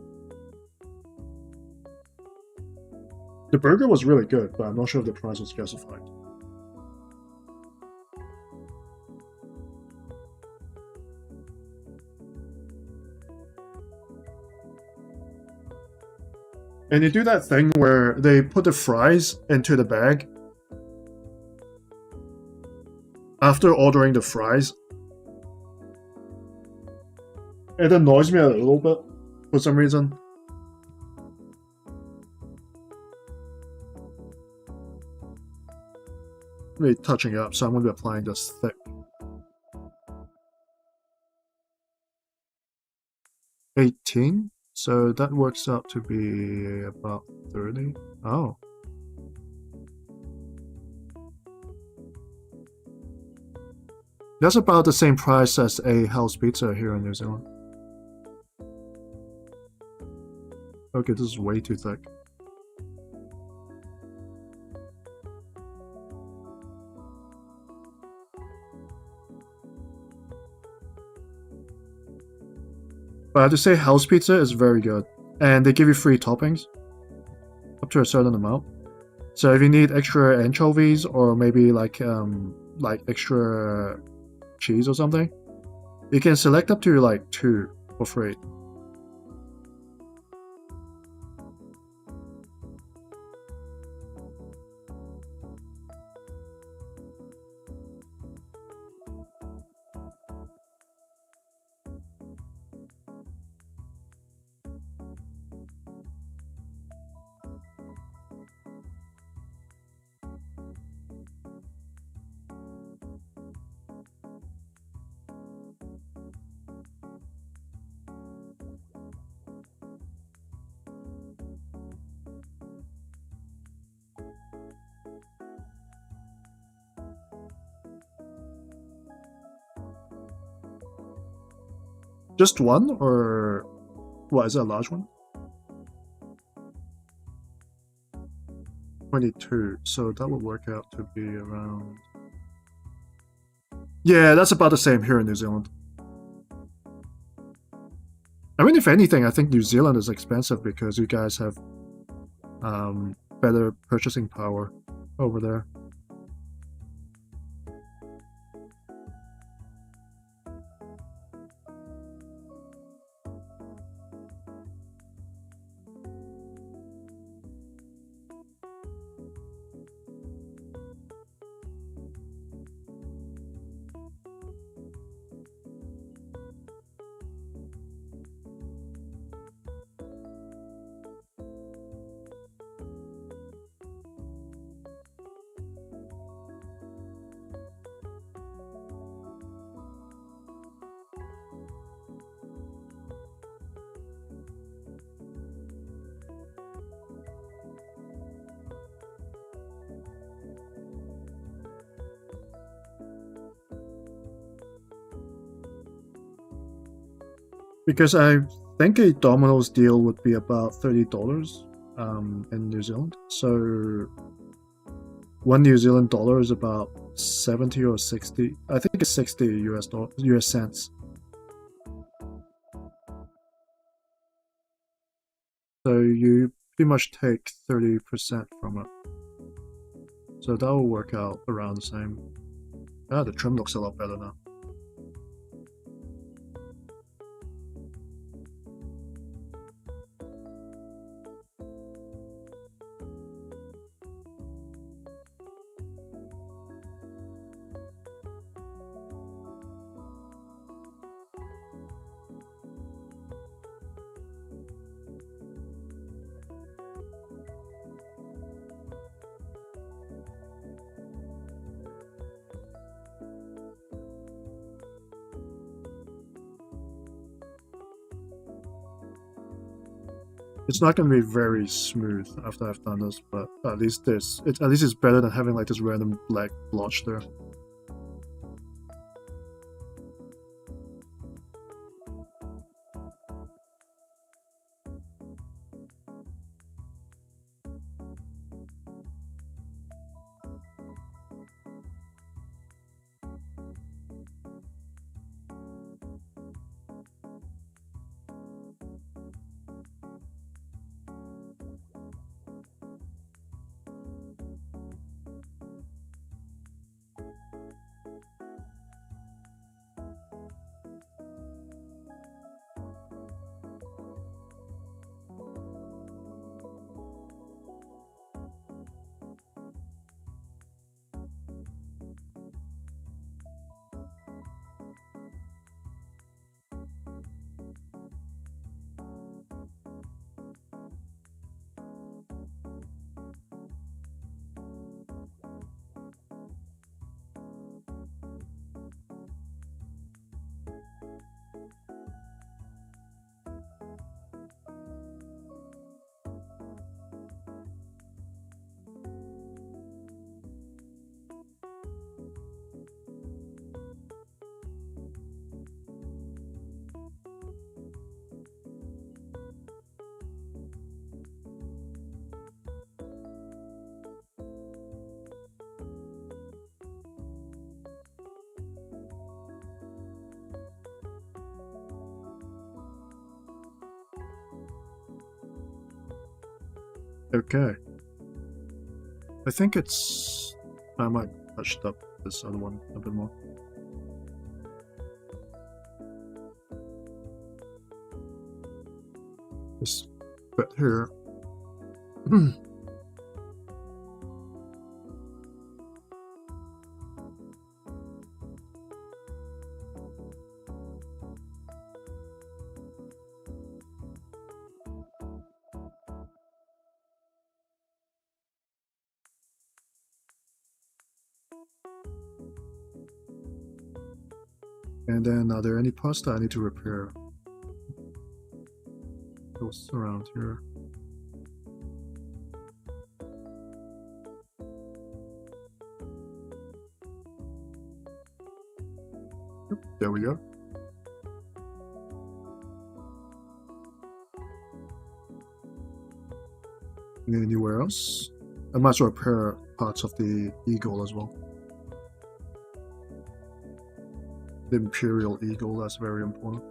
The burger was really good, but I'm not sure if the price was justified. And you do that thing where they put the fries into the bag after ordering the fries. It annoys me a little bit for some reason. Really touching it up, so I'm going to be applying this thick. $18? So that works out to be about 30. Oh. That's about the same price as a Hell's Pizza here in New Zealand. Okay, this is way too thick. But I have to say, house pizza is very good, and they give you free toppings up to a certain amount. So if you need extra anchovies or maybe like extra cheese or something, you can select up to like 2 for free. Just one, or what, is it a large one? 22, so that would work out to be around... Yeah, that's about the same here in New Zealand. I mean, if anything, I think New Zealand is expensive because you guys have better purchasing power over there. Because I think a Domino's deal would be about $30 in New Zealand. So one New Zealand dollar is about 70 or 60. I think it's 60 US cents. So you pretty much take 30% from it. So that will work out around the same. Ah, the trim looks a lot better now. It's not going to be very smooth after I've done this, but at least it's better than having like this random black blotch there. Okay. I think it's... I might touch up this other one a bit more. This bit here. And then, are there any parts that I need to repair? Those around here. Yep, there we go. Anywhere else? I might as well repair parts of the eagle as well. The Imperial Eagle, that's very important.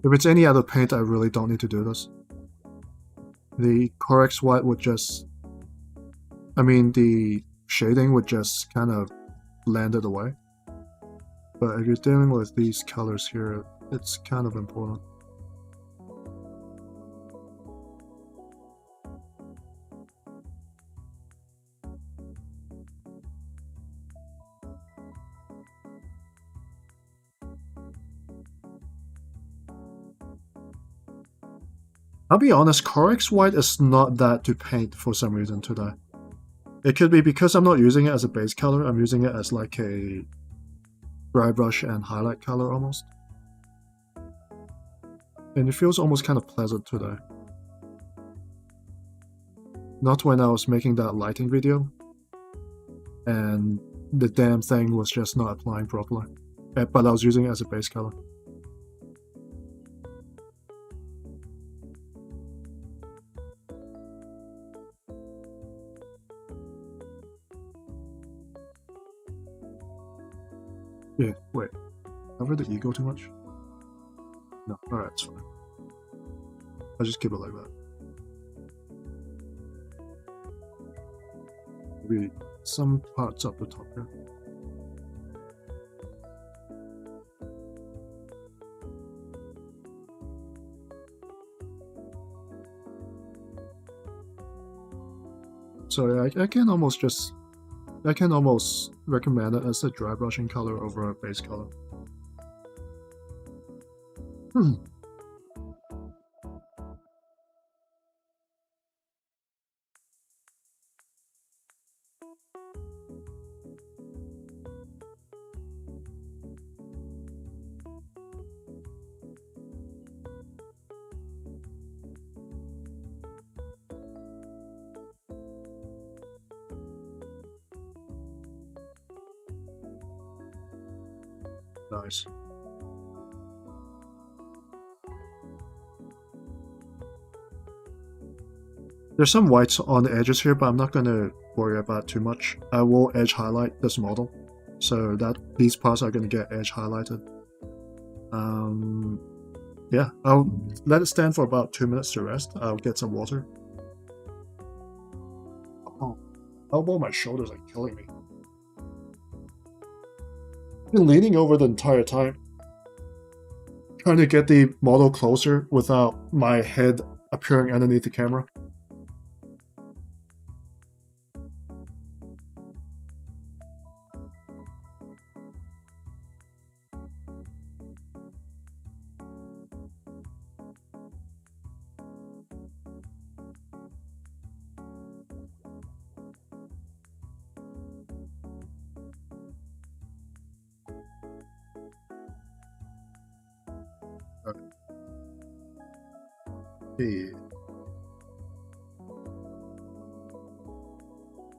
If it's any other paint, I really don't need to do this. The Corex white would just... I mean, the shading would just kind of blend it away. But if you're dealing with these colors here, it's kind of important. I'll be honest, Corex white is not that to paint for some reason today. It could be because I'm not using it as a base color, I'm using it as like a dry brush and highlight color almost. And it feels almost kind of pleasant today. Not when I was making that lighting video, and the damn thing was just not applying properly. But I was using it as a base color. Yeah, wait. Cover the ego too much? No, alright, it's fine. I'll just keep it like that. Maybe some parts up the top here. So I can almost just... I can almost recommend it as a dry brushing color over a base color. Nice. There's some whites on the edges here, but I'm not going to worry about too much. I will edge highlight this model, so that these parts are going to get edge highlighted. Yeah, I'll let it stand for about 2 minutes to rest. I'll get some water. Oh, elbow, my shoulders are killing me. I've been leaning over the entire time, trying to get the model closer without my head appearing underneath the camera. Hey.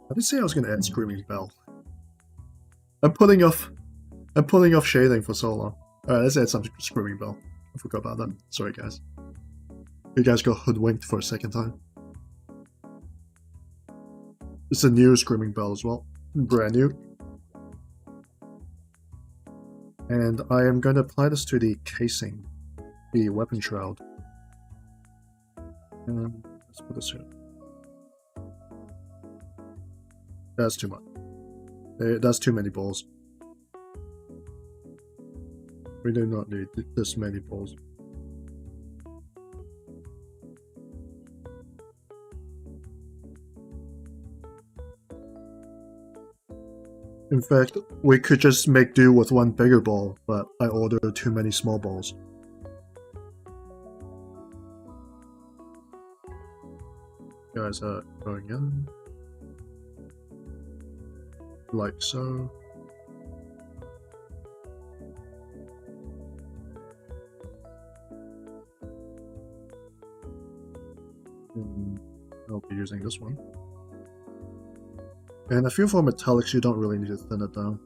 I did say I was gonna add Screaming Bell. I'm putting off shading for so long. Alright, let's add some Screaming Bell. I forgot about that. Sorry guys. You guys got hoodwinked for a second time. It's a new Screaming Bell as well. Brand new. And I am going to apply this to the casing, the weapon shroud. And let's put this here. That's too much. That's too many balls. We do not need this many balls. In fact, we could just make do with one bigger ball, but I ordered too many small balls. Guys are going in. Like so. I'll be using this one. And I feel for metallics you don't really need to thin it down.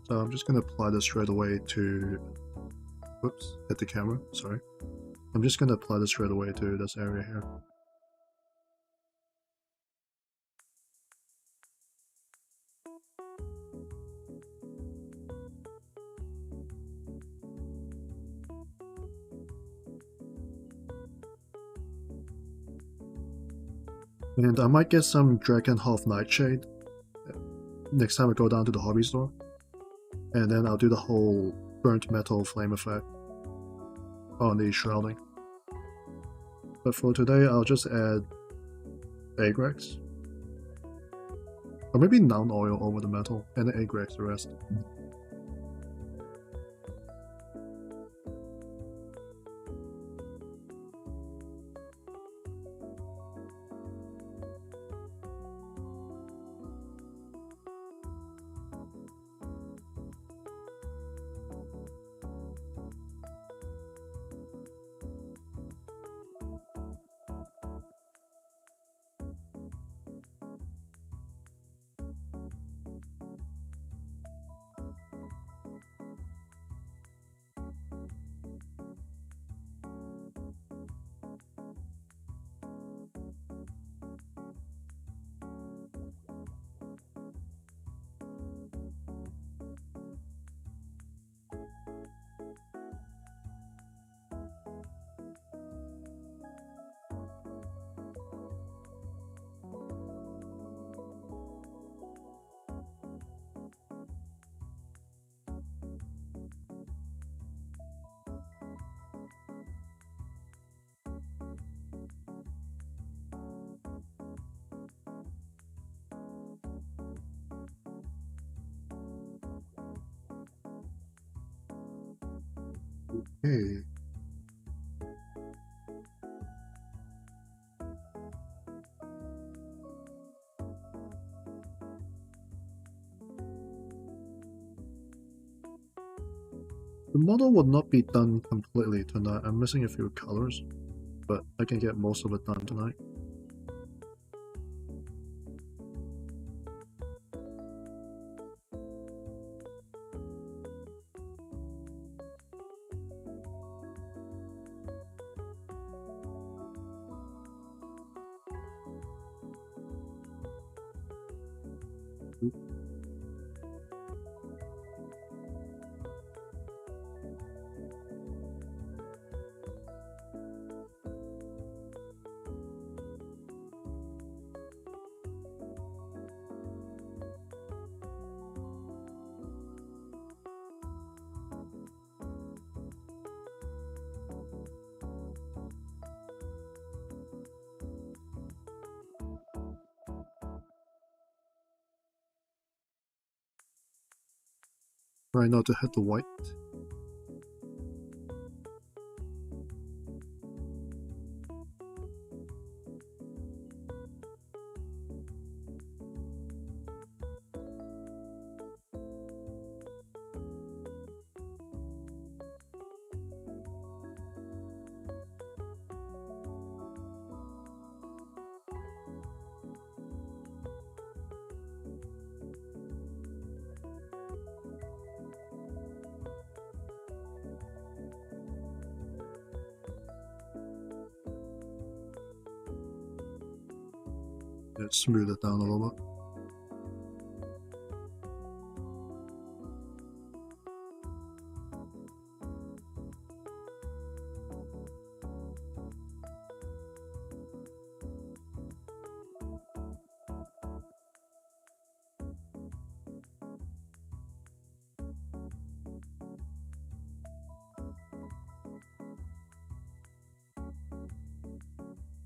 So I'm just going to apply this straight away to... Whoops, hit the camera, sorry. I'm just going to apply this straight away to this area here. And I might get some Dragon Half Nightshade next time I go down to the hobby store. And then I'll do the whole burnt metal flame effect on the shrouding. But for today, I'll just add Agrex. Or maybe Noun Oil over the metal, and then Agrex the rest. Hey. The model would not be done completely tonight. I'm missing a few colors, but I can get most of it done tonight. Right now to hit the white. it smooth it down a little bit.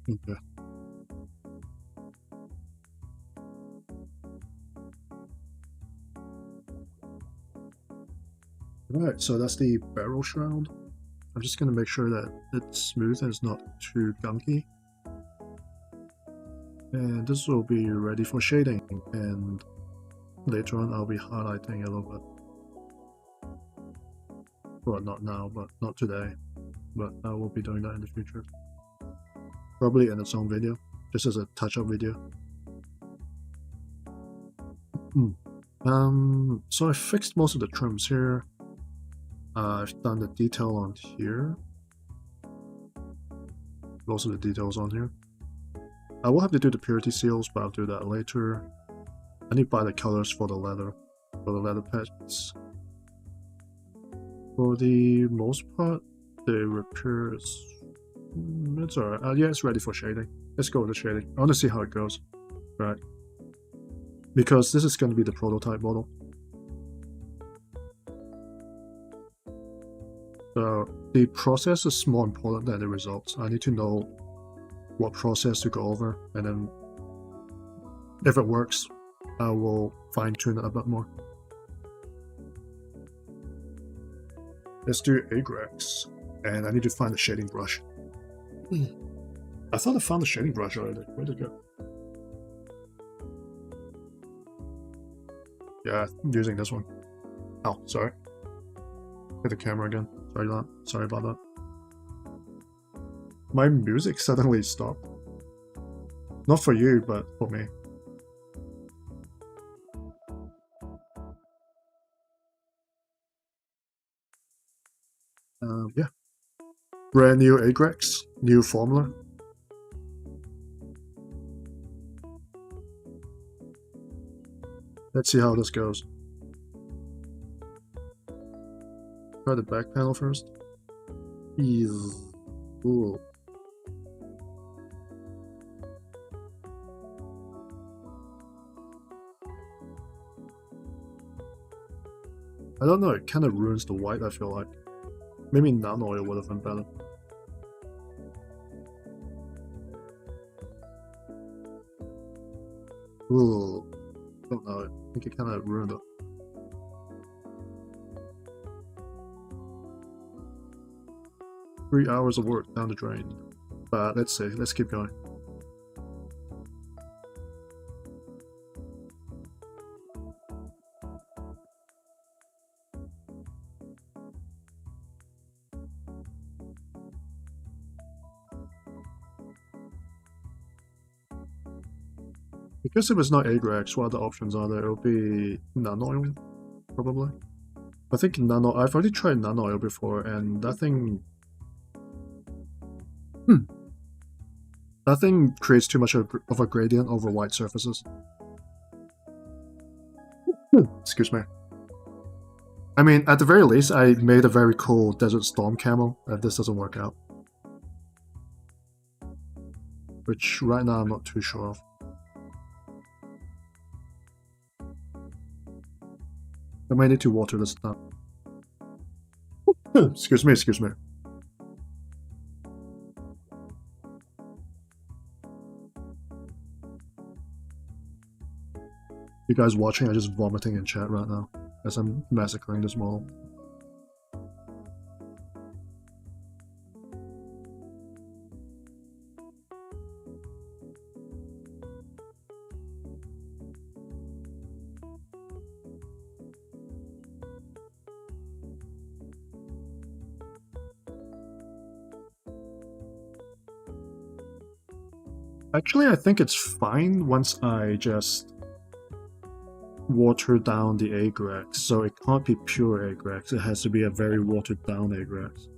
Okay. Right, so that's the barrel shroud. I'm just going to make sure that it's smooth and it's not too gunky. And this will be ready for shading, and later on I'll be highlighting a little bit. Well, not now, but not today. But I will be doing that in the future. Probably in its own video, just as a touch-up video. So I fixed most of the trims here. I've done the detail on here. Most of the details on here. I will have to do the purity seals, but I'll do that later. I need to buy the colors for the leather pads. For the most part, the repair is... it's alright. Yeah, it's ready for shading. Let's go with the shading. I want to see how it goes. Right. Because this is going to be the prototype model. So the process is more important than the results. I need to know what process to go over, and then if it works, I will fine-tune it a bit more. Let's do Agrax, and I need to find the shading brush. I thought I found the shading brush already. Where'd it go? Yeah, I'm using this one. Oh, sorry. Hit the camera again. Sorry about that. My music suddenly stopped. Not for you, but for me. Yeah. Brand new Agrax, new formula. Let's see how this goes. Try the back panel first. Ooh. I don't know, it kind of ruins the white, I feel like. Maybe nano oil would have been better. Ooh. Don't know, I think it kind of ruined it. Three hours of work down the drain. But let's see, let's keep going. Because if it's not Agrax, what other options are there? It'll be nano oil, probably. I think I've already tried nano oil before, and that thing... That thing creates too much of a gradient over white surfaces. Excuse me. I mean, at the very least, I made a very cool Desert Storm camo, if this doesn't work out. Which, right now, I'm not too sure of. I might need to water this down. Excuse me. You guys watching are just vomiting in chat right now, as I'm massacring this model. Actually, I think it's fine once I just water down the Agrax, so it can't be pure Agrax, it has to be a very watered down Agrax.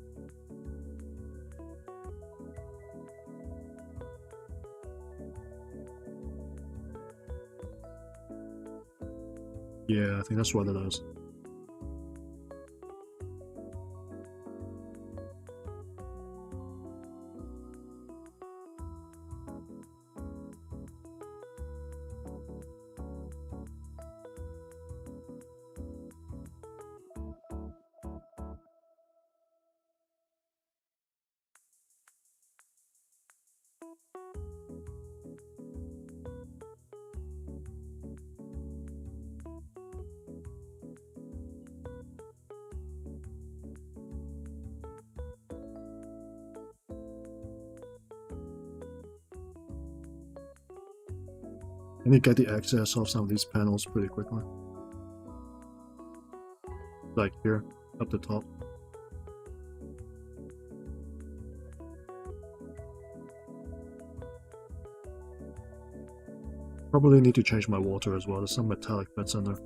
Yeah, I think that's what it is. And you get the access of some of these panels pretty quickly. Like here, up the top. Probably need to change my water as well. There's some metallic bits in there.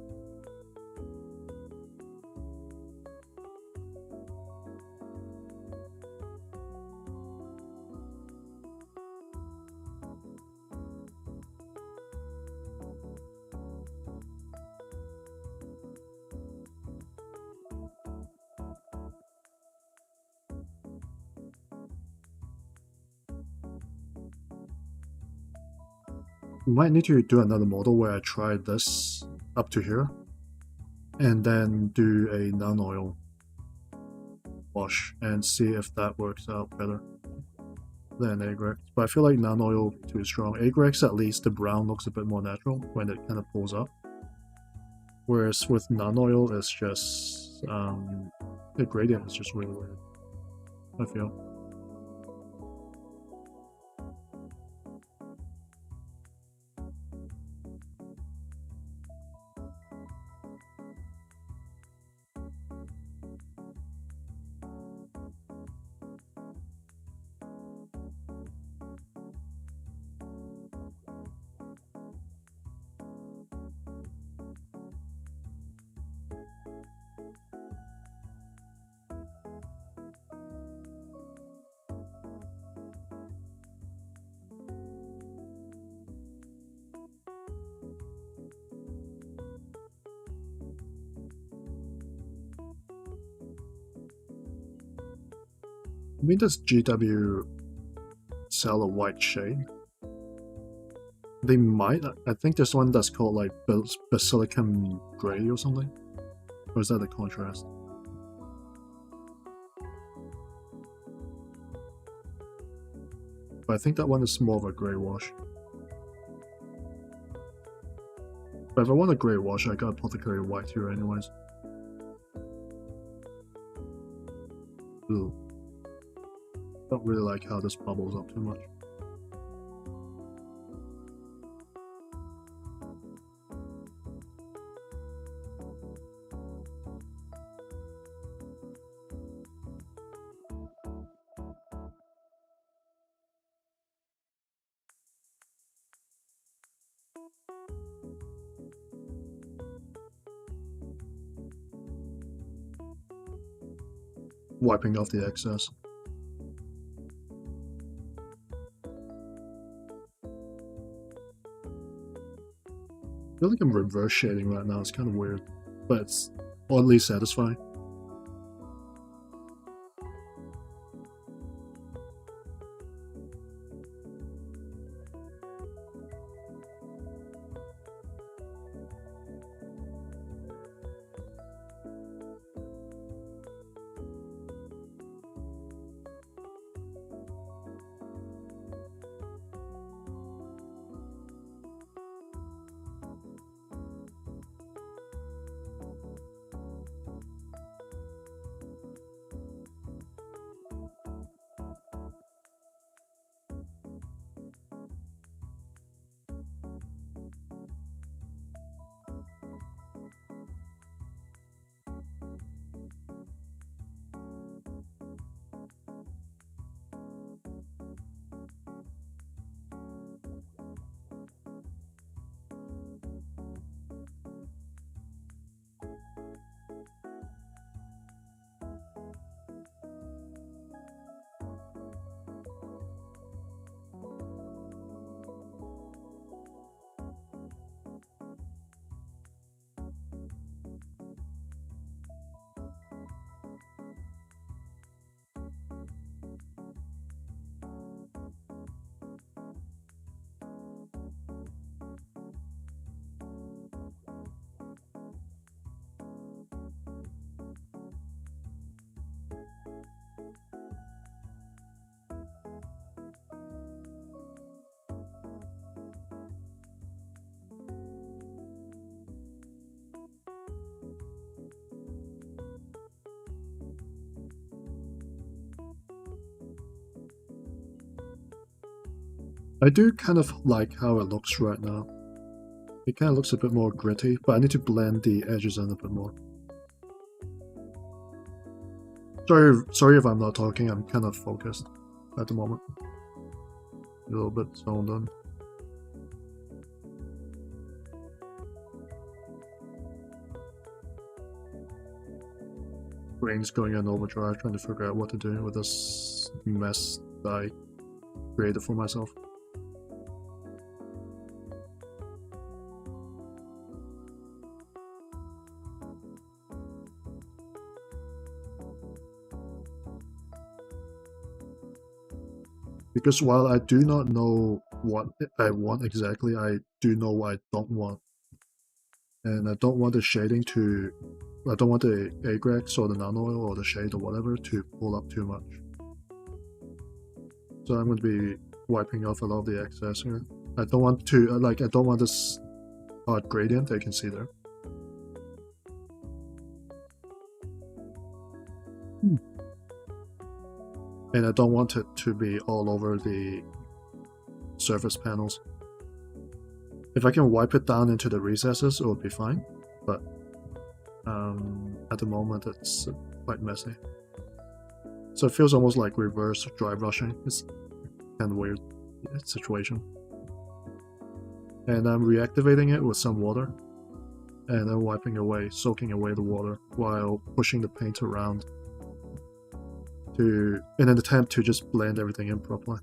Might need to do another model where I try this up to here and then do a non-oil wash and see if that works out better than Agrex. But I feel like non-oil too strong. Agrex, at least the brown looks a bit more natural when it kind of pulls up. Whereas with non-oil, it's just the gradient is just really weird, I feel. I mean, does GW sell a white shade? They might. I think there's one that's called like Basilicum Grey or something. Or is that the contrast? But I think that one is more of a grey wash. But if I want a grey wash, I got Apothecary White here anyways. Ooh. Don't really like how this bubbles up too much. Wiping off the excess. I feel like I'm reverse shading right now. It's kind of weird, but it's oddly satisfying. I do kind of like how it looks right now. It kind of looks a bit more gritty, but I need to blend the edges in a bit more. Sorry if I'm not talking, I'm kind of focused at the moment. A little bit zoned in. Brain's going in overdrive, trying to figure out what to do with this mess that I created for myself. Because while I do not know what I want exactly, I do know what I don't want. And I don't want the shading to... I don't want the agrex or the nano oil or the shade or whatever to pull up too much. So I'm going to be wiping off a lot of the excess here. I don't want to... I don't want this hard gradient that you can see there. And I don't want it to be all over the surface panels. If I can wipe it down into the recesses, it would be fine. But at the moment, it's quite messy. So it feels almost like reverse dry brushing. It's kind of weird situation. And I'm reactivating it with some water. And then wiping away, soaking away the water while pushing the paint around in an attempt to just blend everything in properly.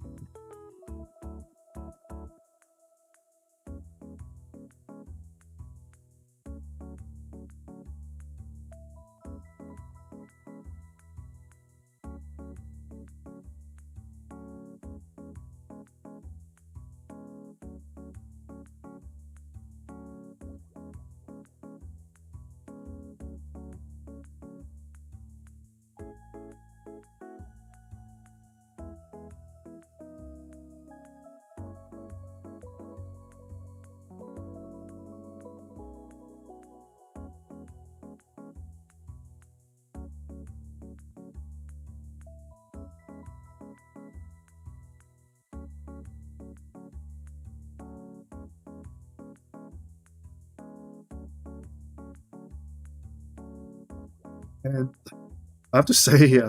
And I have to say,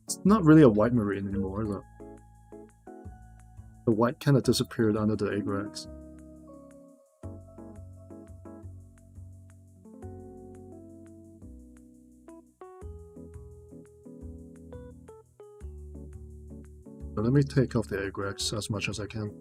it's not really a white marine anymore, though. The white kind of disappeared under the agrex. So let me take off the agrex as much as I can.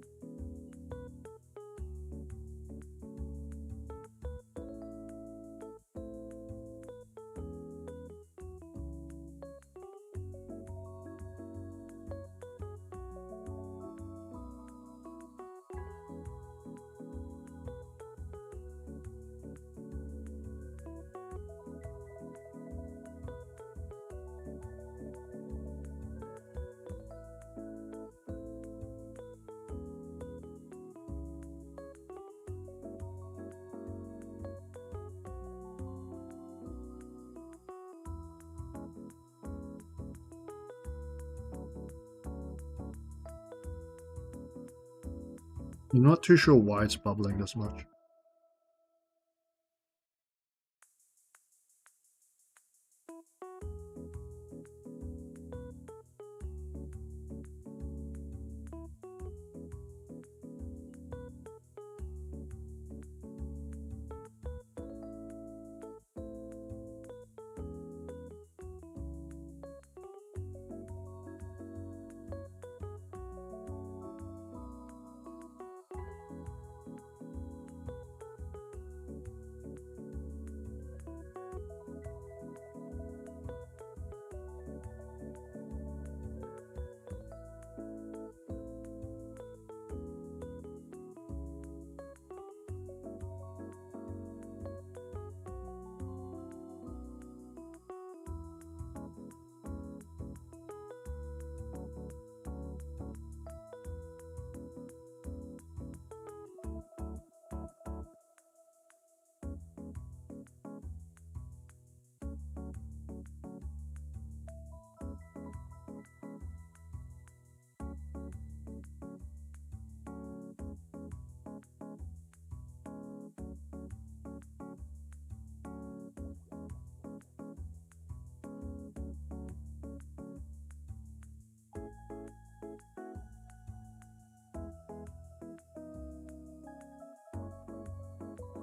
I'm not too sure why it's bubbling this much.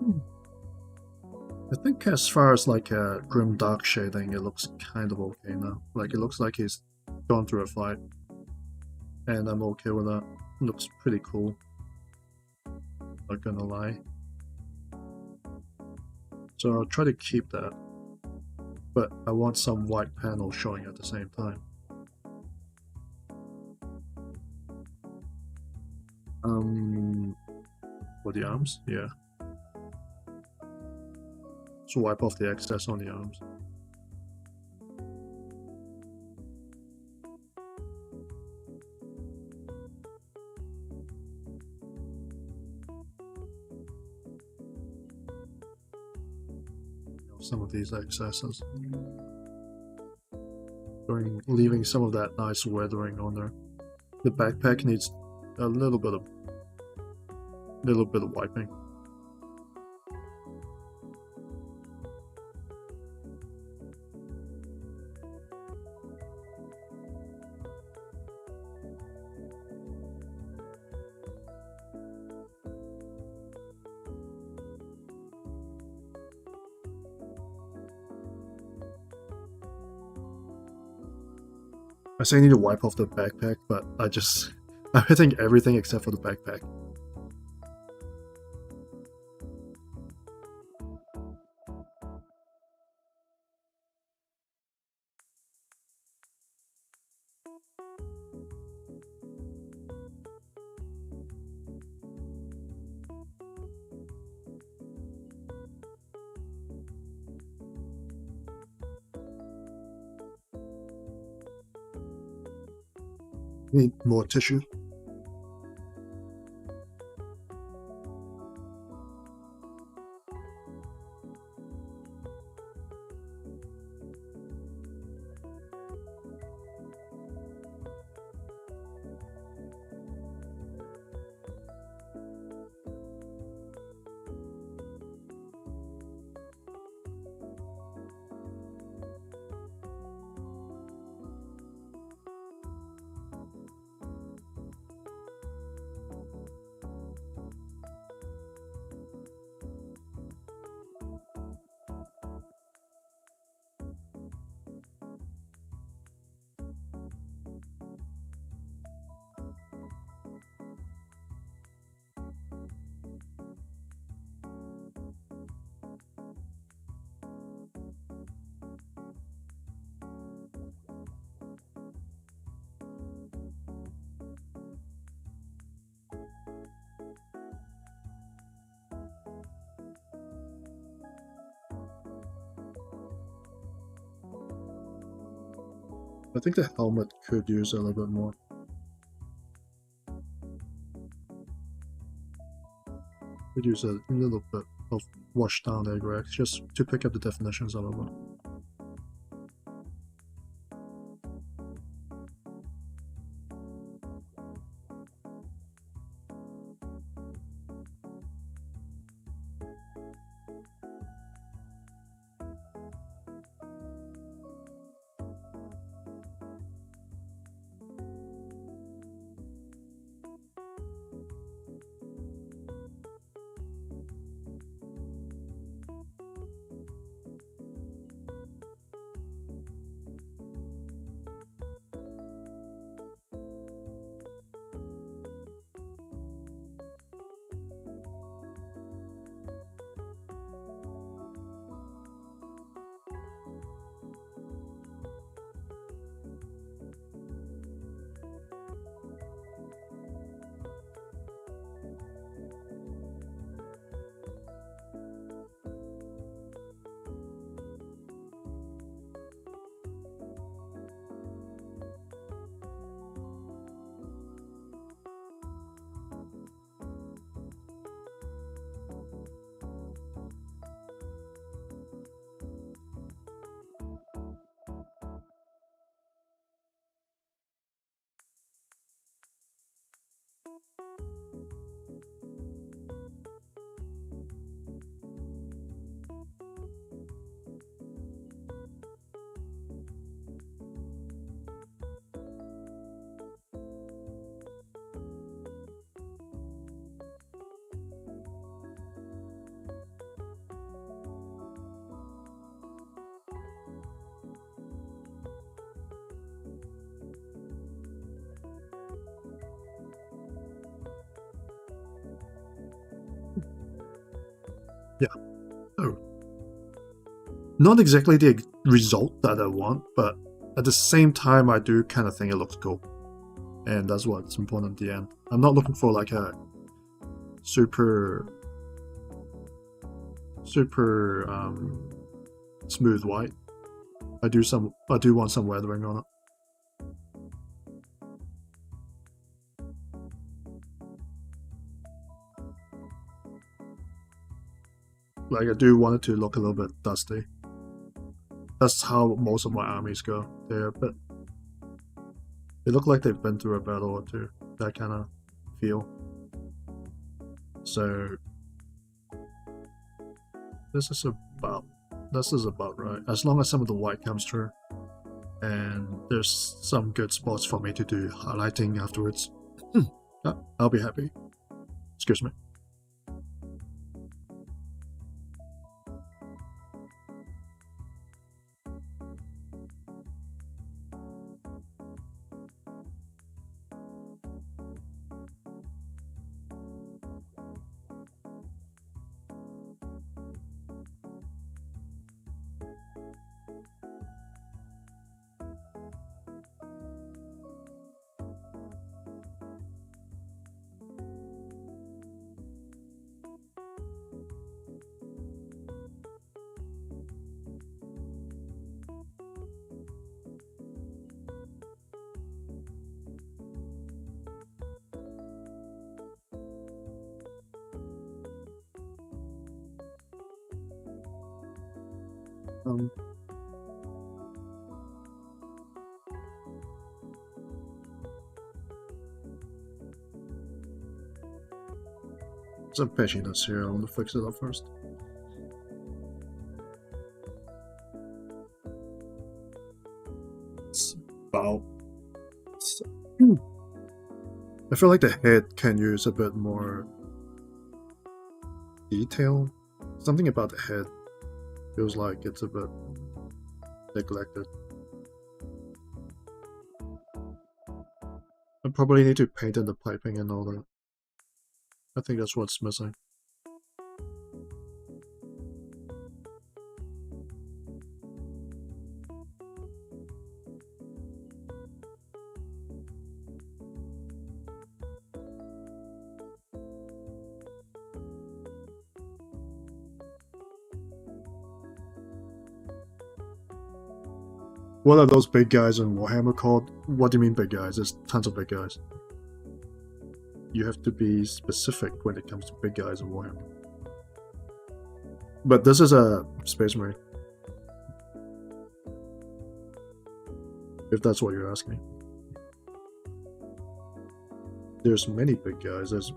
I think as far as like a grim dark shading, it looks kind of okay now. Like it looks like he's gone through a fight, and I'm okay with that. Looks pretty cool. Not gonna lie. So I'll try to keep that, but I want some white panels showing at the same time. For the arms, yeah. So wipe off the excess on the arms. Some of these excesses. Leaving some of that nice weathering on there. The backpack needs a little bit of wiping. I say I need to wipe off the backpack, but I'm hitting everything except for the backpack. Need more tissue. I think the helmet could use a little bit more. Could use a little bit of wash down egg rags just to pick up the definitions a little bit. Oh. Not exactly the result that I want, but at the same time, I do kind of think it looks cool. And that's what's important at the end. I'm not looking for like a super smooth white. I do want some weathering on it. Like I do want it to look a little bit dusty. That's how most of my armies go. They're a bit. They look like they've been through a battle or two. That kind of feel. So this is about right. As long as some of the white comes through, and there's some good spots for me to do highlighting afterwards, I'll be happy. Excuse me. Some patchiness here. I want to fix it up first. It's about. I feel like the head can use a bit more detail. Something about the head feels like it's a bit neglected. I probably need to paint in the piping and all that. I think that's what's missing. What are those big guys in Warhammer called? What do you mean big guys? There's tons of big guys. You have to be specific when it comes to big guys in Warhammer. But this is a Space Marine. If that's what you're asking. There's many big guys. There's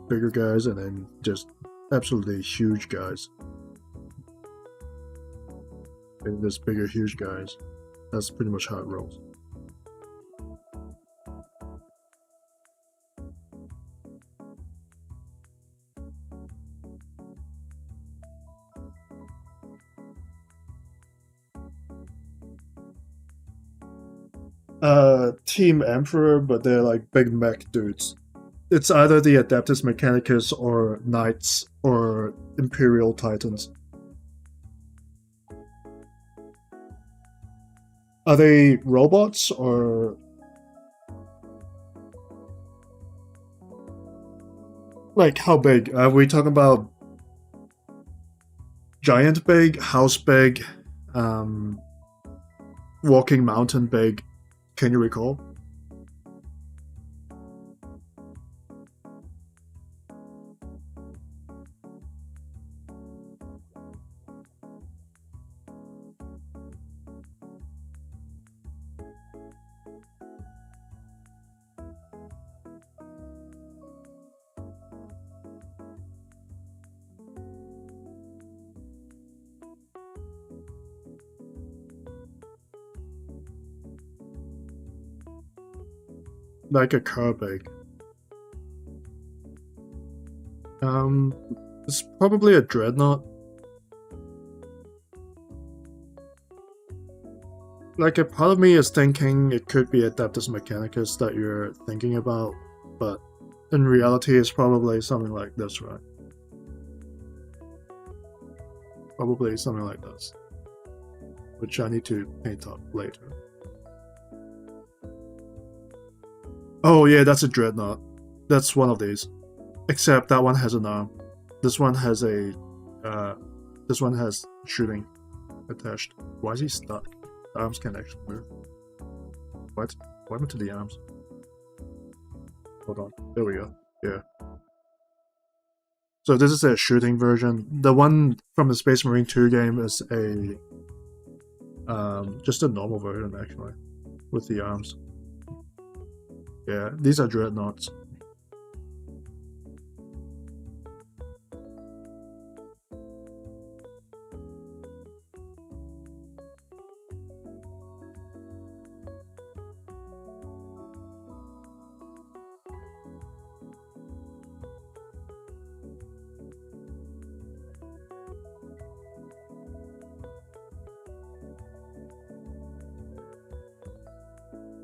bigger guys and then just absolutely huge guys. And there's bigger, huge guys. That's pretty much how it rolls. Team Emperor, but they're like big mech dudes. It's either the Adeptus Mechanicus or Knights or Imperial Titans. Are they robots or... Like, how big? Are we talking about giant big, house big, walking mountain big? Can you recall? Like a car big. It's probably a dreadnought. Like a part of me is thinking it could be Adeptus Mechanicus that you're thinking about, but in reality it's probably something like this, right? Probably something like this, which I need to paint up later. Oh yeah, that's a dreadnought. That's one of these. Except that one has an arm. This one has a this one has shooting attached. Why is he stuck? The arms can't actually move. What? What happened to the arms? Hold on. There we go. Yeah. So this is a shooting version. The one from the Space Marine 2 game is a just a normal version actually, with the arms. Yeah, these are dreadnoughts.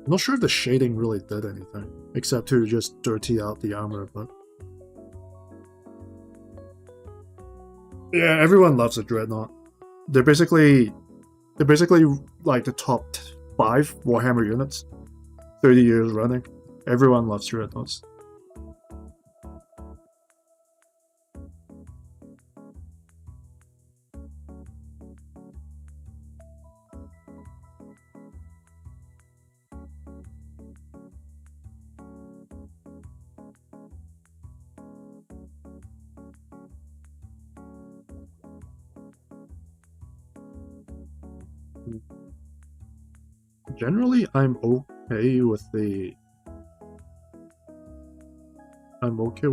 I'm not sure if the shading really did anything, except to just dirty out the armor, but... Yeah, everyone loves a dreadnought. They're basically like the top 5 Warhammer units. 30 years running. Everyone loves dreadnoughts. Generally, I'm okay with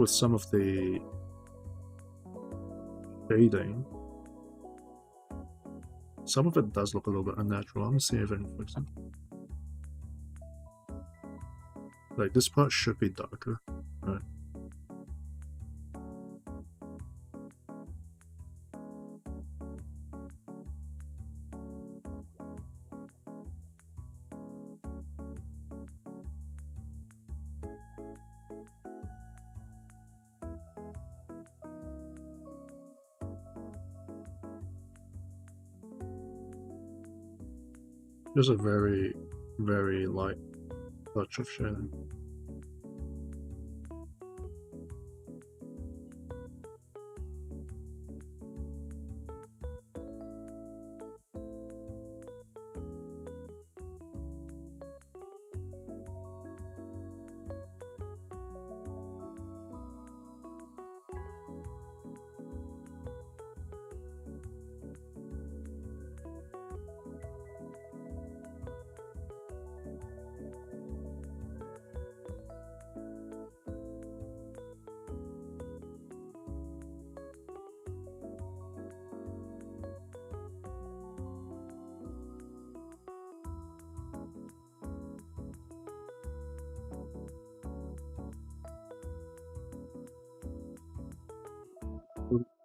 some of the shading. Some of it does look a little bit unnatural. I'm gonna see if I can fix it. Like, this part should be darker. Right. There's a very, very light touch of shading.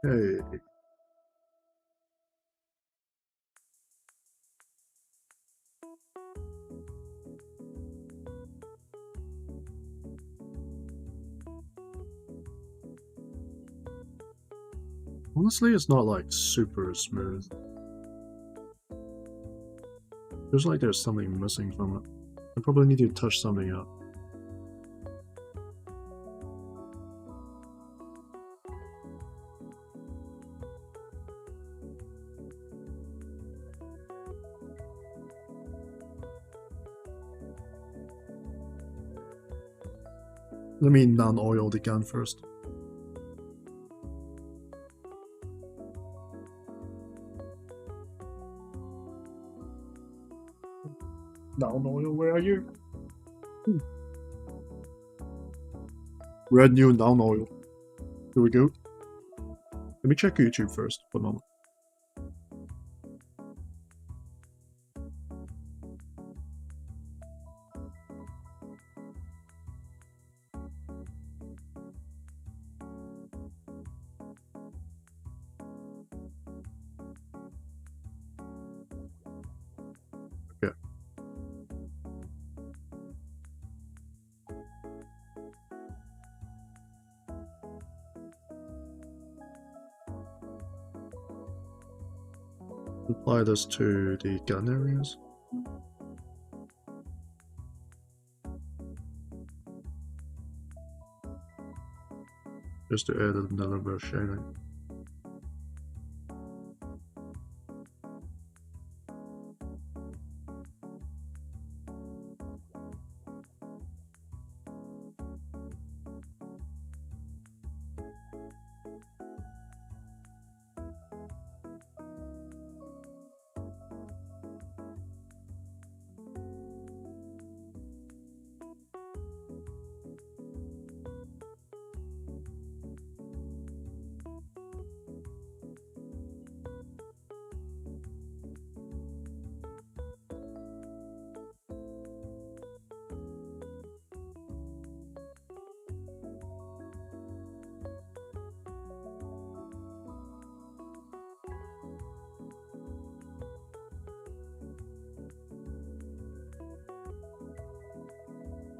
Okay. Honestly, it's not like super smooth. Feels like there's something missing from it. I probably need to touch something up. Let me non-oil the gun first. Non-oil, where are you? Red new non-oil. Here we go. Let me check YouTube first for a moment. Okay. Apply this to the gun areas. Just to add a little bit of shading.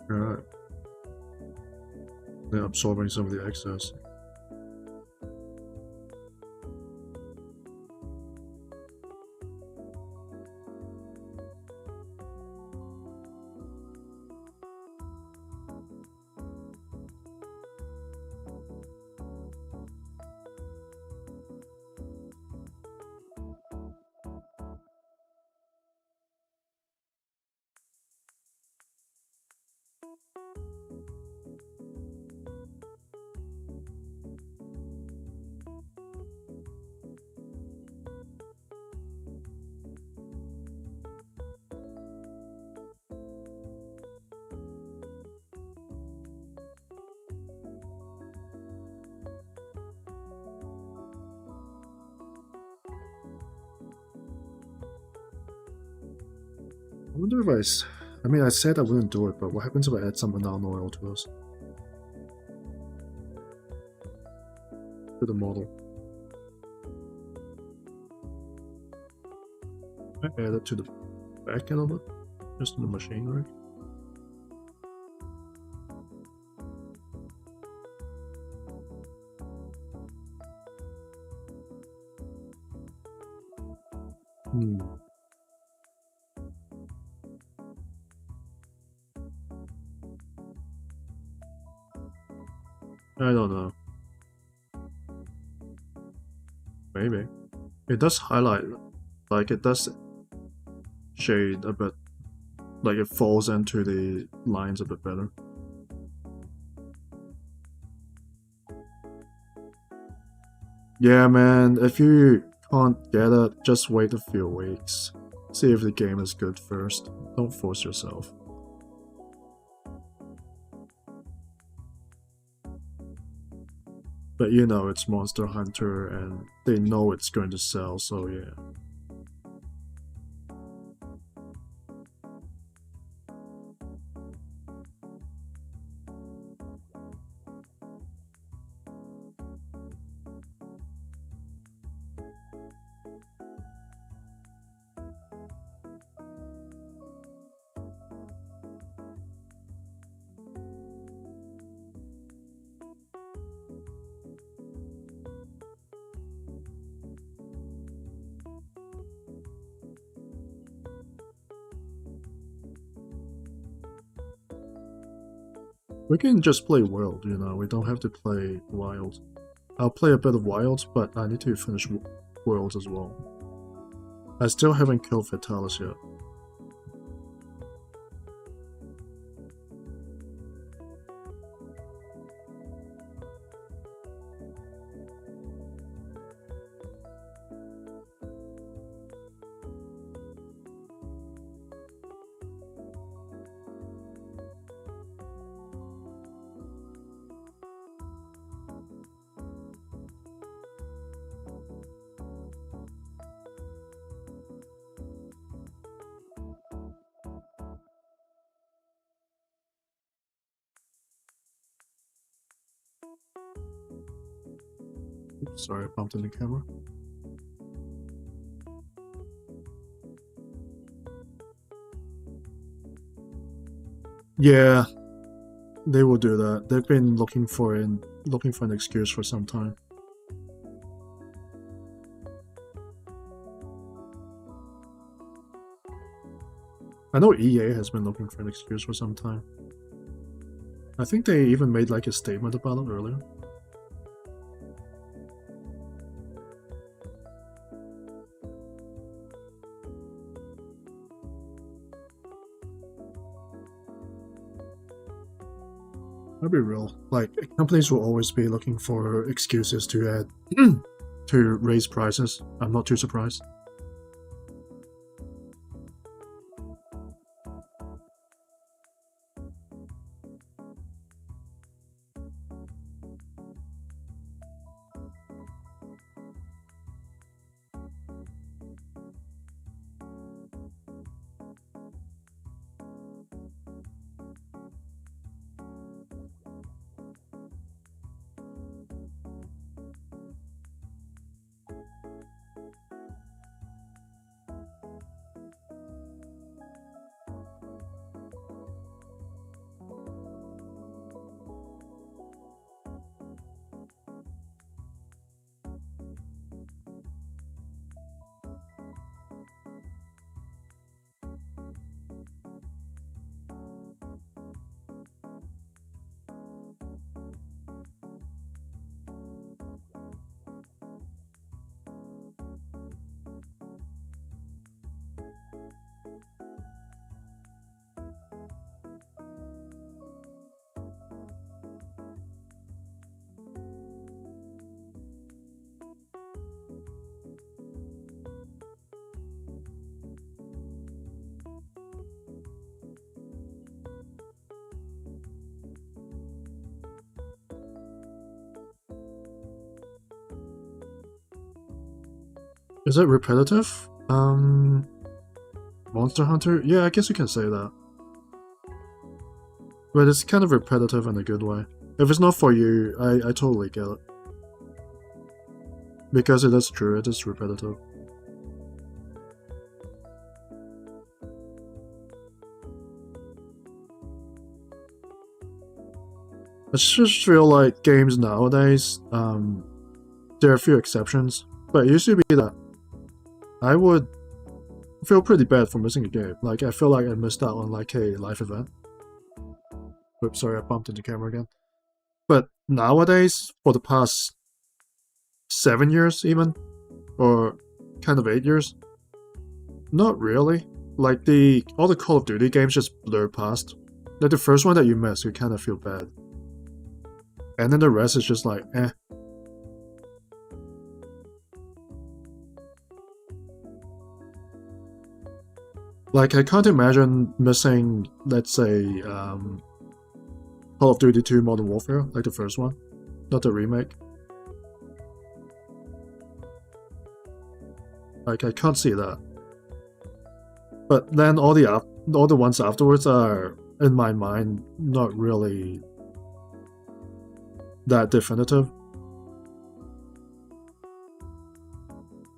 Alright. They're absorbing some of the excess. I wonder if I mean, I said I wouldn't do it, but what happens if I add some banana oil to this? To the model. I add it to the back end of it, just in the machine, right? I don't know. Maybe. It does highlight, like it does shade a bit, like it falls into the lines a bit better. Yeah, man, if you can't get it, just wait a few weeks. See if the game is good first. Don't force yourself. But you know it's Monster Hunter and they know it's going to sell, so yeah. We can just play World, you know, we don't have to play Wild. I'll play a bit of Wilds, but I need to finish Worlds as well. I still haven't killed Fatalis yet. Oops, sorry, I bumped in the camera. Yeah, they will do that. They've been looking for an excuse for some time. I know EA has been looking for an excuse for some time. I think they even made like a statement about it earlier. I'll be real. Like, companies will always be looking for excuses to add to raise prices. I'm not too surprised. Is it repetitive? Monster Hunter? Yeah, I guess you can say that. But it's kind of repetitive in a good way. If it's not for you, I totally get it. Because it is true, it is repetitive. I just feel like games nowadays, there are a few exceptions, but it used to be that I would feel pretty bad for missing a game. Like, I feel like I missed out on like a live event. Oops, sorry, I bumped into the camera again. But nowadays, for the past 7 years even, or kind of 8 years, not really. Like, all the Call of Duty games just blur past. Like, the first one that you miss, you kind of feel bad. And then the rest is just like, eh. Like, I can't imagine missing, let's say, Call of Duty 2 Modern Warfare, like the first one, not the remake. Like, I can't see that. But then all the ones afterwards are, in my mind, not really that definitive.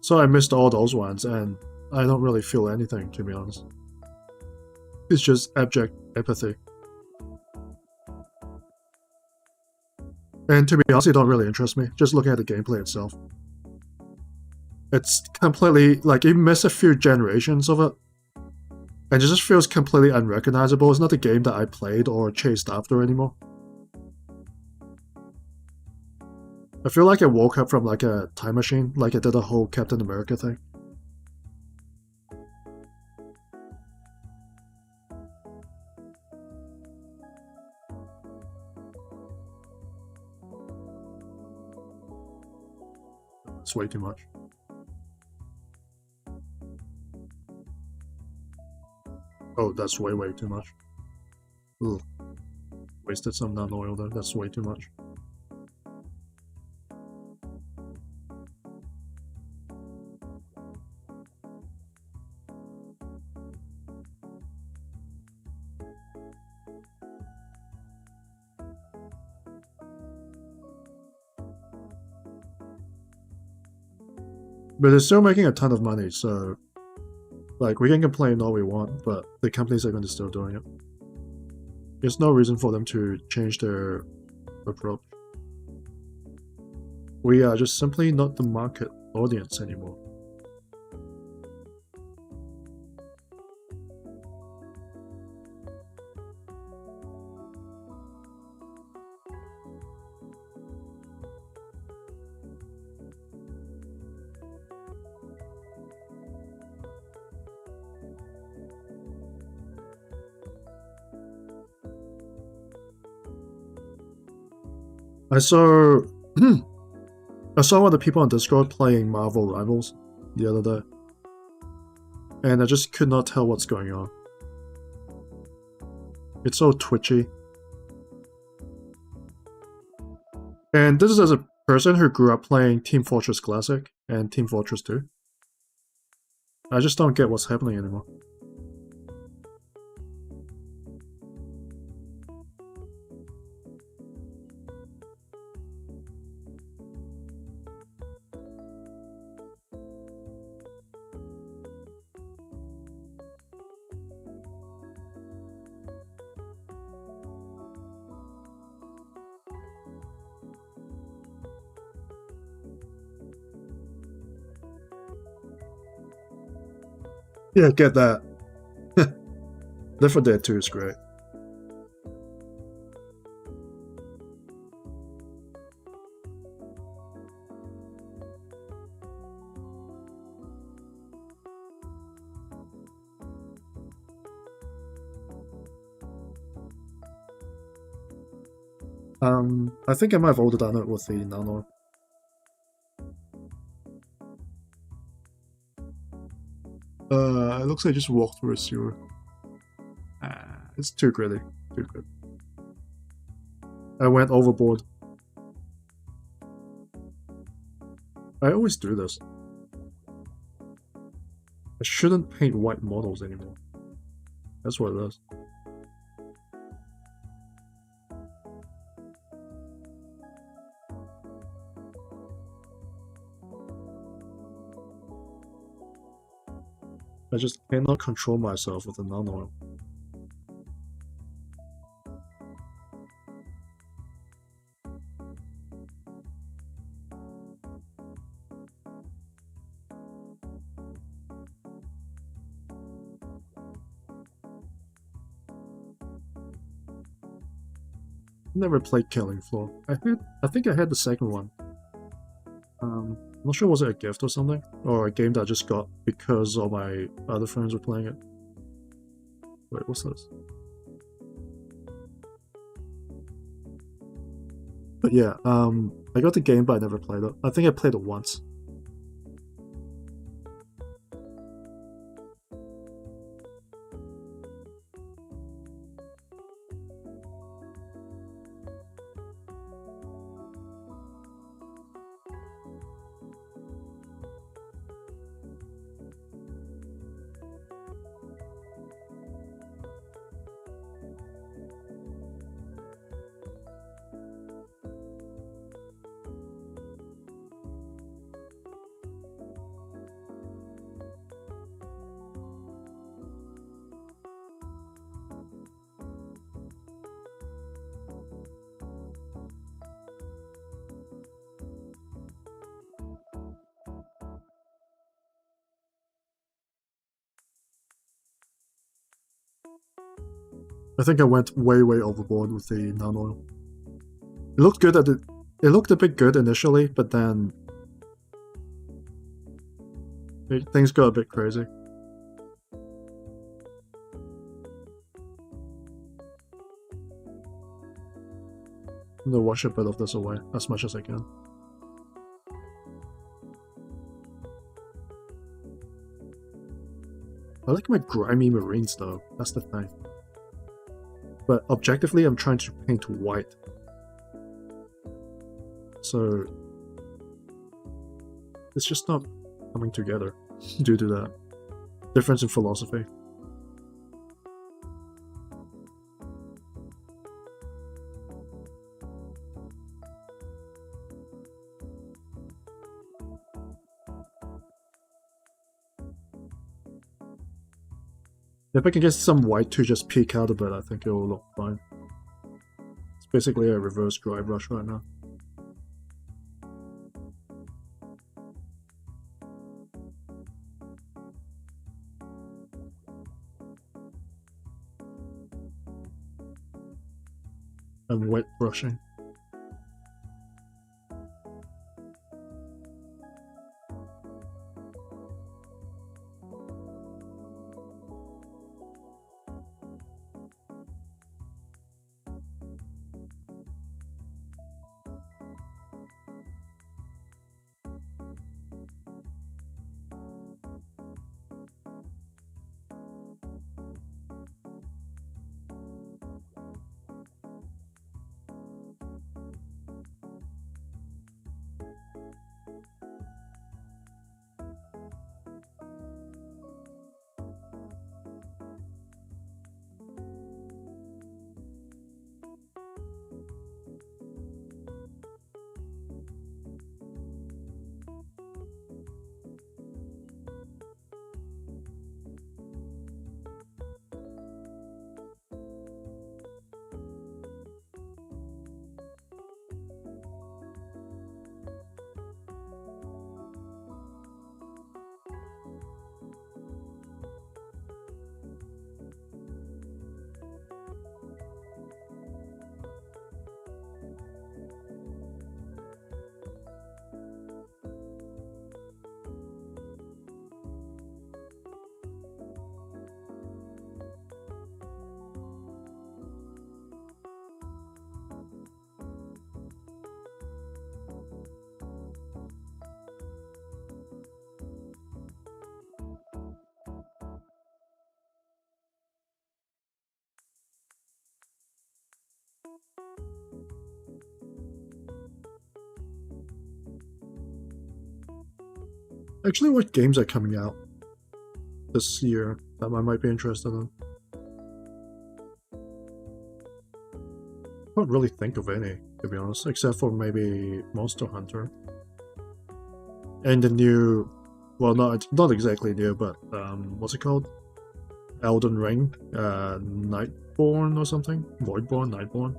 So I missed all those ones, and I don't really feel anything, to be honest. It's just abject apathy. And to be honest, it don't really interest me, just looking at the gameplay itself. It's completely, like, you miss a few generations of it, and it just feels completely unrecognizable. It's not the game that I played or chased after anymore. I feel like I woke up from like a time machine, like I did a whole Captain America thing. It's way too much. Oh, that's way too much. Ugh. Wasted some non-oil there, that's way too much. But they're still making a ton of money, so like, we can complain all we want, but the companies are going to still doing it. There's no reason for them to change their approach. We are just simply not the market audience anymore. I saw I saw other people on Discord playing Marvel Rivals the other day, and I just could not tell what's going on. It's so twitchy. And this is as a person who grew up playing Team Fortress Classic and Team Fortress 2. I just don't get what's happening anymore. Yeah, get that. Left 4 Dead 2 is great. I think I might have ordered on it with the nano. It looks like I just walked through a sewer. It's too gritty. Too good. I went overboard. I always do this. I shouldn't paint white models anymore. That's what it is. I just cannot control myself with the non-oil. Never played Killing Floor. I think I had the second one. I'm not sure, was it a gift or something? Or a game that I just got because all my other friends were playing it. Wait, what's this? But yeah, I got the game but I never played it. I think I played it once. I think I went way overboard with the non-oil. It looked good it looked a bit good initially, but then things got a bit crazy. I'm gonna wash a bit of this away as much as I can. I like my grimy marines though, that's the thing. But objectively, I'm trying to paint white. So it's just not coming together due to that difference in philosophy. If I can get some white to just peek out a bit, I think it will look fine. It's basically a reverse dry brush right now. And wet brushing. Actually, what games are coming out this year that I might be interested in? I don't really think of any, to be honest, except for maybe Monster Hunter. And the new, well, not exactly new, but what's it called? Elden Ring, Nightborn or something? Voidborn, Nightborn.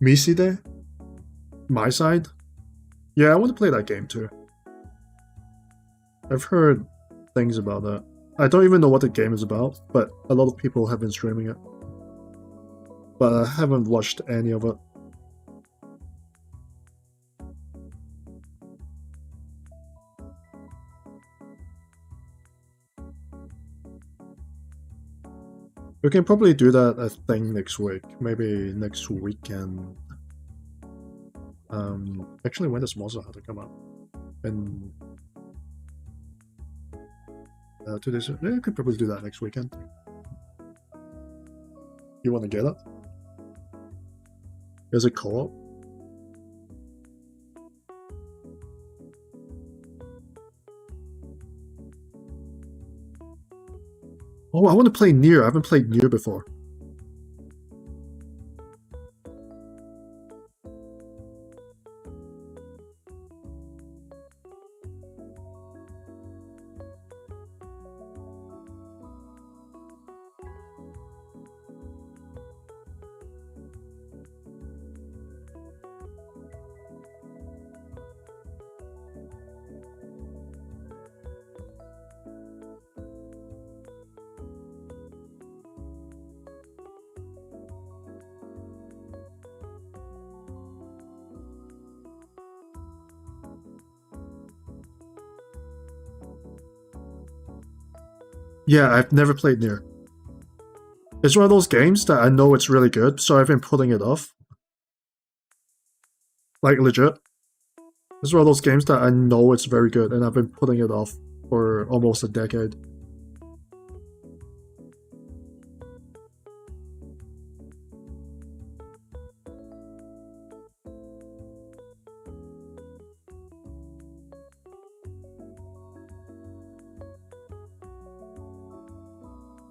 Miside? My Side? Yeah, I want to play that game too. I've heard things about that. I don't even know what the game is about, but a lot of people have been streaming it. But I haven't watched any of it. We can probably do that, I think, next week. Maybe next weekend. Actually, when does Monster Hunter come out? In 2 days. Yeah, we could probably do that next weekend. You want to get it? Is it co-op? Oh, I want to play Nier. I haven't played Nier before. Yeah, I've never played Nier. It's one of those games that I know it's really good, so I've been putting it off. Like, legit. It's one of those games that I know it's very good, and I've been putting it off for almost a decade.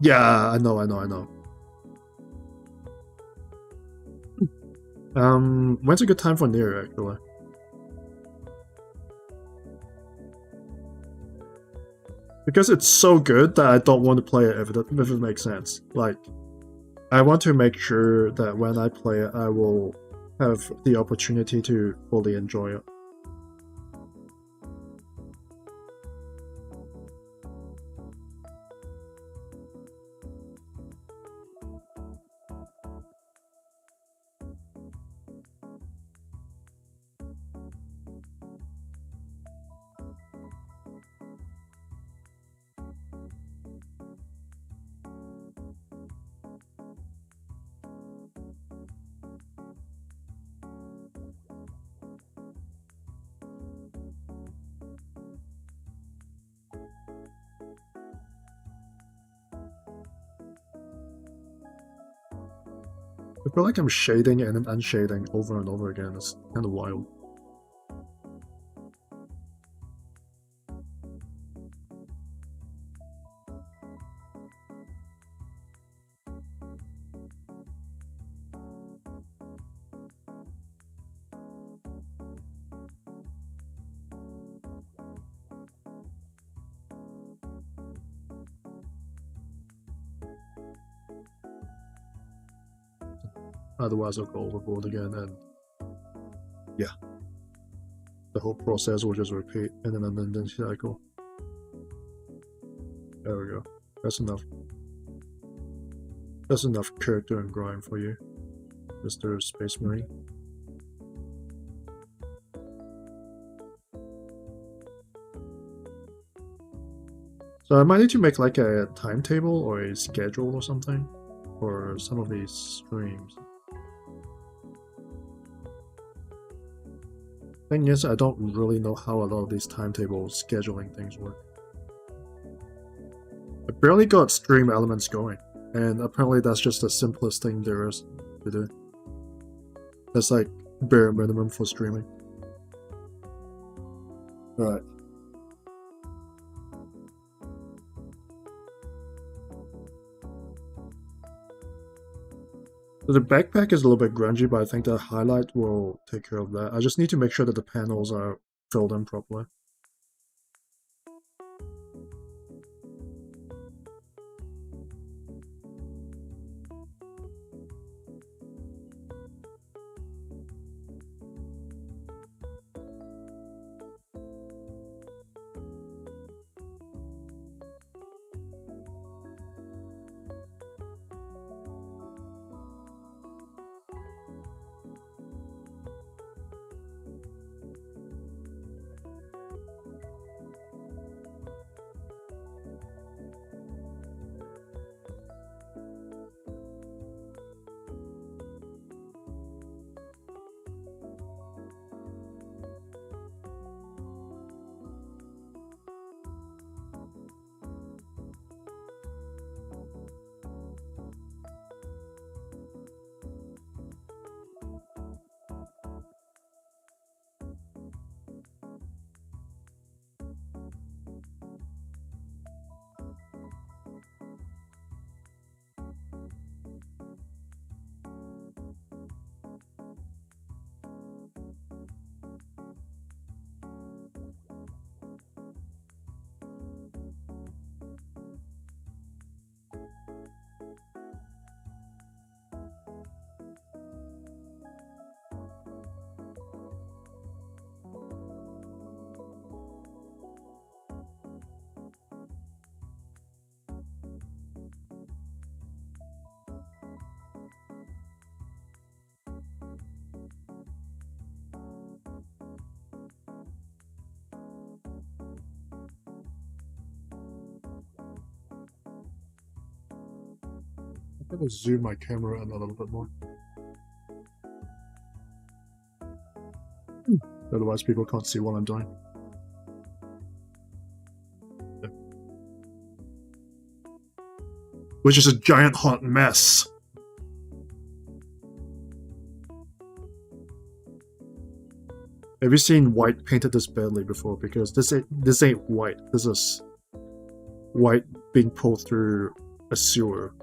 Yeah, I know. When's a good time for Nier, actually? Because it's so good that I don't want to play it if it makes sense. Like, I want to make sure that when I play it, I will have the opportunity to fully enjoy it. I feel like I'm shading and then unshading over and over again. It's kind of wild. otherwise I'll go overboard again, and yeah, the whole process will just repeat, and then cycle. There we go. That's enough. That's enough character and grind for you, Mr. Space Marine. So I might need to make like a timetable or a schedule or something for some of these streams. Thing is, I don't really know how a lot of these timetable scheduling things work. I barely got stream elements going, and apparently that's just the simplest thing there is to do. That's like bare minimum for streaming. Alright. So the backpack is a little bit grungy, but I think the highlight will take care of that. I just need to make sure that the panels are filled in properly. I'm gonna zoom my camera in a little bit more. Otherwise people can't see what I'm doing. Which is a giant hot mess. Have you seen white painted this badly before? Because this ain't white. This is white being pulled through a sewer.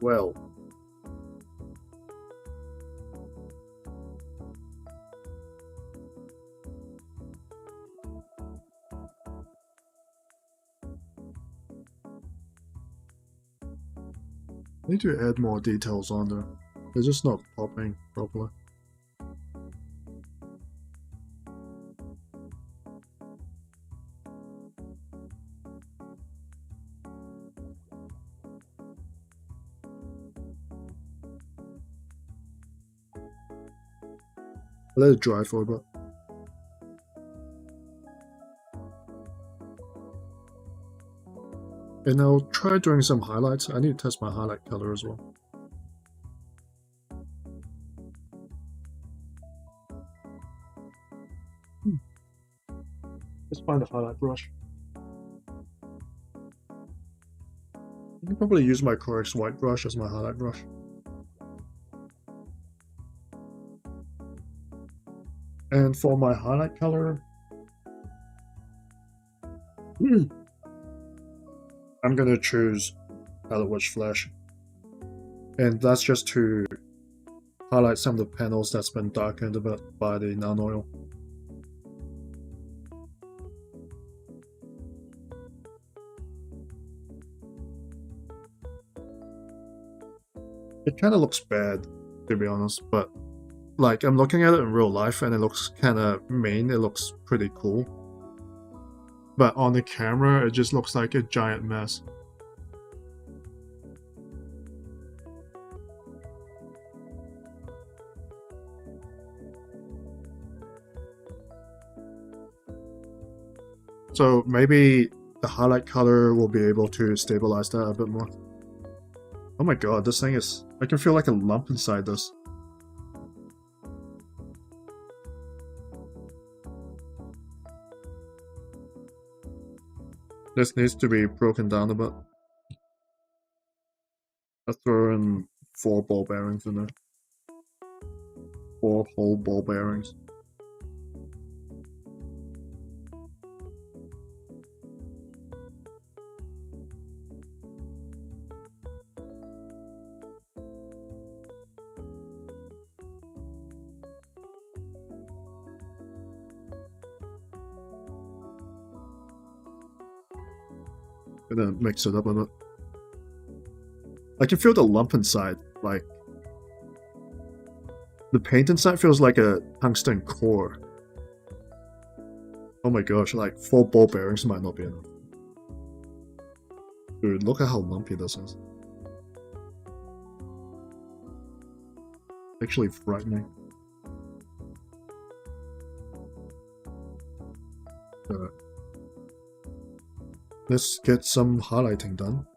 Well, I need to add more details on there. They're just not popping properly. Let it dry for a bit. And I'll try doing some highlights. I need to test my highlight color as well. Let's find a highlight brush. I can probably use my Corex white brush as my highlight brush. And for my highlight color, I'm gonna choose Pilot Wedge Flash. And that's just to highlight some of the panels that's been darkened a bit by the non-oil. It kind of looks bad, to be honest, but like I'm looking at it in real life and it looks kind of mean, it looks pretty cool. But on the camera, it just looks like a giant mess. So maybe the highlight color will be able to stabilize that a bit more. Oh my god, this thing is... I can feel like a lump inside this. This needs to be broken down a bit. I'll throw in 4 ball bearings in there. 4 whole ball bearings. Gonna mix it up a bit. I can feel the lump inside, like the paint inside feels like a tungsten core. Oh my gosh, like 4 ball bearings might not be enough. Dude, look at how lumpy this is. Actually frightening. Let's get some highlighting done.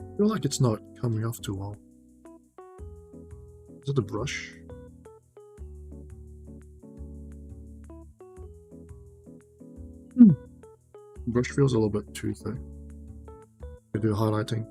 I feel like it's not coming off too well. Is it the brush? Brush feels a little bit too thick to do highlighting.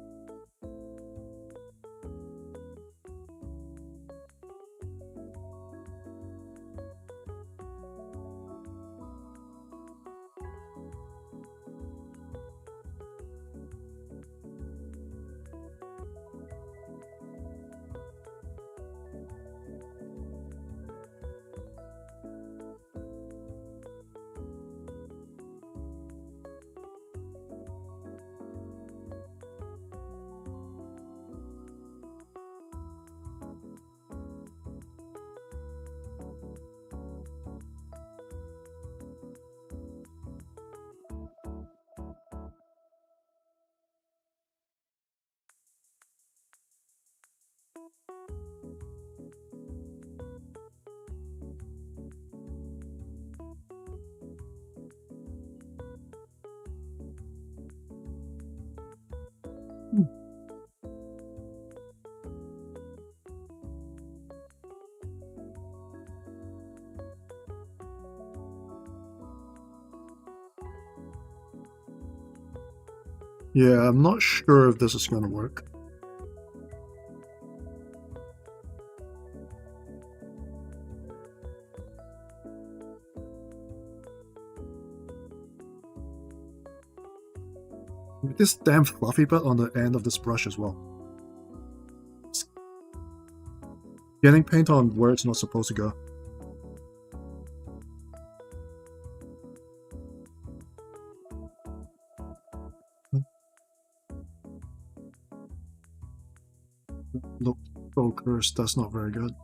Yeah, I'm not sure if this is gonna work. This damn fluffy bit on the end of this brush as well. It's getting paint on where it's not supposed to go. Look, focus, that's not very good.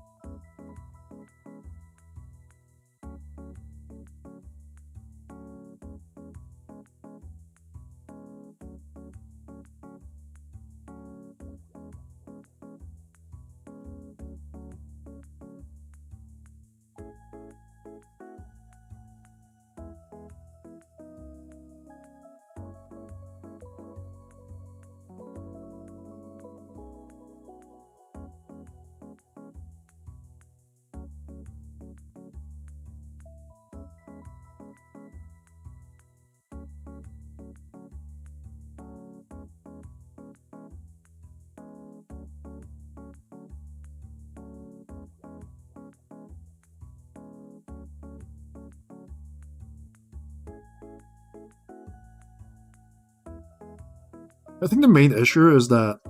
I think the main issue is that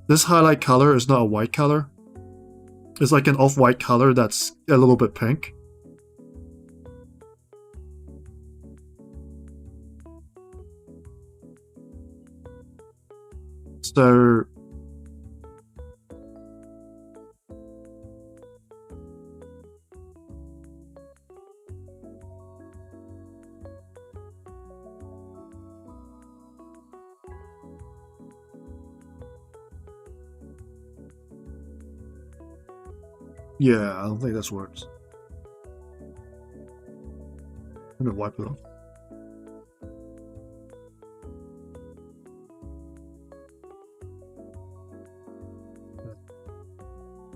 this highlight color is not a white color. It's like an off-white color that's a little bit pink. So yeah, I don't think this works. Let me wipe it off.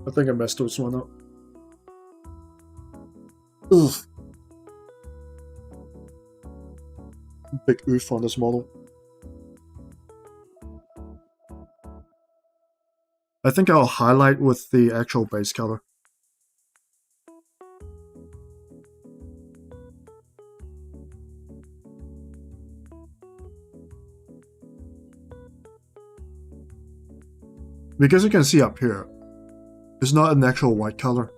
I think I messed this one up. Oof. Big oof on this model. I think I'll highlight with the actual base color. Because you can see up here, it's not an actual white color.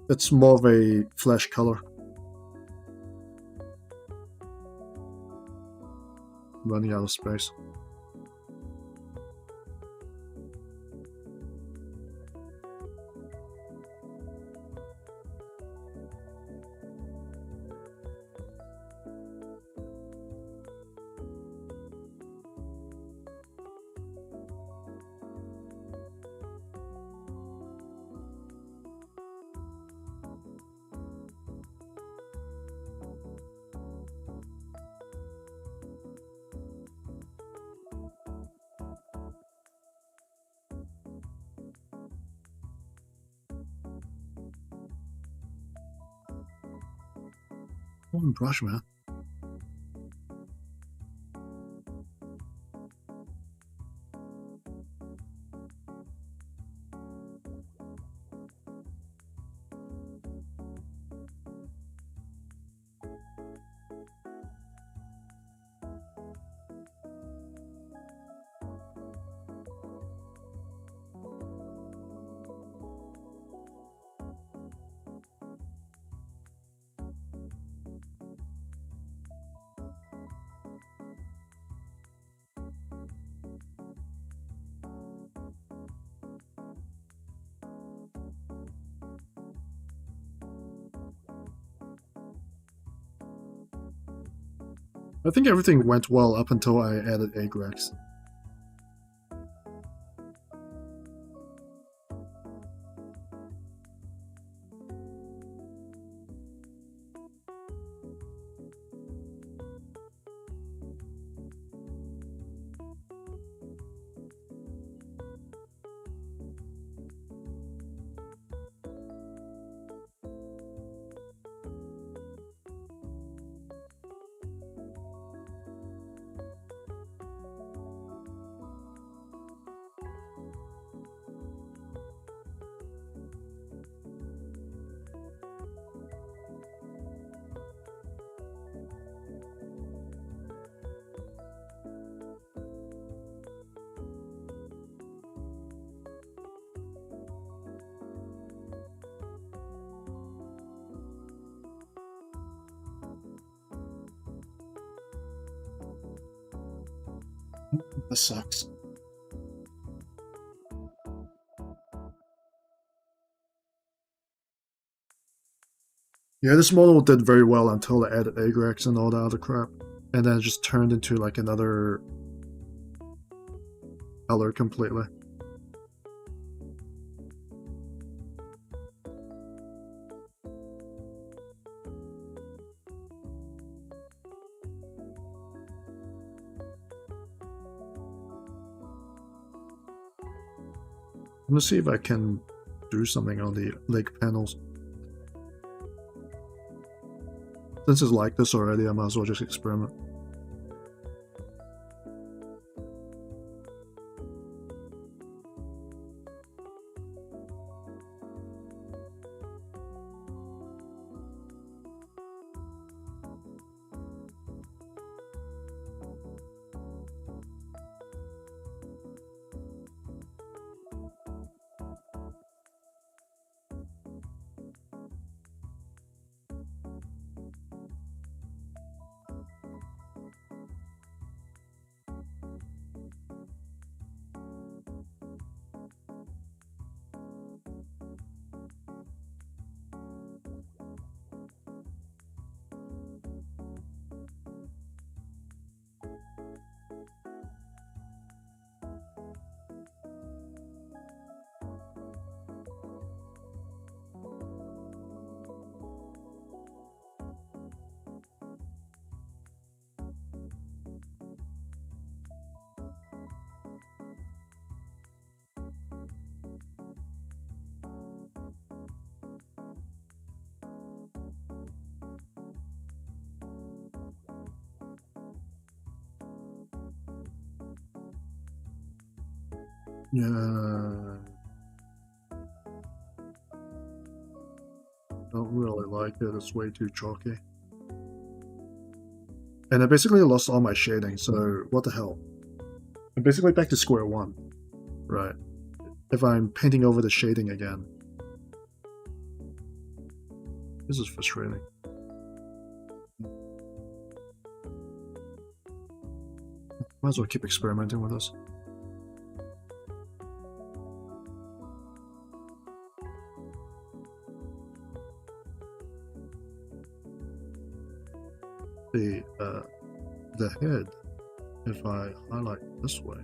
It's more of a flesh color. Running out of space. One brush, man. I think everything went well up until I added Agrax. That sucks. Yeah, this model did very well until it added agrex and all that other crap. And then it just turned into like another color completely. I'm gonna see if I can do something on the leg panels. Since it's like this already, I might as well just experiment. Yeah. Don't really like it, it's way too chalky. And I basically lost all my shading, so what the hell? I'm basically back to square one. Right. If I'm painting over the shading again. This is frustrating. Might as well keep experimenting with this. The head, if I highlight this way,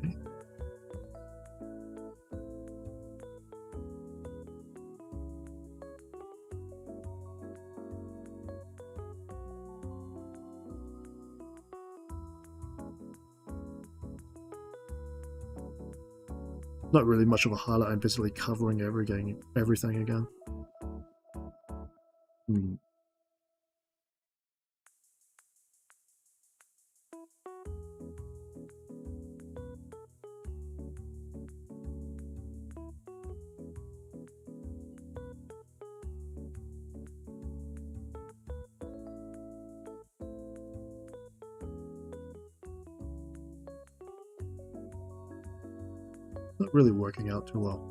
not really much of a highlight. I'm basically covering everything again. Not really working out too well.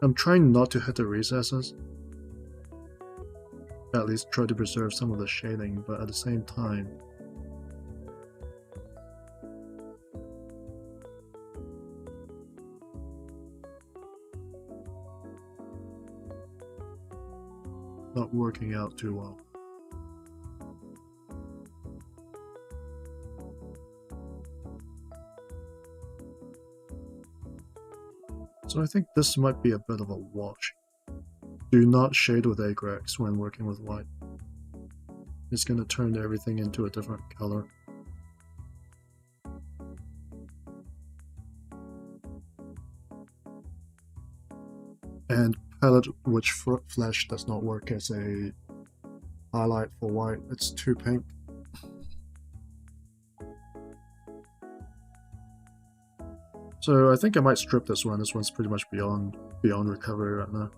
I'm trying not to hit the recesses. At least try to preserve some of the shading, but at the same time, not working out too well. So I think this might be a bit of a wash. Do not shade with agrex when working with white. It's going to turn everything into a different color. And palette witch flash does not work as a highlight for white. It's too pink. So I think I might strip this one. This one's pretty much beyond recovery right now.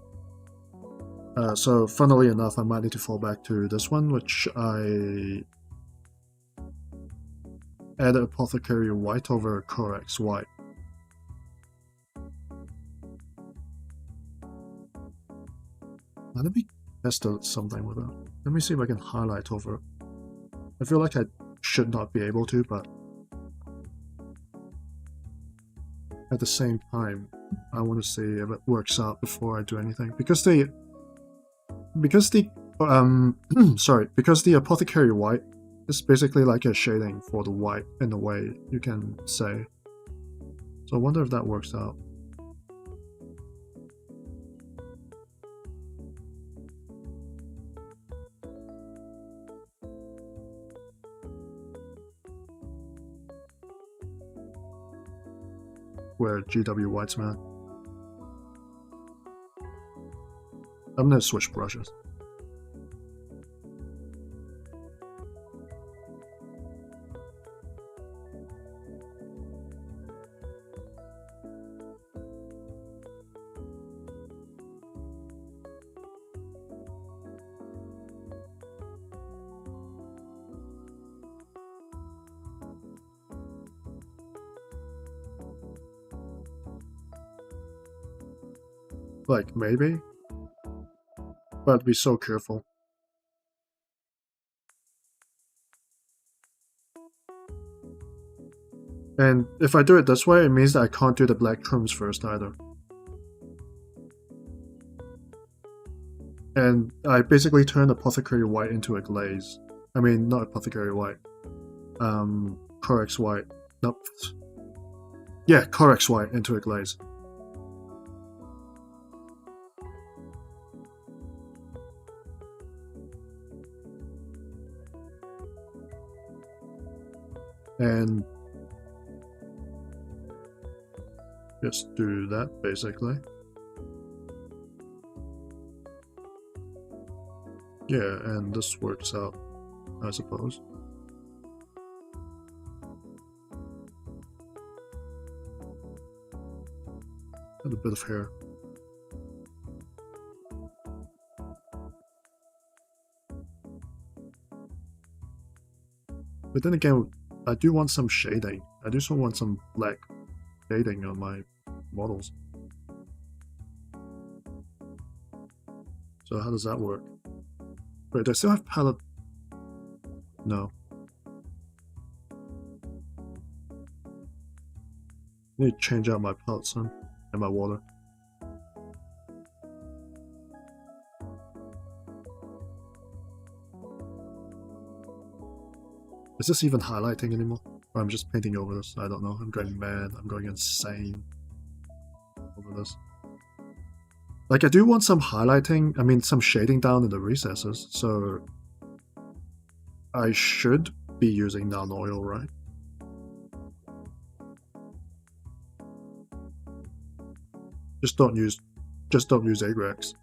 So funnily enough, I might need to fall back to this one, which I added Apothecary White over Corax White. Let me test out something with it. Let me see if I can highlight over it. I feel like I should not be able to, but at the same time, I want to see if it works out before I do anything. Because the apothecary white is basically like a shading for the white in a way, you can say. So I wonder if that works out. Where GW whites, man. I'm gonna switch brushes. Like, maybe? But be so careful. And if I do it this way, it means that I can't do the black trims first either. And I basically turned apothecary white into a glaze. I mean, not apothecary white. Corex white. Nope. Yeah, Corex white into a glaze. And just do that, basically. Yeah, and this works out, I suppose. And a bit of hair. But then again, I do want some shading. I do want some black shading on my models. So how does that work? Wait, do I still have palette? No. I need to change out my palette soon and my water. Is this even highlighting anymore? Or I'm just painting over this? I don't know. I'm going mad. I'm going insane over this. Like, I do want some highlighting, I mean some shading down in the recesses, so I should be using non oil, right? Just don't use Agrex.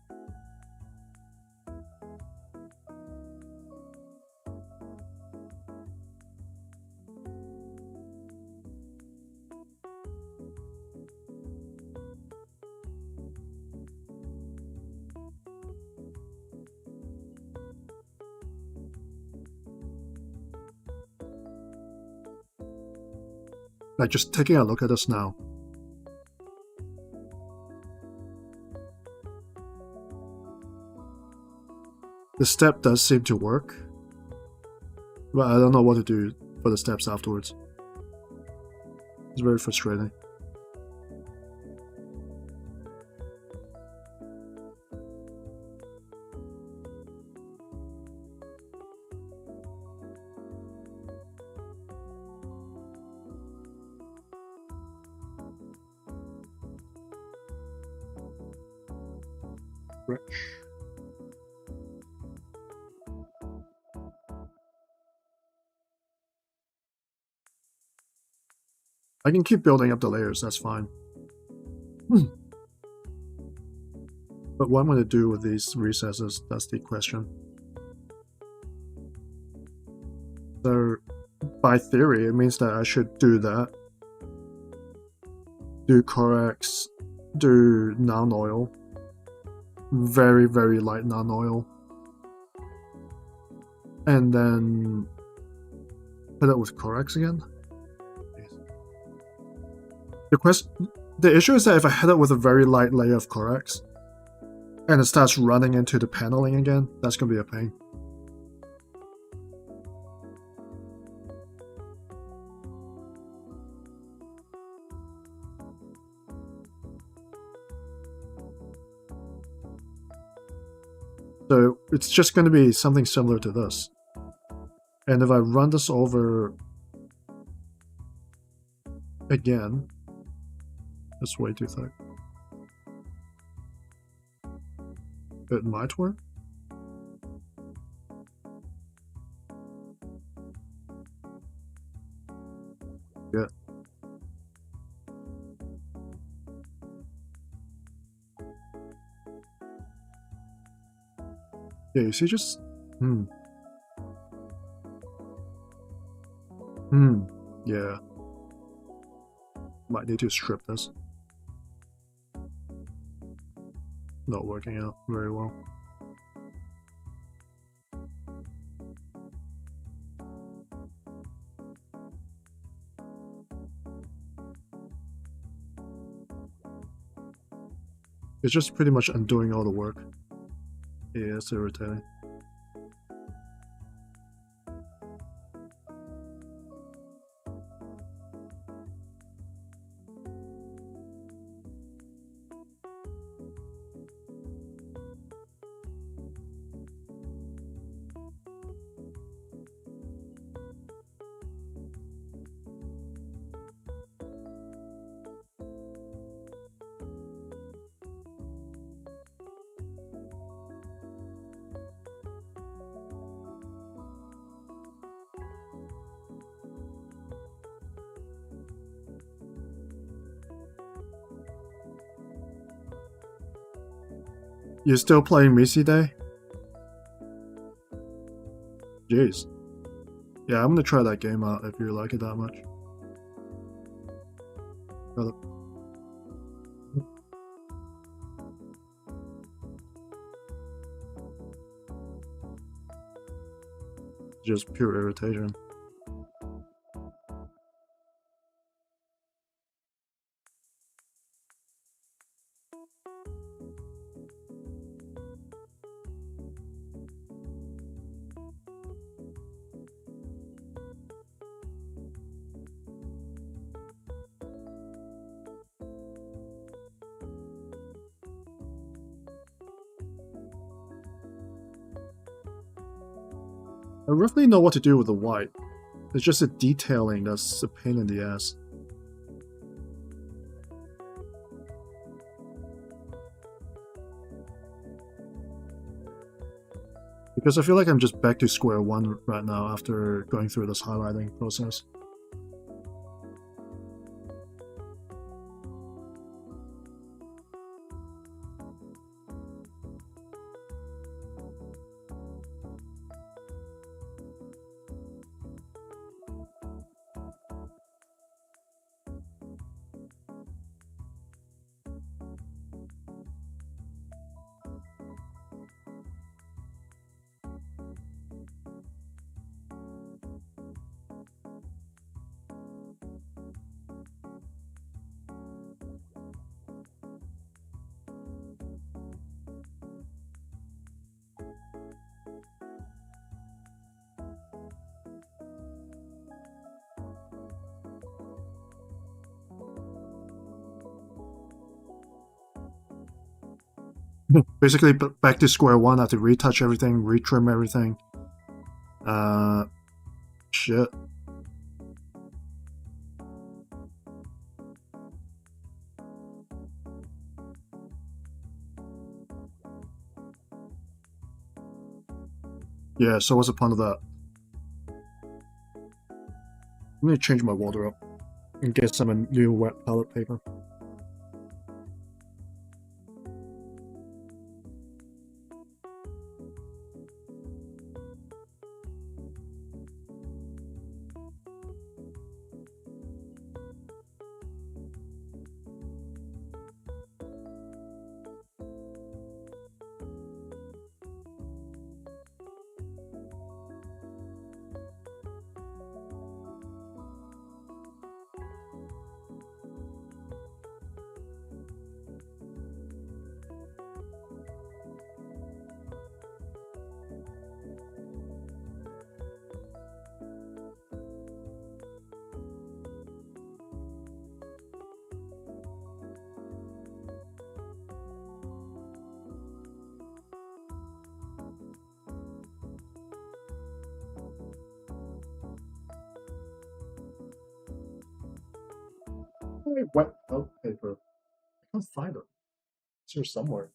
Like, just taking a look at this now. The step does seem to work, but I don't know what to do for the steps afterwards. It's very frustrating. Rich. I can keep building up the layers, that's fine. But what I'm going to do with these recesses, that's the question. So, by theory, it means that I should do that. Do Corex, do non-oil. Very, very light non-oil. And then put it with Corex again. The issue is that if I hit it with a very light layer of Corex and it starts running into the paneling again, that's gonna be a pain. So it's just going to be something similar to this. And if I run this over again, that's way too thick. It might work. Yeah. Yeah, you see, just yeah. Might need to strip this. Not working out very well. It's just pretty much undoing all the work. Yeah, it's irritating. You're still playing Missy Day? Jeez. Yeah, I'm gonna try that game out if you like it that much. Got it. Just pure irritation. I roughly know what to do with the white. It's just the detailing that's a pain in the ass. Because I feel like I'm just back to square one right now after going through this highlighting process. Basically, back to square one. I have to retouch everything, retrim everything. Shit. Yeah, so what's the point of that? I'm gonna change my wardrobe and get some new wet palette paper. my wet note paper? I can't find it. It's here somewhere.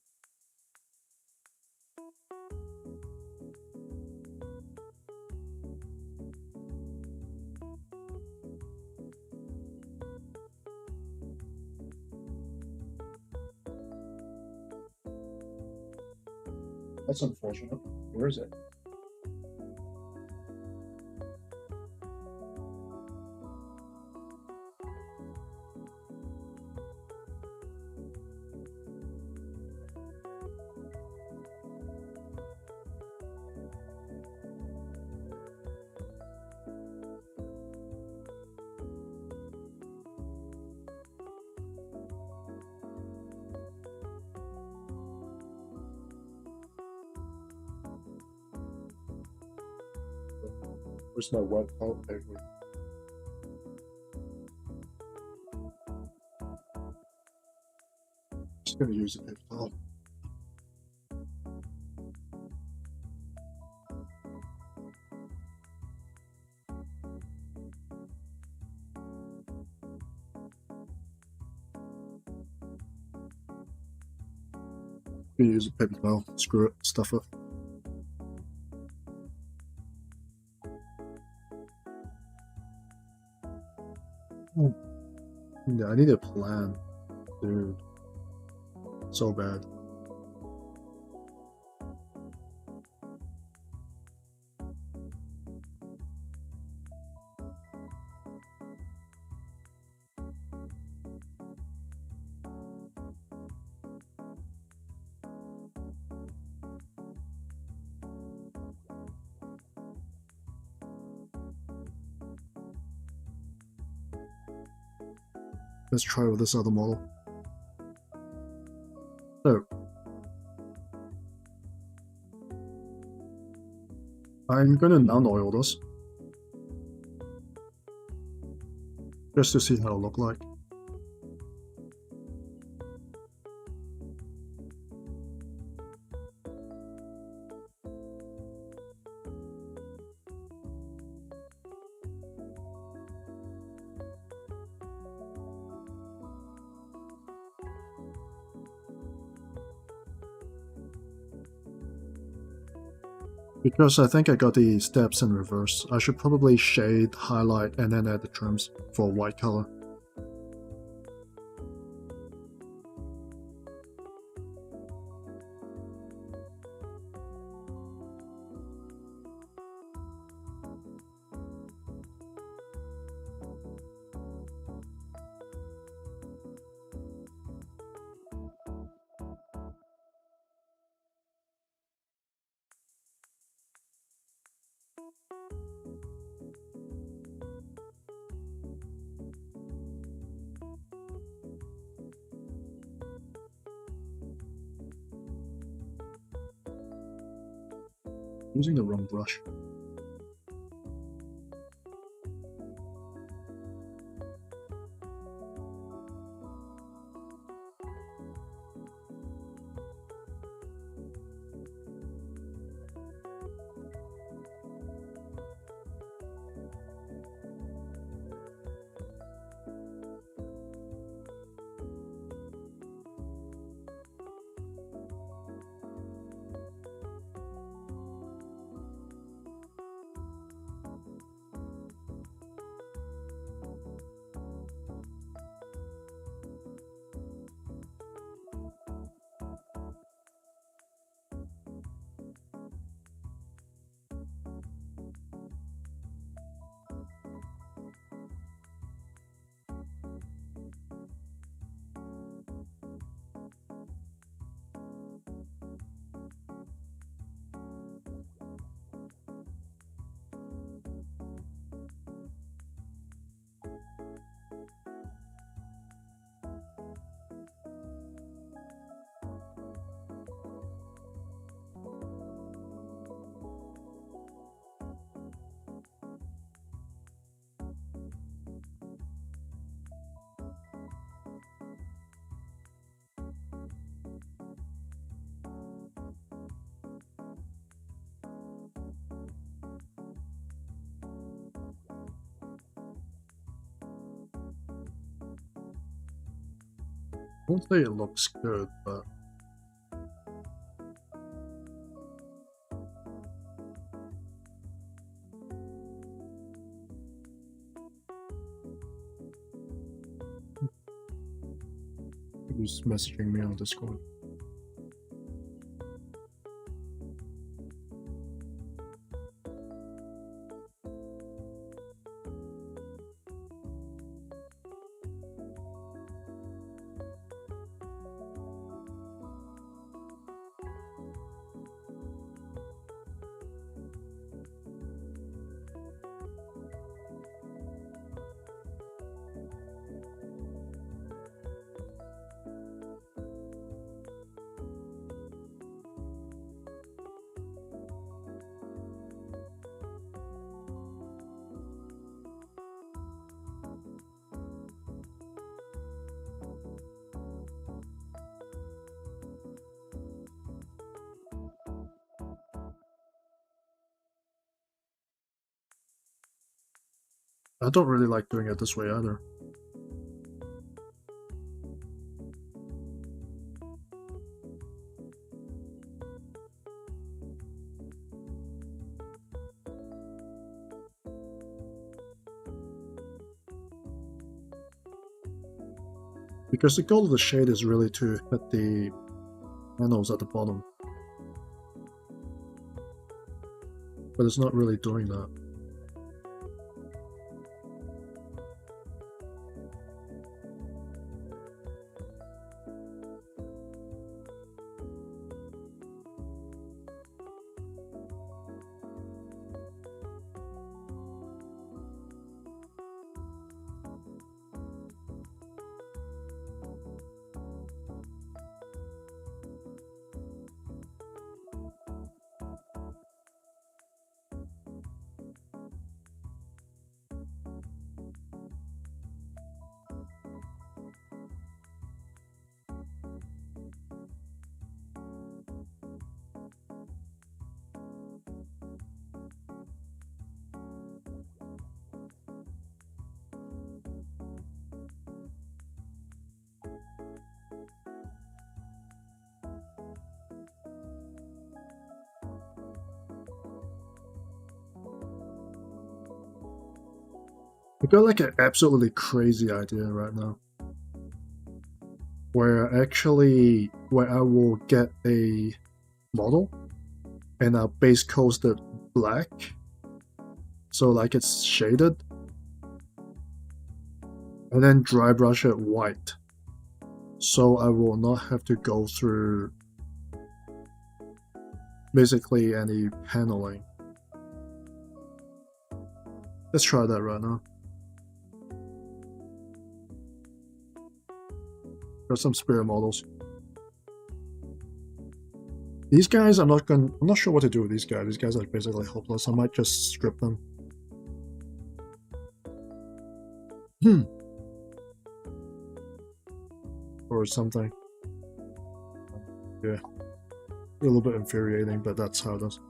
That's unfortunate. Where is it? Where's my wet note paper? Just gonna use a paper towel. Gonna use a paper towel. Screw it. Stuff it. Yeah, I need a plan, dude. So bad. Let's try with this other model. So, I'm gonna non-oil this, just to see how it look like. Because I think I got the steps in reverse, I should probably shade, highlight, and then add the trims for white color. Using the wrong brush. won't say it looks good, but who's messaging me on Discord? I don't really like doing it this way either. Because the goal of the shade is really to hit the panels at the bottom. But it's not really doing that. I got like an absolutely crazy idea right now. Where I will get a model and I'll base coat it black. So like it's shaded. And then dry brush it white. So I will not have to go through basically any paneling. Let's try that right now. Got some spare models. These guys, I'm not sure what to do with these guys. These guys are basically hopeless. I might just strip them. Or something. Yeah. A little bit infuriating, but that's how it is.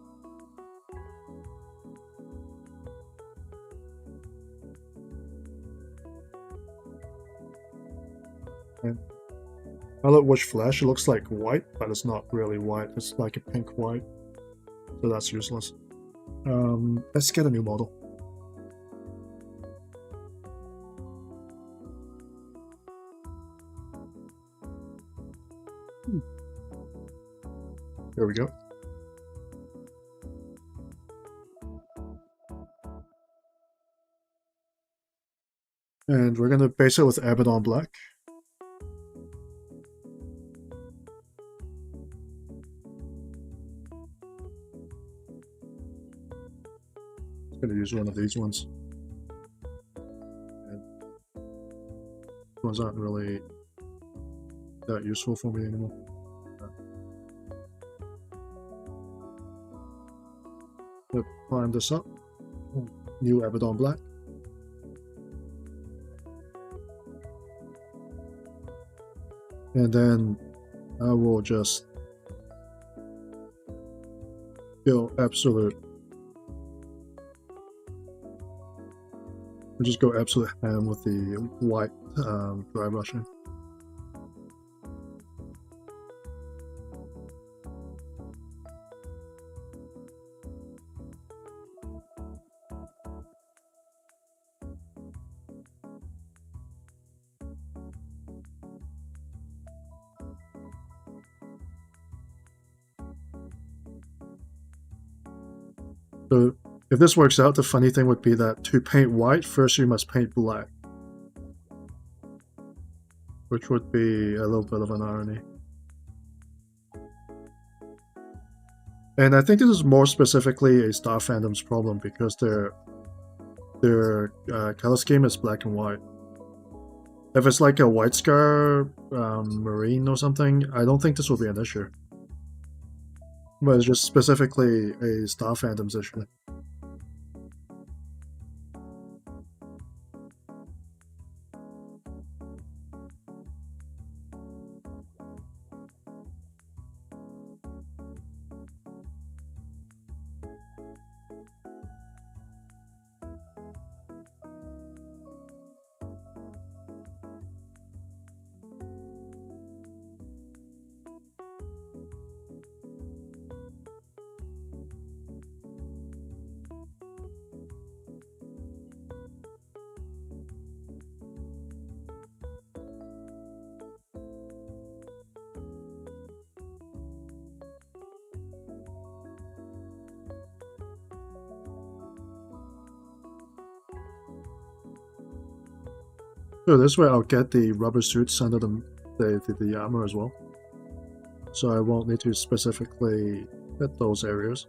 And Pilot Witch Flash, it looks like white, but it's not really white. It's like a pink white. So that's useless. Let's get a new model. There we go. And we're gonna base it with Abaddon Black. I'm gonna use one of these ones. And these ones aren't really that useful for me anymore. Let's climb this up. New Abaddon Black. And then I will just go absolute. We'll just go absolute ham with the white dry brushing. So if this works out, the funny thing would be that to paint white, first you must paint black. Which would be a little bit of an irony. And I think this is more specifically a Star Phantom's problem because their color scheme is black and white. If it's like a White Scar Marine or something, I don't think this will be an issue. But it's just specifically a Star Phantom's issue. So this way I'll get the rubber suits under the armor as well. So I won't need to specifically hit those areas.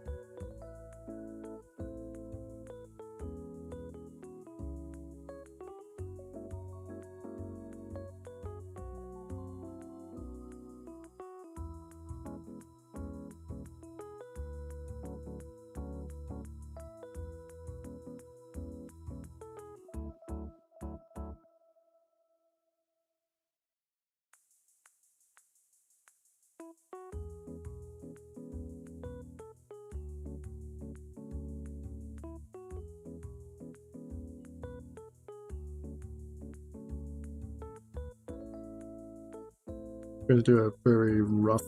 I'm going to do a very rough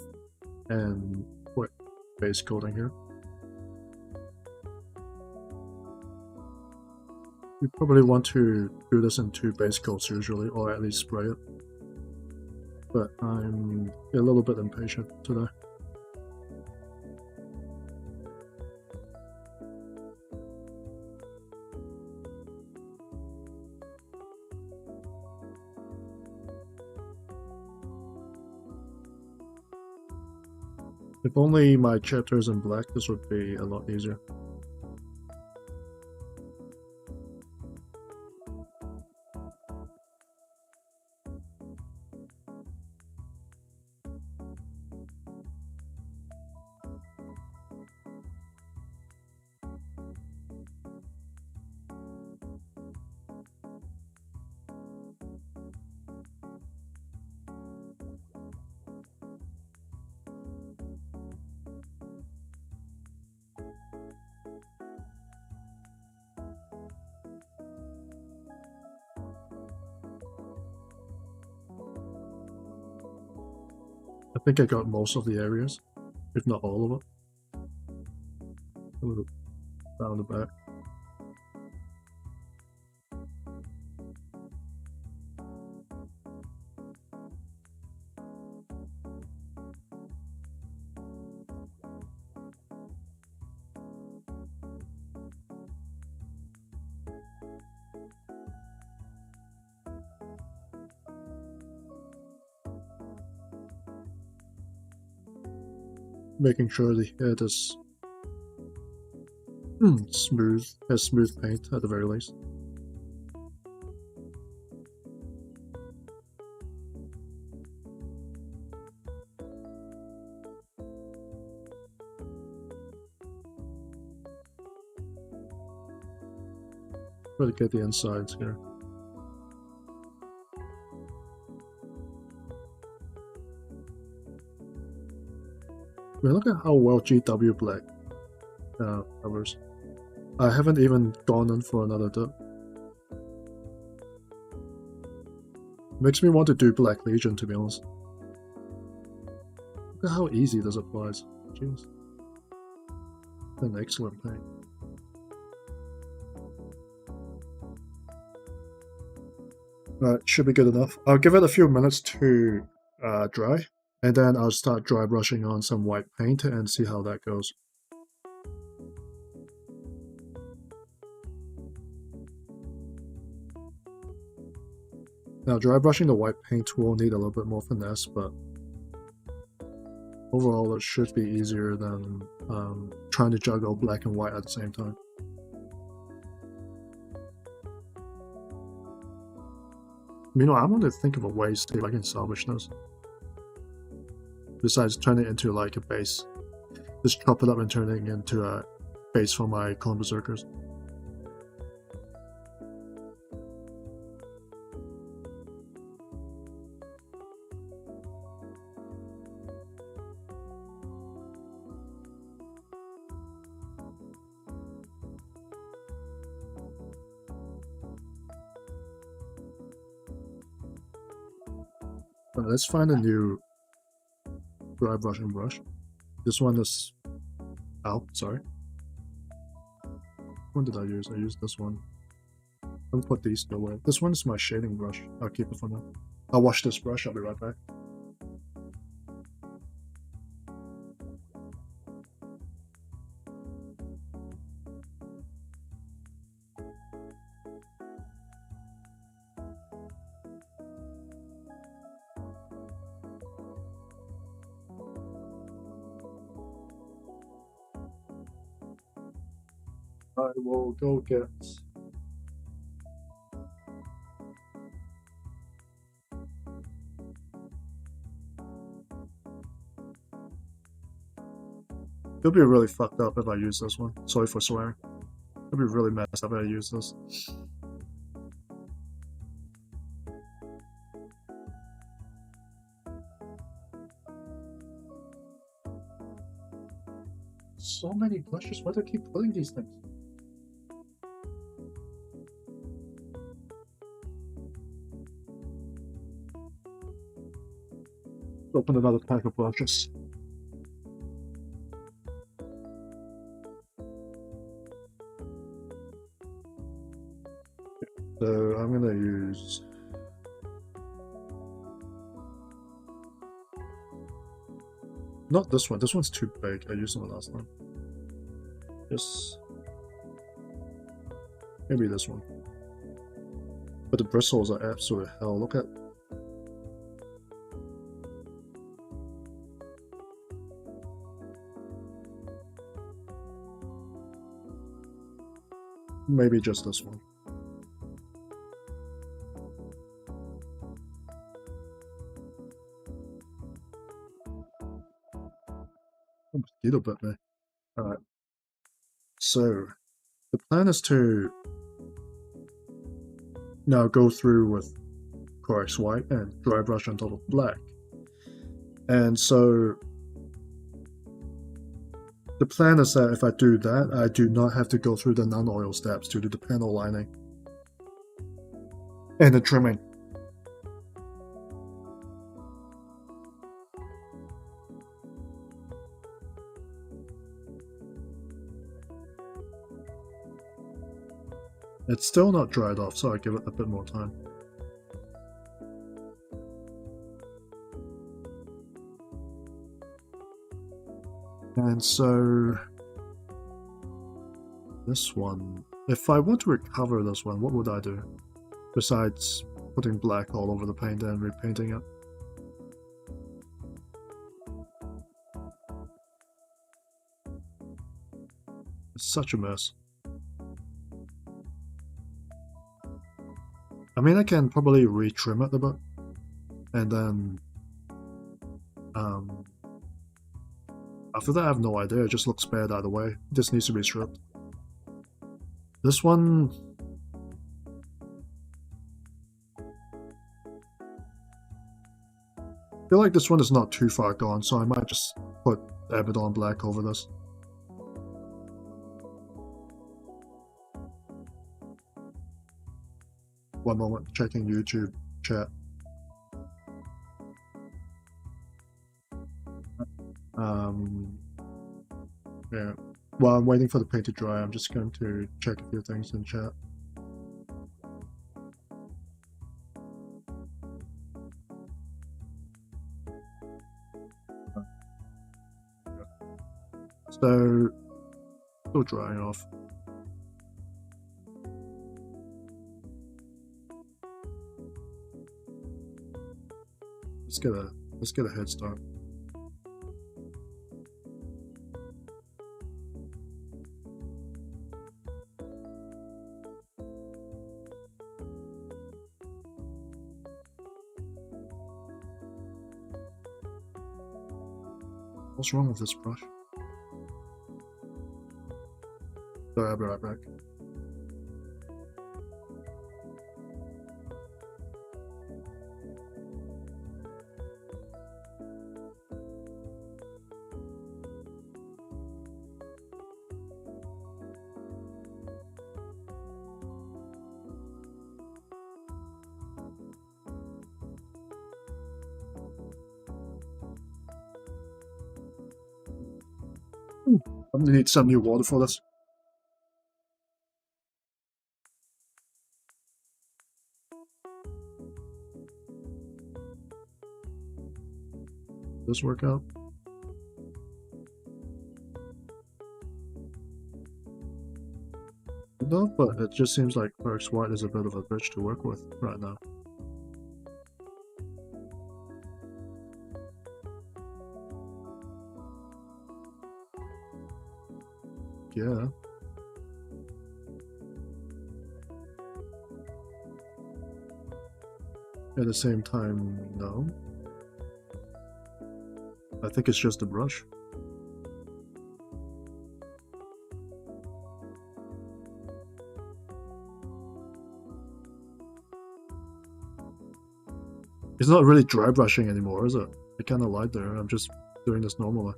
and quick base coating here. You probably want to do this in 2 base coats usually, or at least spray it. But I'm a little bit impatient today. If only my chapter is in black, this would be a lot easier. I think I got most of the areas, if not all of it. A little down the back. Making sure the head is smooth, has smooth paint at the very least. Try to get the insides here. I mean, look at how well GW Black covers. I haven't even gone in for another dip. Makes me want to do Black Legion, to be honest. Look at how easy this applies. Jeez. An excellent paint. Right, should be good enough. I'll give it a few minutes to dry. And then I'll start dry brushing on some white paint and see how that goes. Now, dry brushing the white paint will need a little bit more finesse, but overall it should be easier than trying to juggle black and white at the same time. Meanwhile, I want to think of a way to see if I can salvage this. Besides turning it into like a base. Just chop it up and turn it into a base for my Clone Berserkers. Let's find a new dry brushing brush. This one is... Ow, sorry. What did I use? I used this one. I'll put these away. This one is my shading brush. I'll keep it for now. I'll wash this brush. I'll be right back. I will go get... It'll be really fucked up if I use this one. Sorry for swearing. It'll be really messed up if I use this. So many brushes, why do I keep pulling these things? Open another pack of brushes. So I'm gonna use... Not this one, this one's too big, I used it last time. Just... Maybe this one. But the bristles are absolute hell, look at... Maybe just this one. Mosquito bit me. Alright. So, the plan is to now go through with Corex White and dry brush on top of black. And so, the plan is that if I do that, I do not have to go through the non-oil steps to do the panel lining and the trimming. It's still not dried off, so I give it a bit more time. And so, this one, if I want to recover this one, what would I do? Besides putting black all over the paint and repainting it. It's such a mess. I mean, I can probably retrim it a bit, and then, after that I have no idea, it just looks bad either way. This needs to be stripped. This one... I feel like this one is not too far gone, so I might just put Abaddon Black over this. One moment, checking YouTube chat. Yeah. While I'm waiting for the paint to dry, I'm just going to check a few things in chat. So, still drying off. let's get a head start. What's wrong with this brush? Sorry, I'll be right back. I'm gonna need some new water for this. Does this work out? No, but it just seems like Clerks White is a bit of a bitch to work with right now. Yeah. At the same time, no. I think it's just a brush. It's not really dry brushing anymore, is it? I kind of lied there. I'm just doing this normally.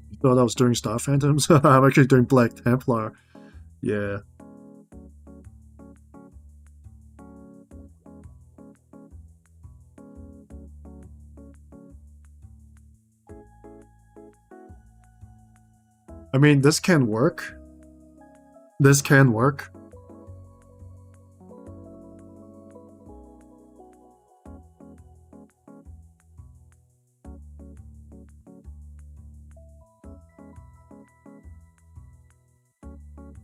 You thought I was doing Star Phantoms? I'm actually doing Black Templar. Yeah. I mean, this can work. This can work.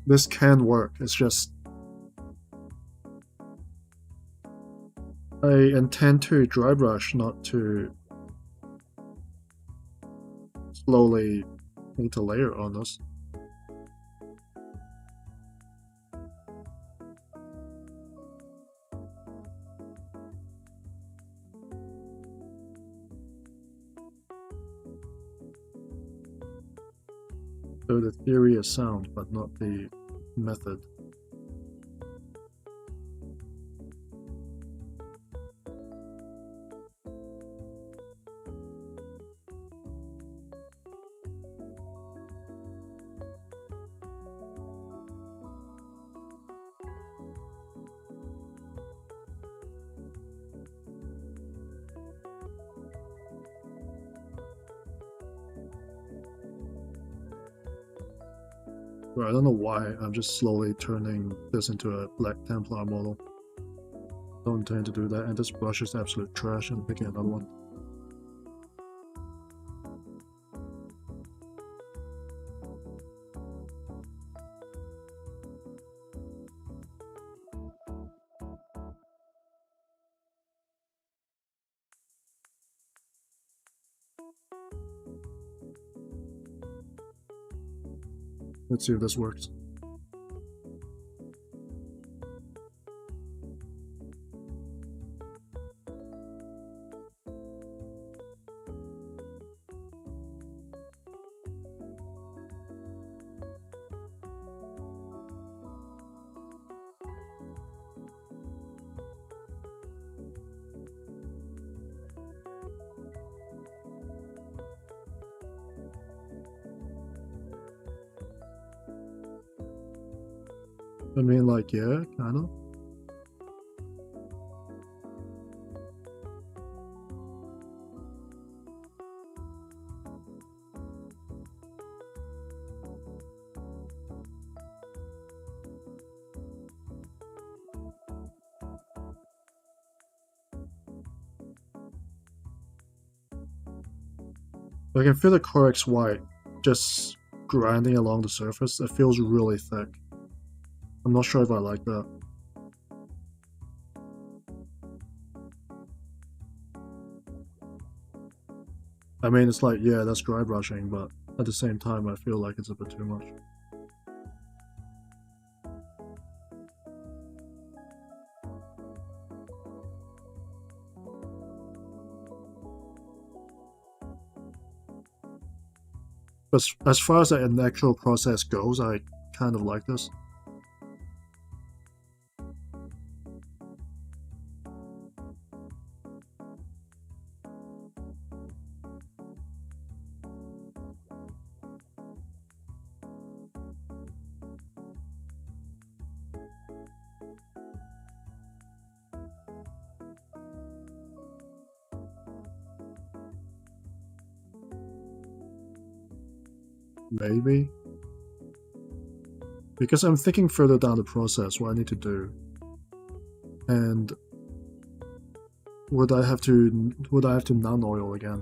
This can work. It's just I intend to dry brush, not to slowly paint a layer on this. So the theory is sound, but not the method. Well, I don't know why, I'm just slowly turning this into a Black Templar model. Don't intend to do that, and this brush is absolute trash. I'm picking another one. Let's see if this works. I mean, like, yeah, kind of. I can feel the Corex white just grinding along the surface. It feels really thick. I'm not sure if I like that. I mean, it's like, yeah, that's dry brushing, but at the same time, I feel like it's a bit too much. But as far as an actual process goes, I kind of like this. Maybe. Because I'm thinking further down the process, what I need to do. And would I have to non-oil again?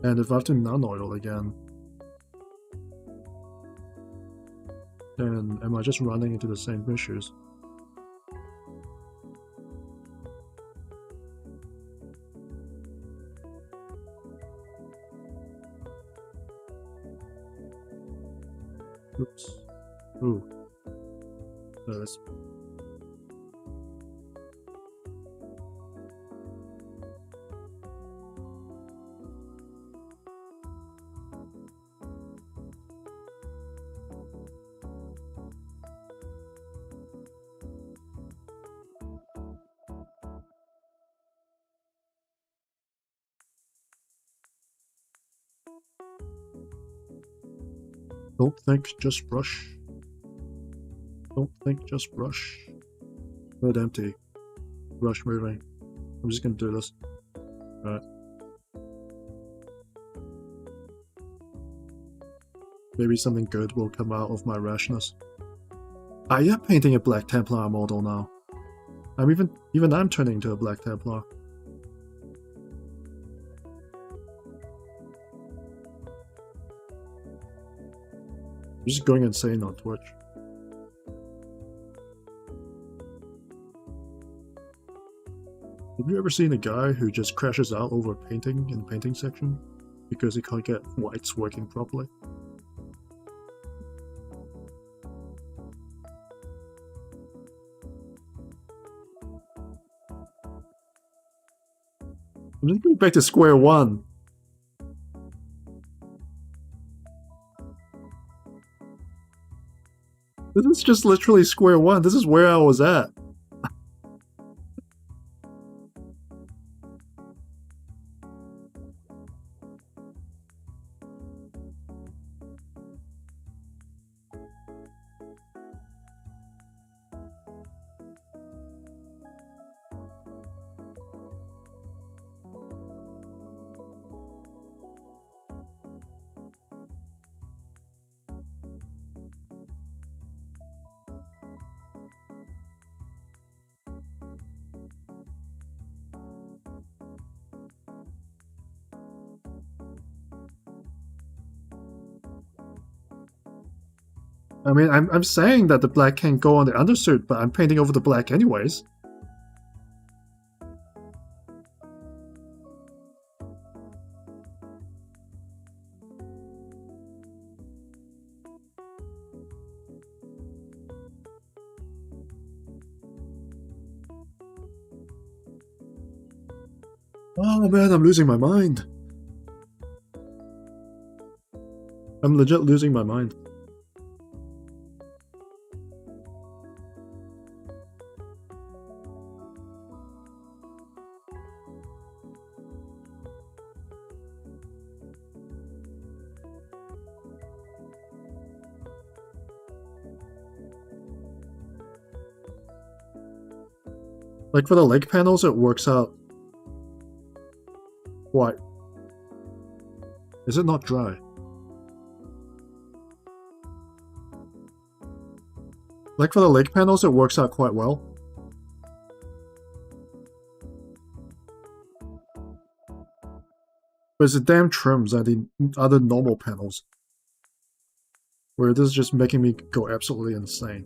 And if I have to non-oil again, then am I just running into the same issues? Oops. Ooh. That's... Don't think, just brush. Don't think, just brush. Mode empty. Brush moving. I'm just gonna do this. Alright. Maybe something good will come out of my rashness. I am painting a Black Templar model now. Even I'm turning into a Black Templar. I'm just going insane on Twitch. Have you ever seen a guy who just crashes out over painting in the painting section because he can't get whites working properly? I'm just going back to square one. This is just literally square one. This is where I was at. I mean, I'm saying that the black can't go on the undersuit, but I'm painting over the black anyways. Oh man, I'm losing my mind. I'm legit losing my mind. Like for the leg panels, it works out. What? Is it not dry? Like for the leg panels, it works out quite well. But it's the damn trims and the other normal panels. Where this is just making me go absolutely insane.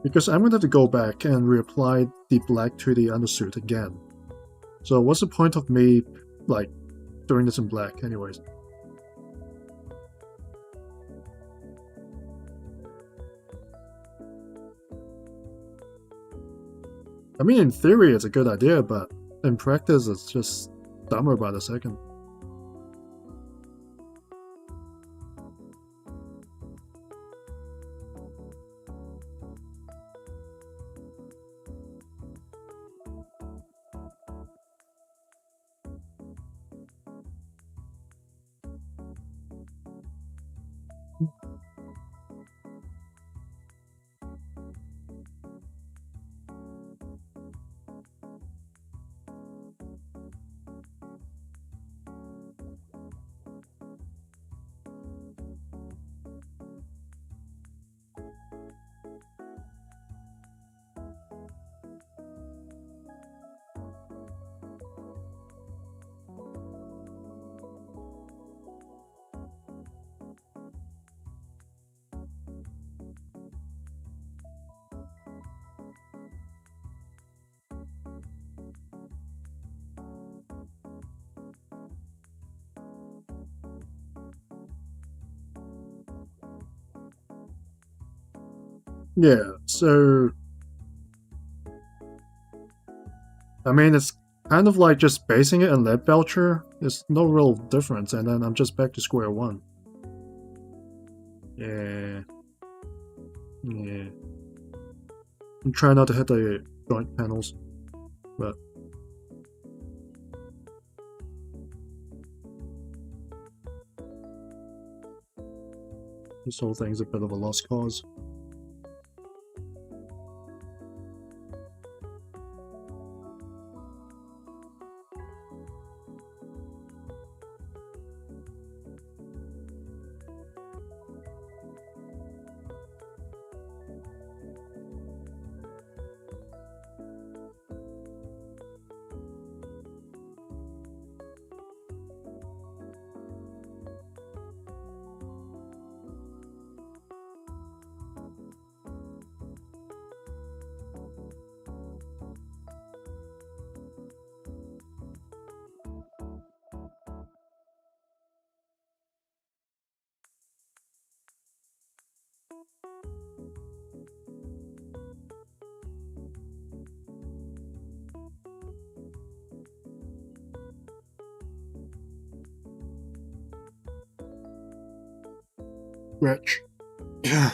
Because I'm going to have to go back and reapply the black to the undersuit again. So what's the point of me, like, doing this in black anyways? I mean, in theory it's a good idea, but in practice it's just dumber by the second. Yeah, so I mean, it's kind of like just basing it in lead belcher. There's no real difference, and then I'm just back to square one. Yeah. Yeah. I'm trying not to hit the joint panels, but this whole thing's a bit of a lost cause. Rich. Yeah.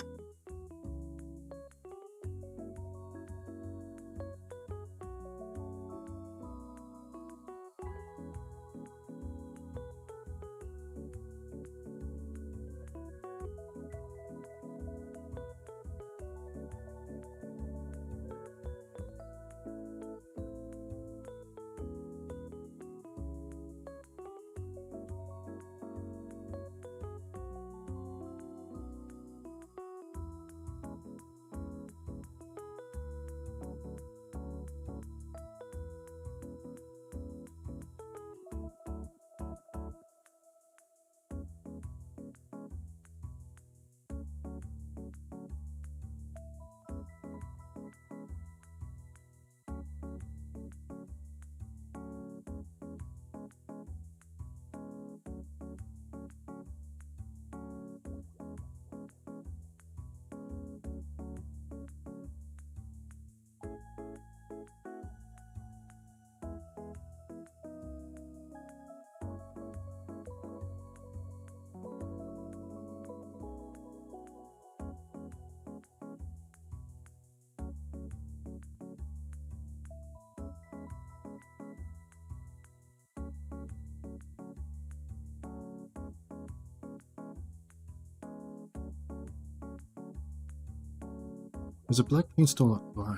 Is the black paint still not dry?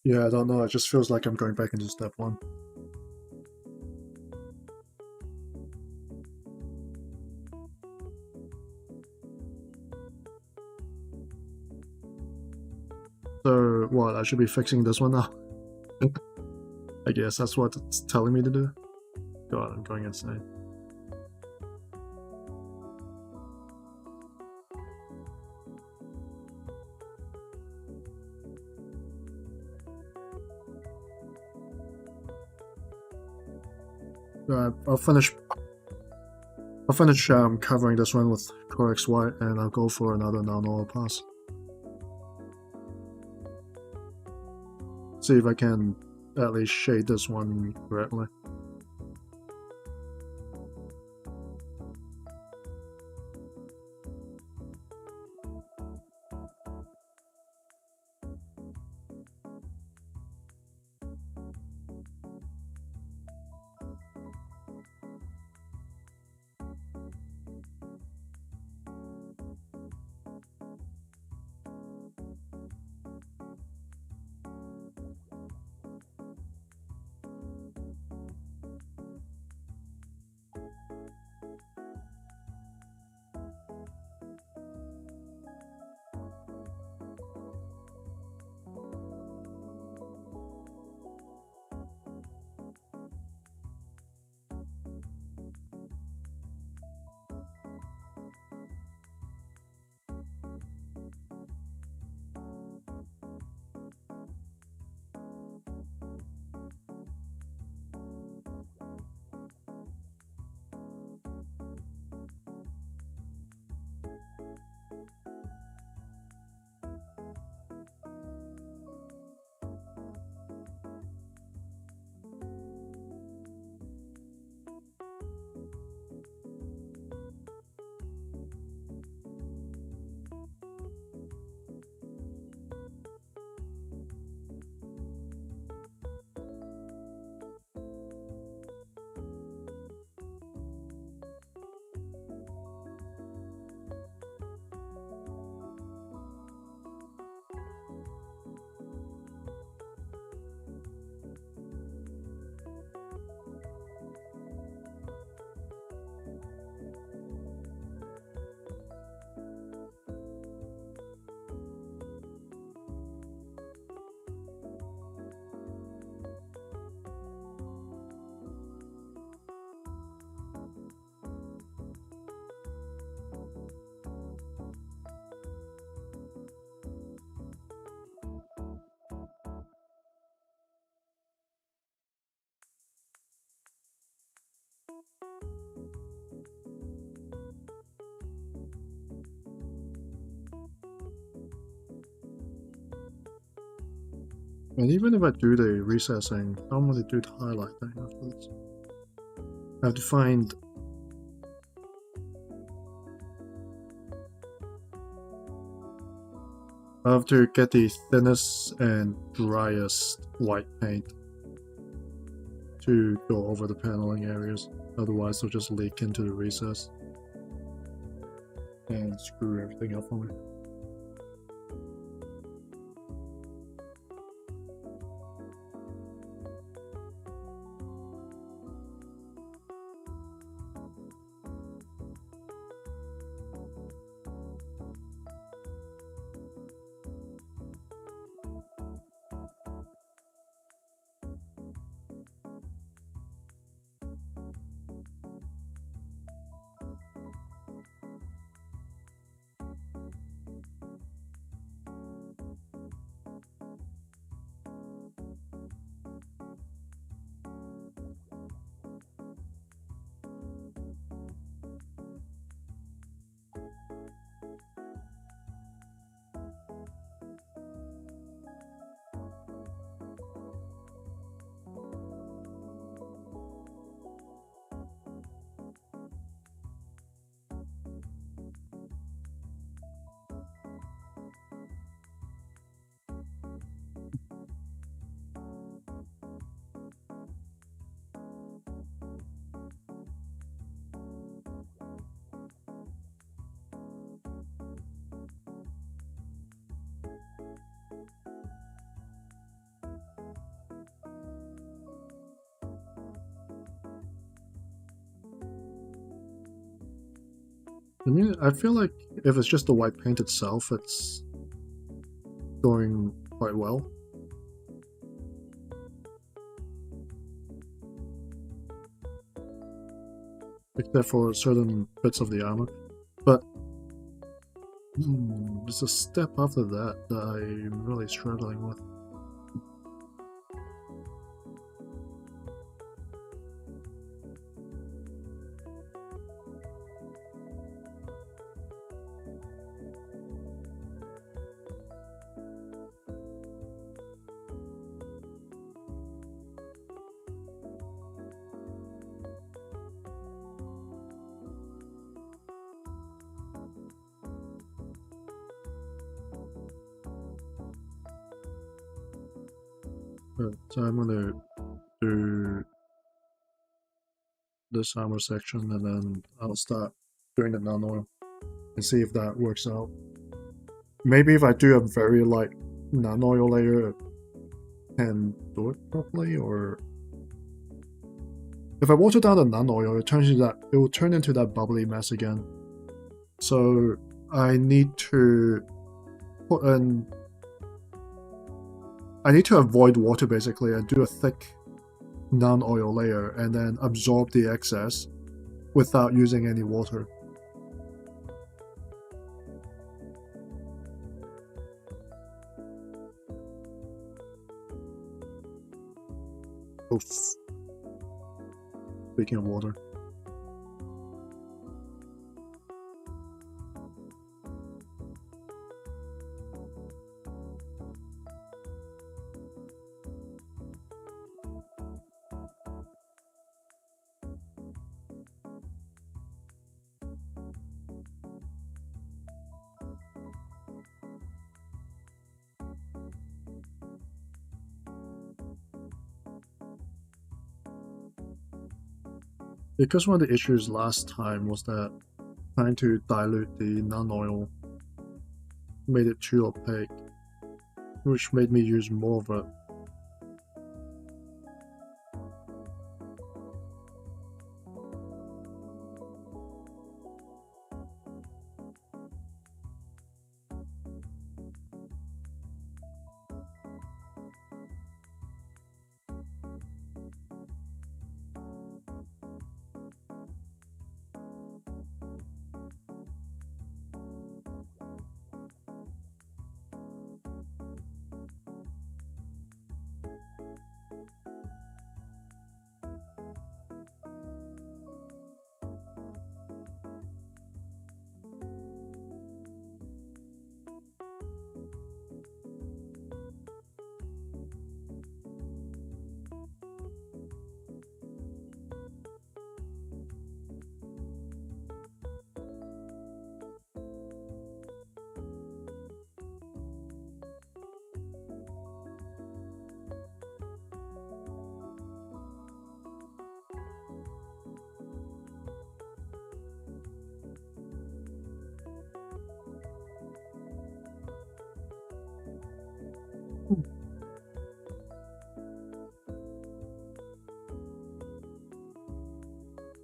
Yeah, I don't know. It just feels like I'm going back into step 1. So, what? I should be fixing this one now? I guess that's what it's telling me to do. God, I'm going insane. I'll finish covering this one with Core XY, and I'll go for another non-oil pass. See if I can at least shade this one correctly. And even if I do the recessing, how am I going to do the highlighting afterwards? I have to find... I have to get the thinnest and driest white paint to go over the paneling areas. Otherwise they'll just leak into the recess and screw everything up for me. I mean, I feel like if it's just the white paint itself, it's going quite well. Except for certain bits of the armor. But there's a step after that I'm really struggling with. So I'm gonna do this armor section and then I'll start doing the non-oil and see if that works out. Maybe if I do a very light non-oil layer, it can do it properly, or if I water down the non-oil, it will turn into that bubbly mess again. So I need to put in. I need to avoid water basically and do a thick non-oil layer and then absorb the excess without using any water. Oof. Speaking of water. Because one of the issues last time was that trying to dilute the non-oil made it too opaque, which made me use more of it.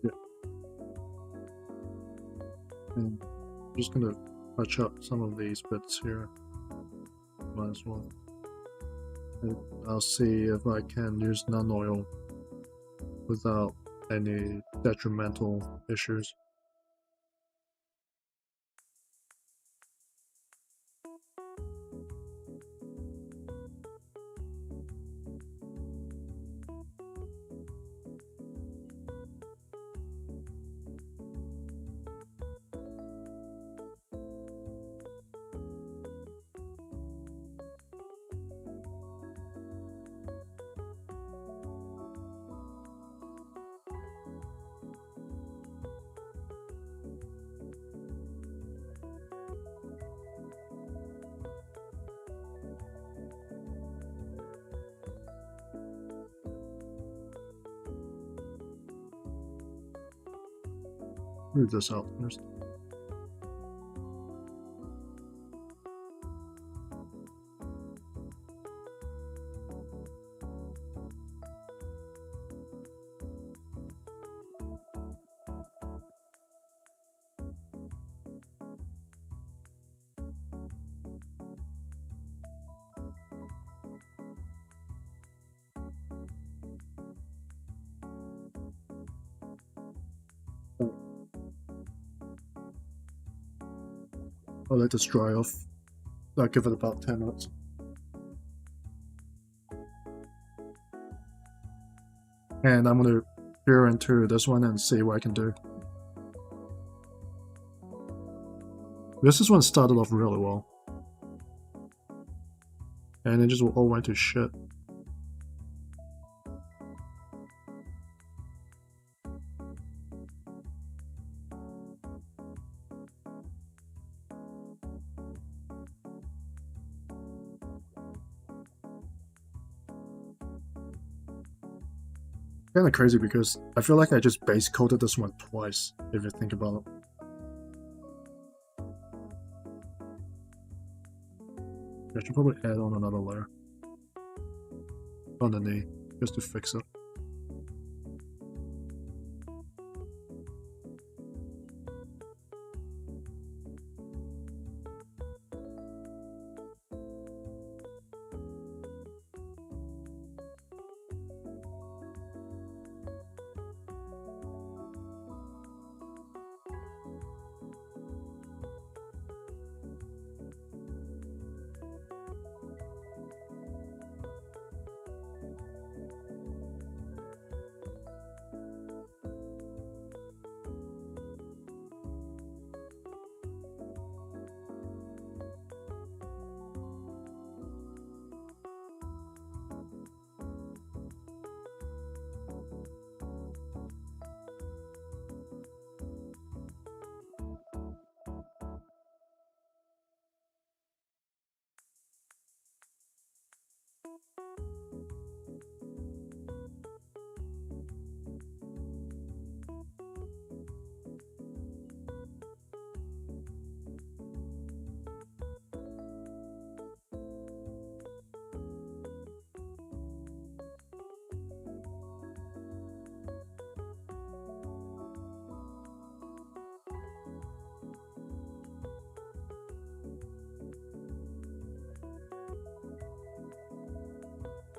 Yeah. And I'm just gonna touch up some of these bits here. Might as well. And I'll see if I can use non-oil without any detrimental issues. Move this out first. I'll let this dry off. I'll give it about 10 minutes. And I'm gonna peer into this one and see what I can do. This one started off really well. And it just all went to shit. Kind of crazy because I feel like I just base coated this one twice, if you think about it. I should probably add on another layer on the knee just to fix it.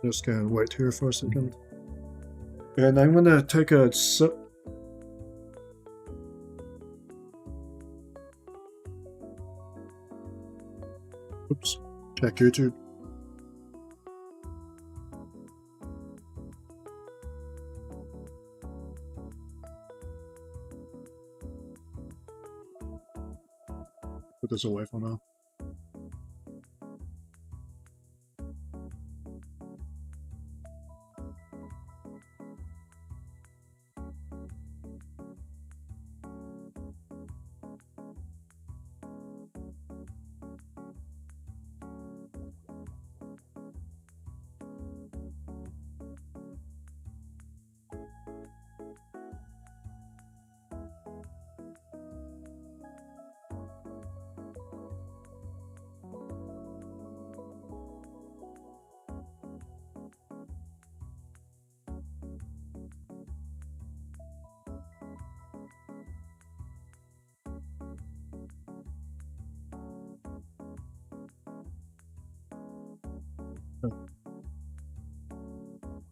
Just gonna wait here for a second. And I'm gonna take a sip. Oops. Check YouTube. Put this away for now.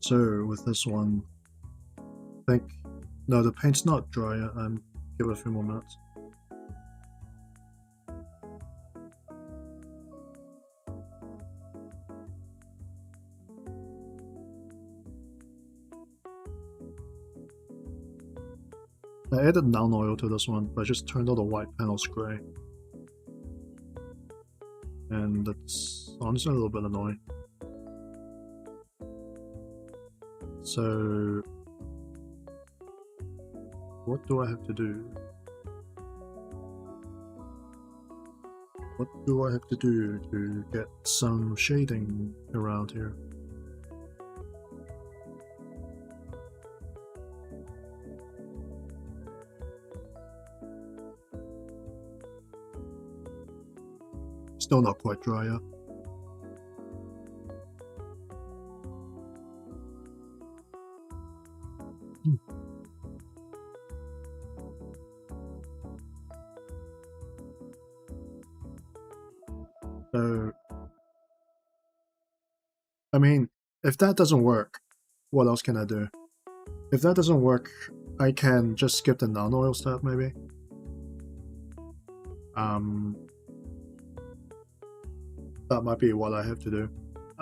So with this one, I think no, the paint's not dry yet. Give it a few more minutes. I added noun oil to this one, but I just turned all the white panels gray. And that's honestly a little bit annoying. So, what do I have to do? What do I have to do to get some shading around here? Still not quite dry yet. So, I mean, if that doesn't work, what else can I do? If that doesn't work, I can just skip the non-oil step, maybe. that might be what I have to do.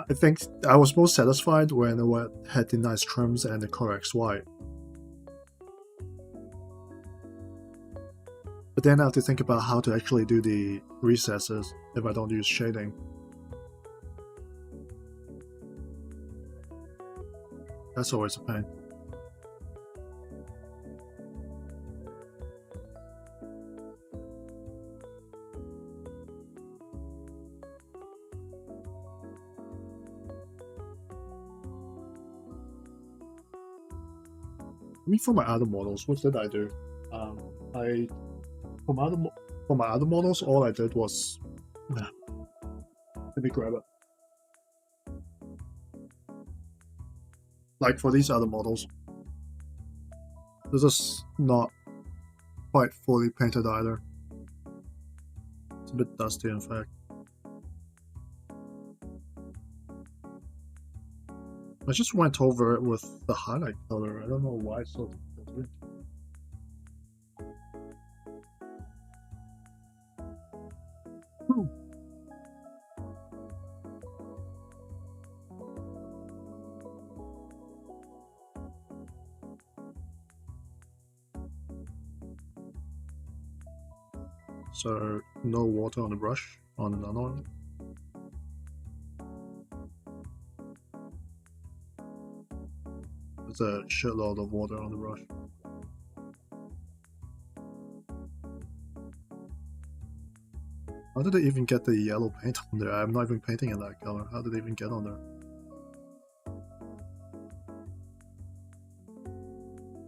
I think I was most satisfied when I had the nice trims and the correct white. But then I have to think about how to actually do the recesses if I don't use shading. That's always a pain. I mean, for my other models, what did I do? For my other models, all I did was let me grab it. Like for these other models, this is not quite fully painted either. It's a bit dusty, in fact. I just went over it with the highlight color. I don't know why it's so difficult to read. So no water on the brush on the nano. There's a shitload of water on the brush. How did they even get the yellow paint on there? I'm not even painting in that color. How did they even get on there?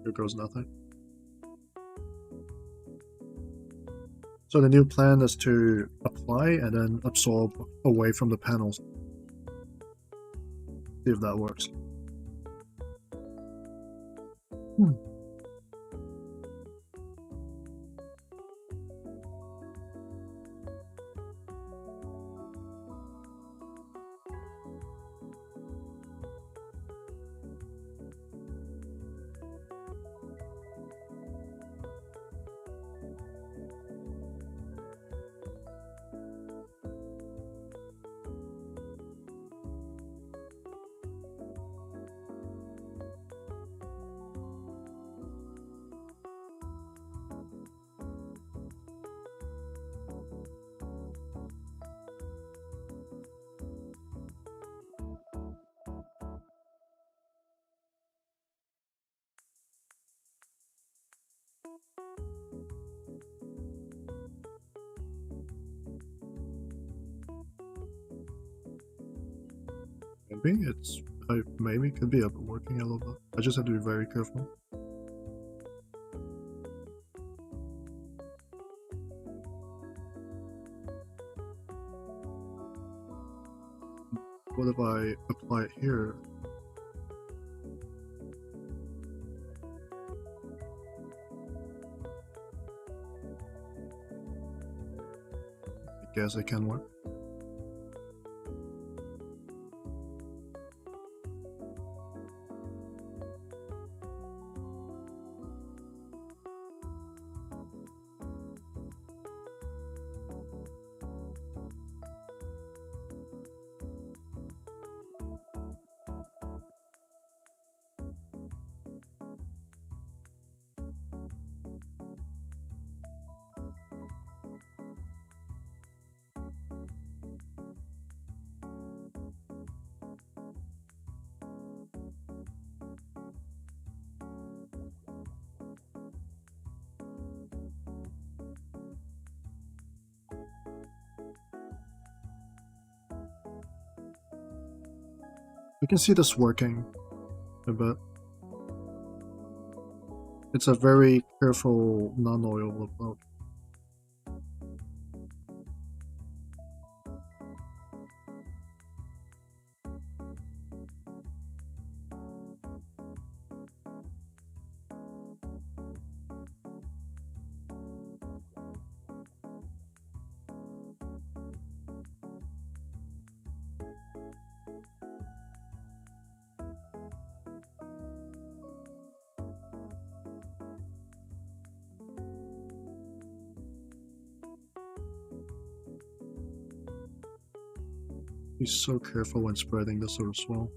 Here goes nothing. So the new plan is to apply and then absorb away from the panels. See if that works. Maybe it could be working a little bit. I just have to be very careful. What if I apply it here? I guess it can work. You can see this working a bit. It's a very careful non-oil approach. Be so careful when spreading this sort of swell.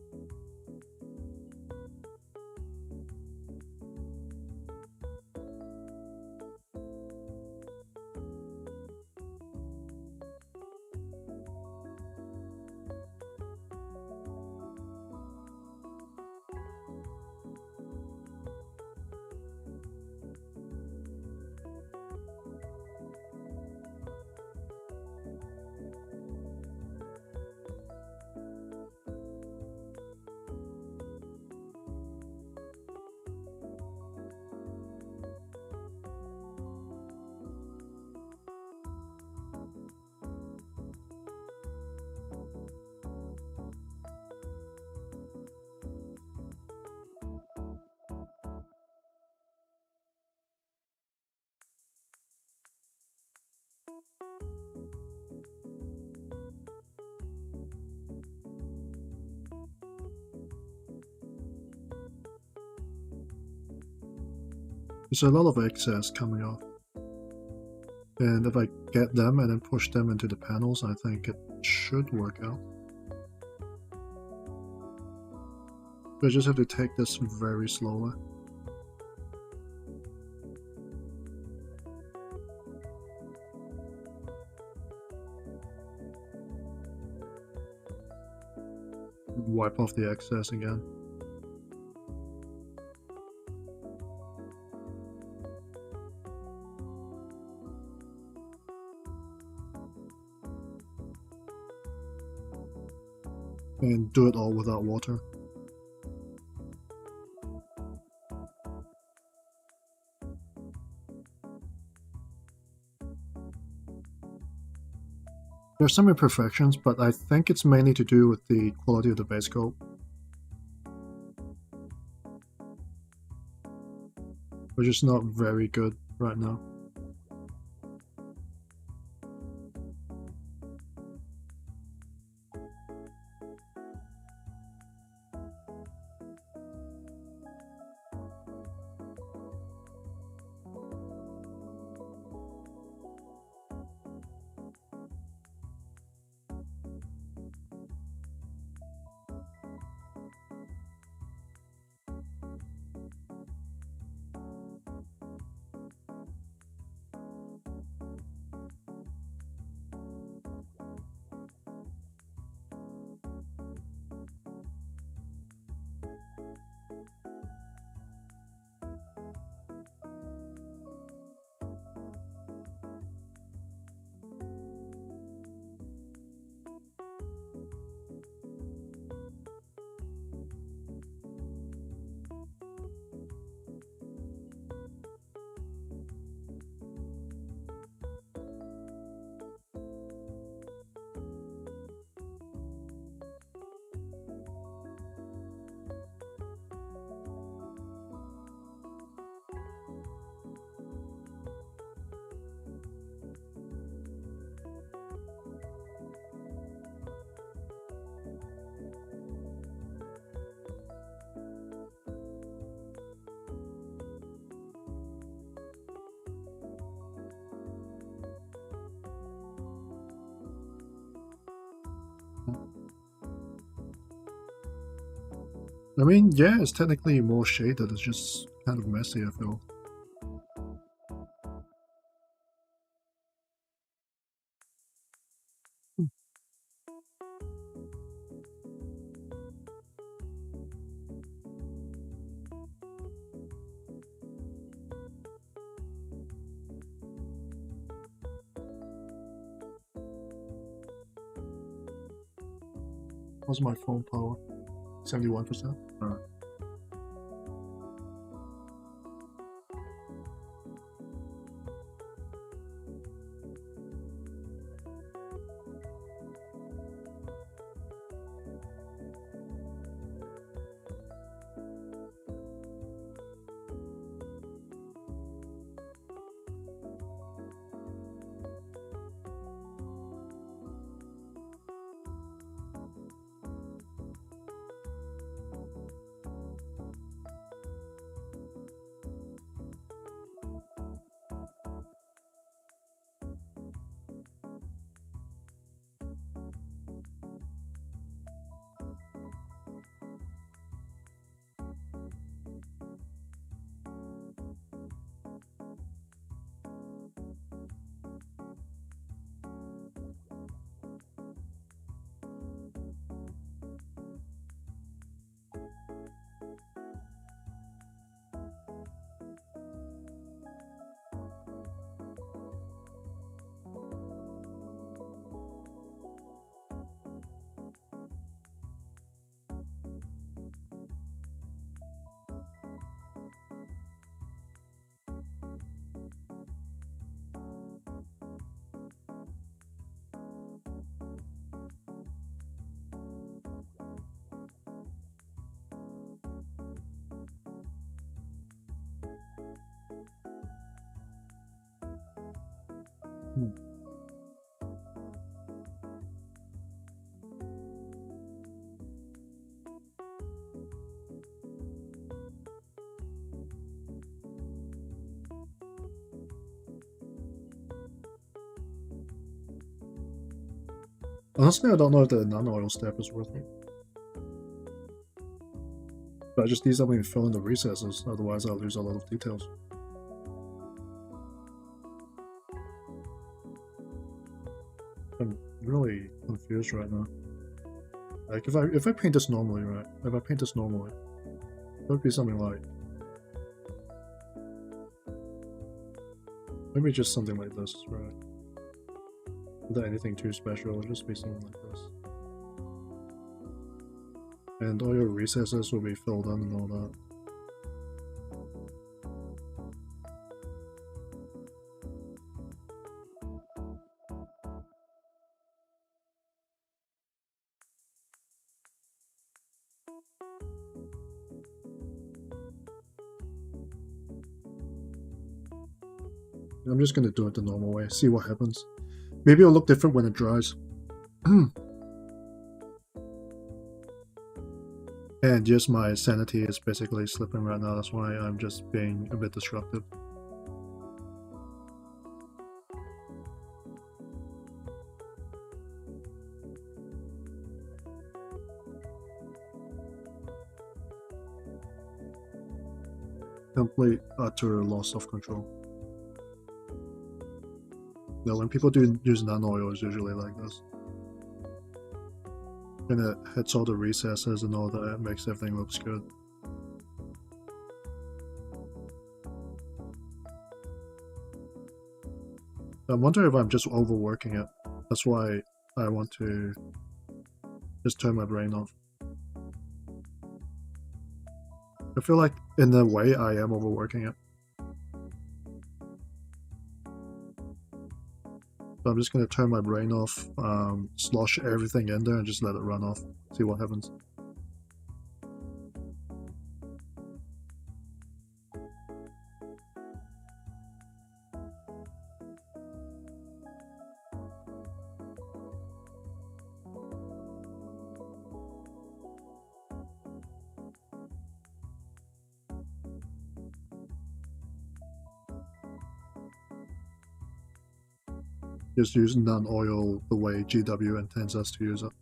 There's a lot of excess coming off. And if I get them and then push them into the panels, I think it should work out. I just have to take this very slowly. Wipe off the excess again. And do it all without water. There's some imperfections, but I think it's mainly to do with the quality of the base coat. Which is not very good right now. I mean, yeah, it's technically more shaded, it's just kind of messy, I feel. How's my phone power? 71%? Alright. Honestly, I don't know if the nano-oil step is worth it. But I just need something to fill in the recesses, otherwise I'll lose a lot of details. I'm really confused right now. Like, if I paint this normally, right? If I paint this normally, it would be something like... maybe just something like this, right? Without anything too special, it'll just be something like this. And all your recesses will be filled in and all that. I'm just gonna do it the normal way, see what happens. Maybe it'll look different when it dries. And just my sanity is basically slipping right now, that's why I'm just being a bit disruptive. Complete, utter loss of control. Yeah, when people do use nano-oil, it's usually like this. And it hits all the recesses and all that, it makes everything looks good. I wonder if I'm just overworking it. That's why I want to just turn my brain off. I feel like, in a way, I am overworking it. So I'm just going to turn my brain off, slosh everything in there and just let it run off. See what happens. Just use non-oil the way GW intends us to use it.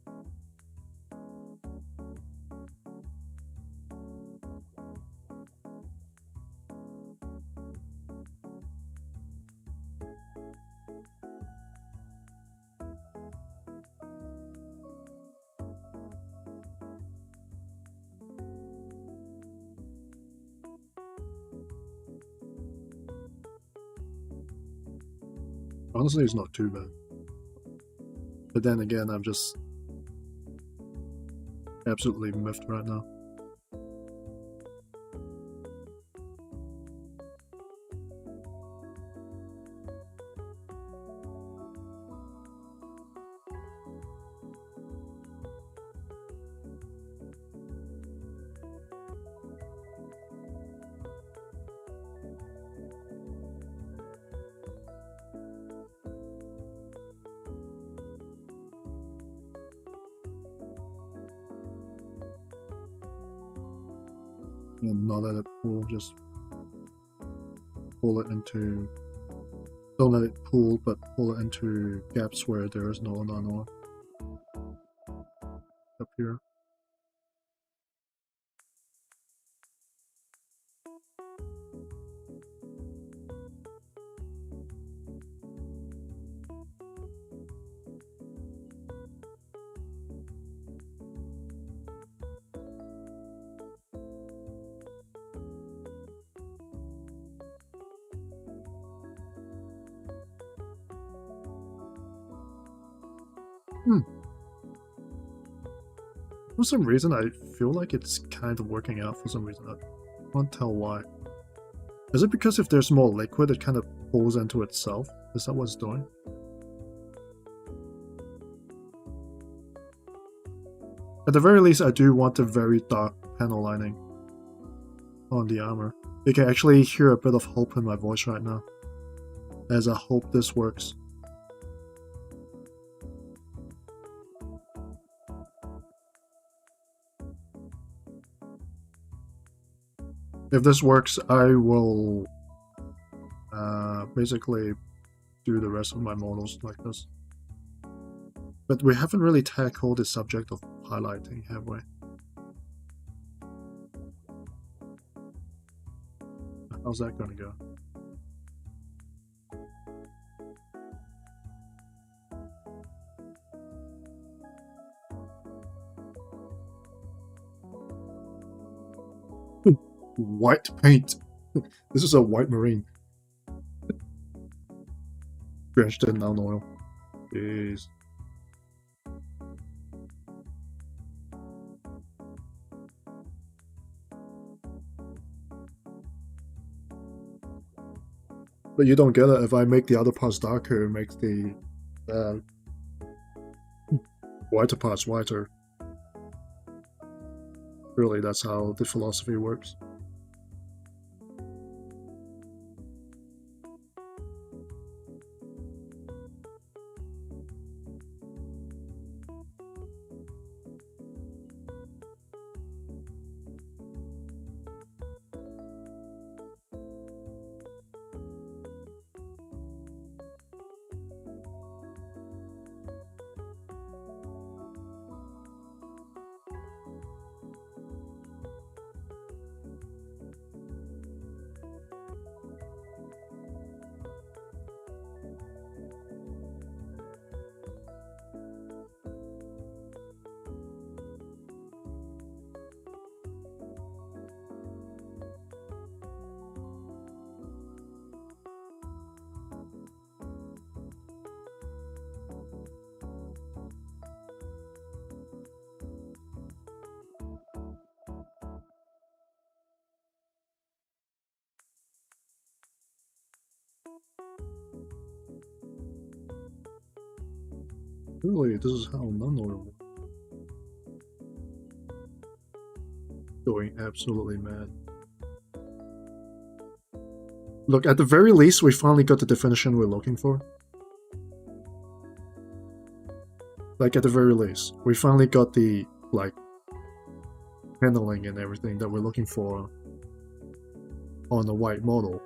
Honestly, it's not too bad. But then again, I'm just absolutely miffed right now. And not let it pool, just pull it into... don't let it pool, but pull it into gaps where there is no nano up here. For some reason, I feel like it's kind of working out for some reason. I can't tell why. Is it because if there's more liquid, it kind of pulls into itself? Is that what it's doing? At the very least, I do want a very dark panel lining on the armor. You can actually hear a bit of hope in my voice right now, as I hope this works. If this works, I will basically do the rest of my models like this. But we haven't really tackled the subject of highlighting, have we? How's that gonna go? White paint. This is a white marine. Drenched in noun oil. Jeez. But you don't get it. If I make the other parts darker, it makes the whiter parts whiter. Really, that's how the philosophy works. Really, this is how non-oil works. Going absolutely mad. Look, at the very least, we finally got the definition we're looking for. Like, at the very least, we finally got the, like, handling and everything that we're looking for on the white model.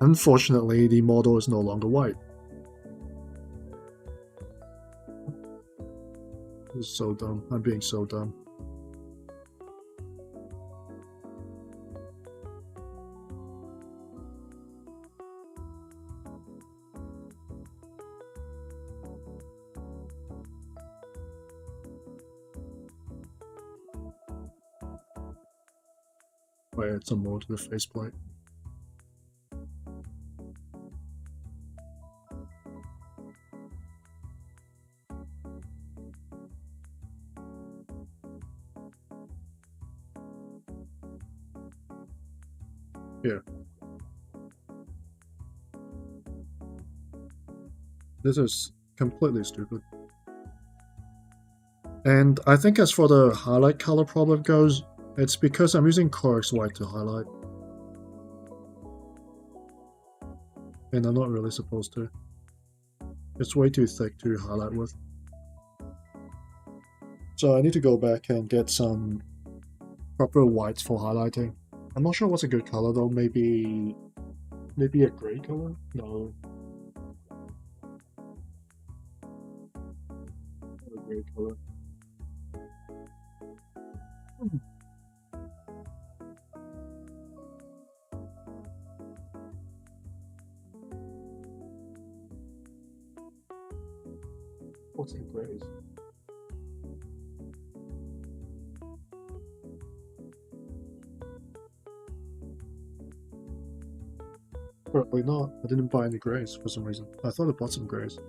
Unfortunately, the model is no longer white. This is so dumb. I'm being so dumb. I add some more to the faceplate. Yeah. This is completely stupid. And I think as for the highlight color problem goes, it's because I'm using Corex white to highlight. And I'm not really supposed to. It's way too thick to highlight with. So I need to go back and get some proper whites for highlighting. I'm not sure what's a good color though, maybe a gray color? No. Not a gray color. What's in grays? Probably not. I didn't buy any grays for some reason. I thought I bought some grays.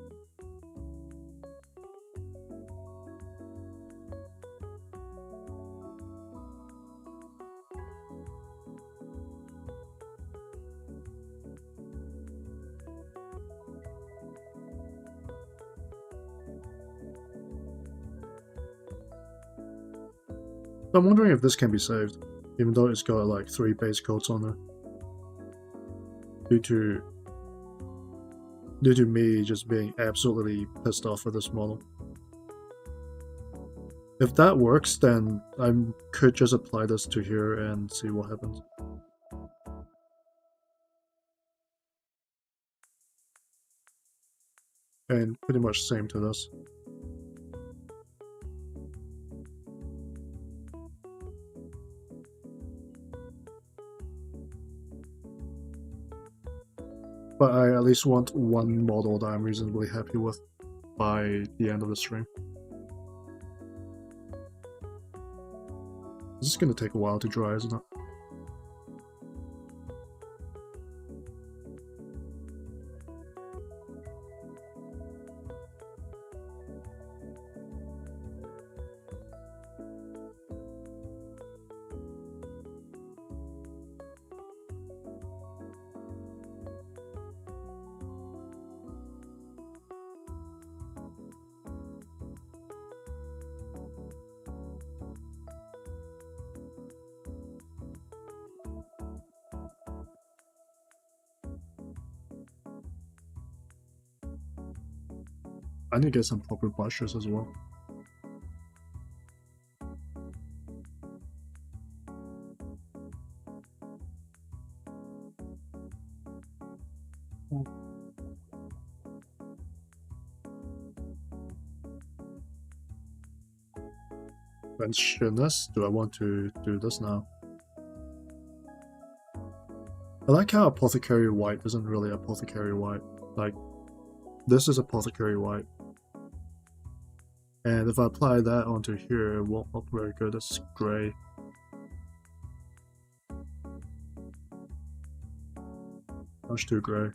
I'm wondering if this can be saved, even though it's got like 3 base coats on there. Due to me just being absolutely pissed off with this model. If that works, then I could just apply this to here and see what happens. And pretty much same to this. But I at least want one model that I'm reasonably happy with by the end of the stream. This is going to take a while to dry, isn't it? I need to get some proper brushes as well. Mentionless? Do I want to do this now? I like how Apothecary White isn't really Apothecary White. Like, this is Apothecary White. And if I apply that onto here, it won't look very good. It's grey. Much too grey.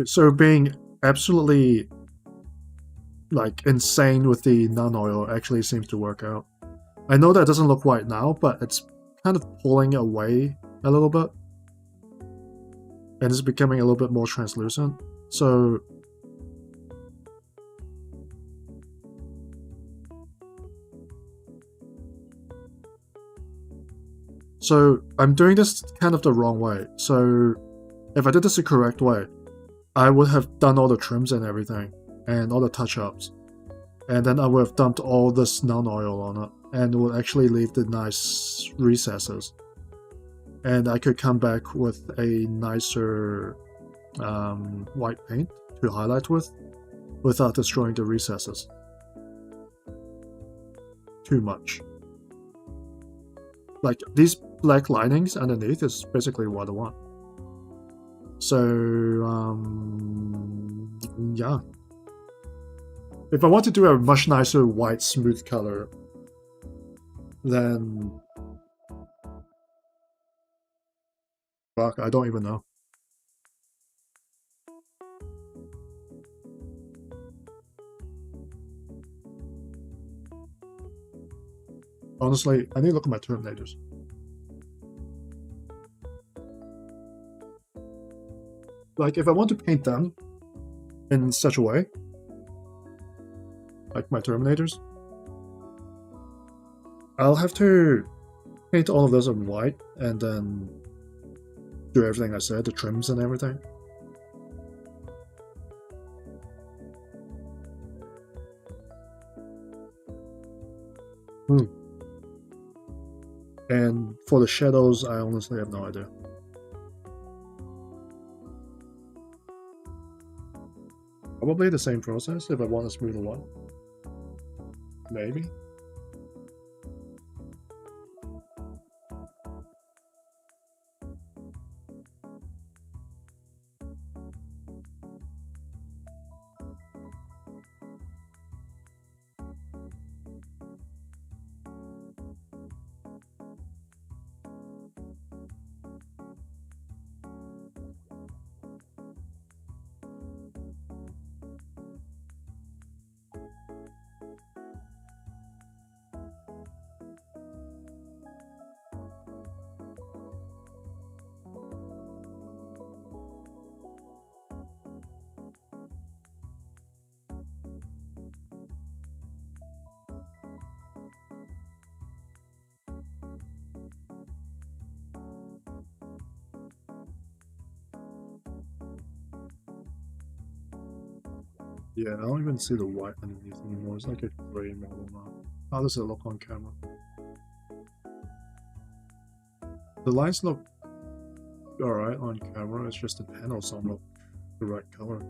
So being absolutely like insane with the non-oil actually seems to work out. I know that doesn't look white now, but it's kind of pulling away a little bit. And it's becoming a little bit more translucent. So I'm doing this kind of the wrong way. So if I did this the correct way, I would have done all the trims and everything and all the touch-ups. And then I would have dumped all this non-oil on it and would actually leave the nice recesses. And I could come back with a nicer white paint to highlight with without destroying the recesses too much. Like, these black linings underneath is basically what I want. So, yeah. If I want to do a much nicer white smooth color, then fuck, I don't even know. Honestly, I need to look at my Terminators. Like, if I want to paint them in such a way, like my Terminators, I'll have to paint all of those in white and then do everything I said, the trims and everything. And for the shadows, I honestly have no idea. Probably the same process if I want a smoother one. Maybe. Yeah, I don't even see the white underneath anymore. It's like a gray model now. How does it look on camera? The lines look alright on camera, it's just the panels don't look the right color.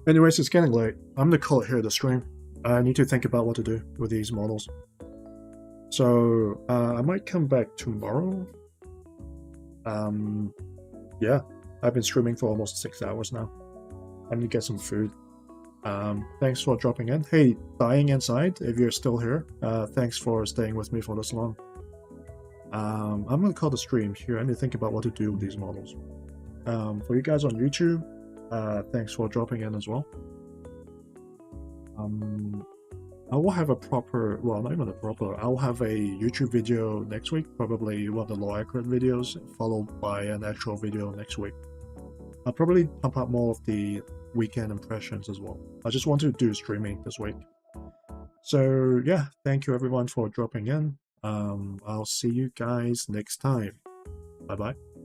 Anyways, it's getting late. I'm gonna call it here the stream. I need to think about what to do with these models. So, I might come back tomorrow. Yeah, I've been streaming for almost 6 hours now. I need to get some food. Thanks for dropping in. Hey, Dying Inside, if you're still here, thanks for staying with me for this long. I'm gonna call the stream here. I need to think about what to do with these models. For you guys on YouTube, thanks for dropping in as well. I will have a proper, well, not even a proper, I'll have a YouTube video next week, probably one of the low accurate videos, followed by an actual video next week. I'll probably pump up more of the weekend impressions as well. I just want to do streaming this week. So yeah, thank you everyone for dropping in. I'll see you guys next time. Bye bye.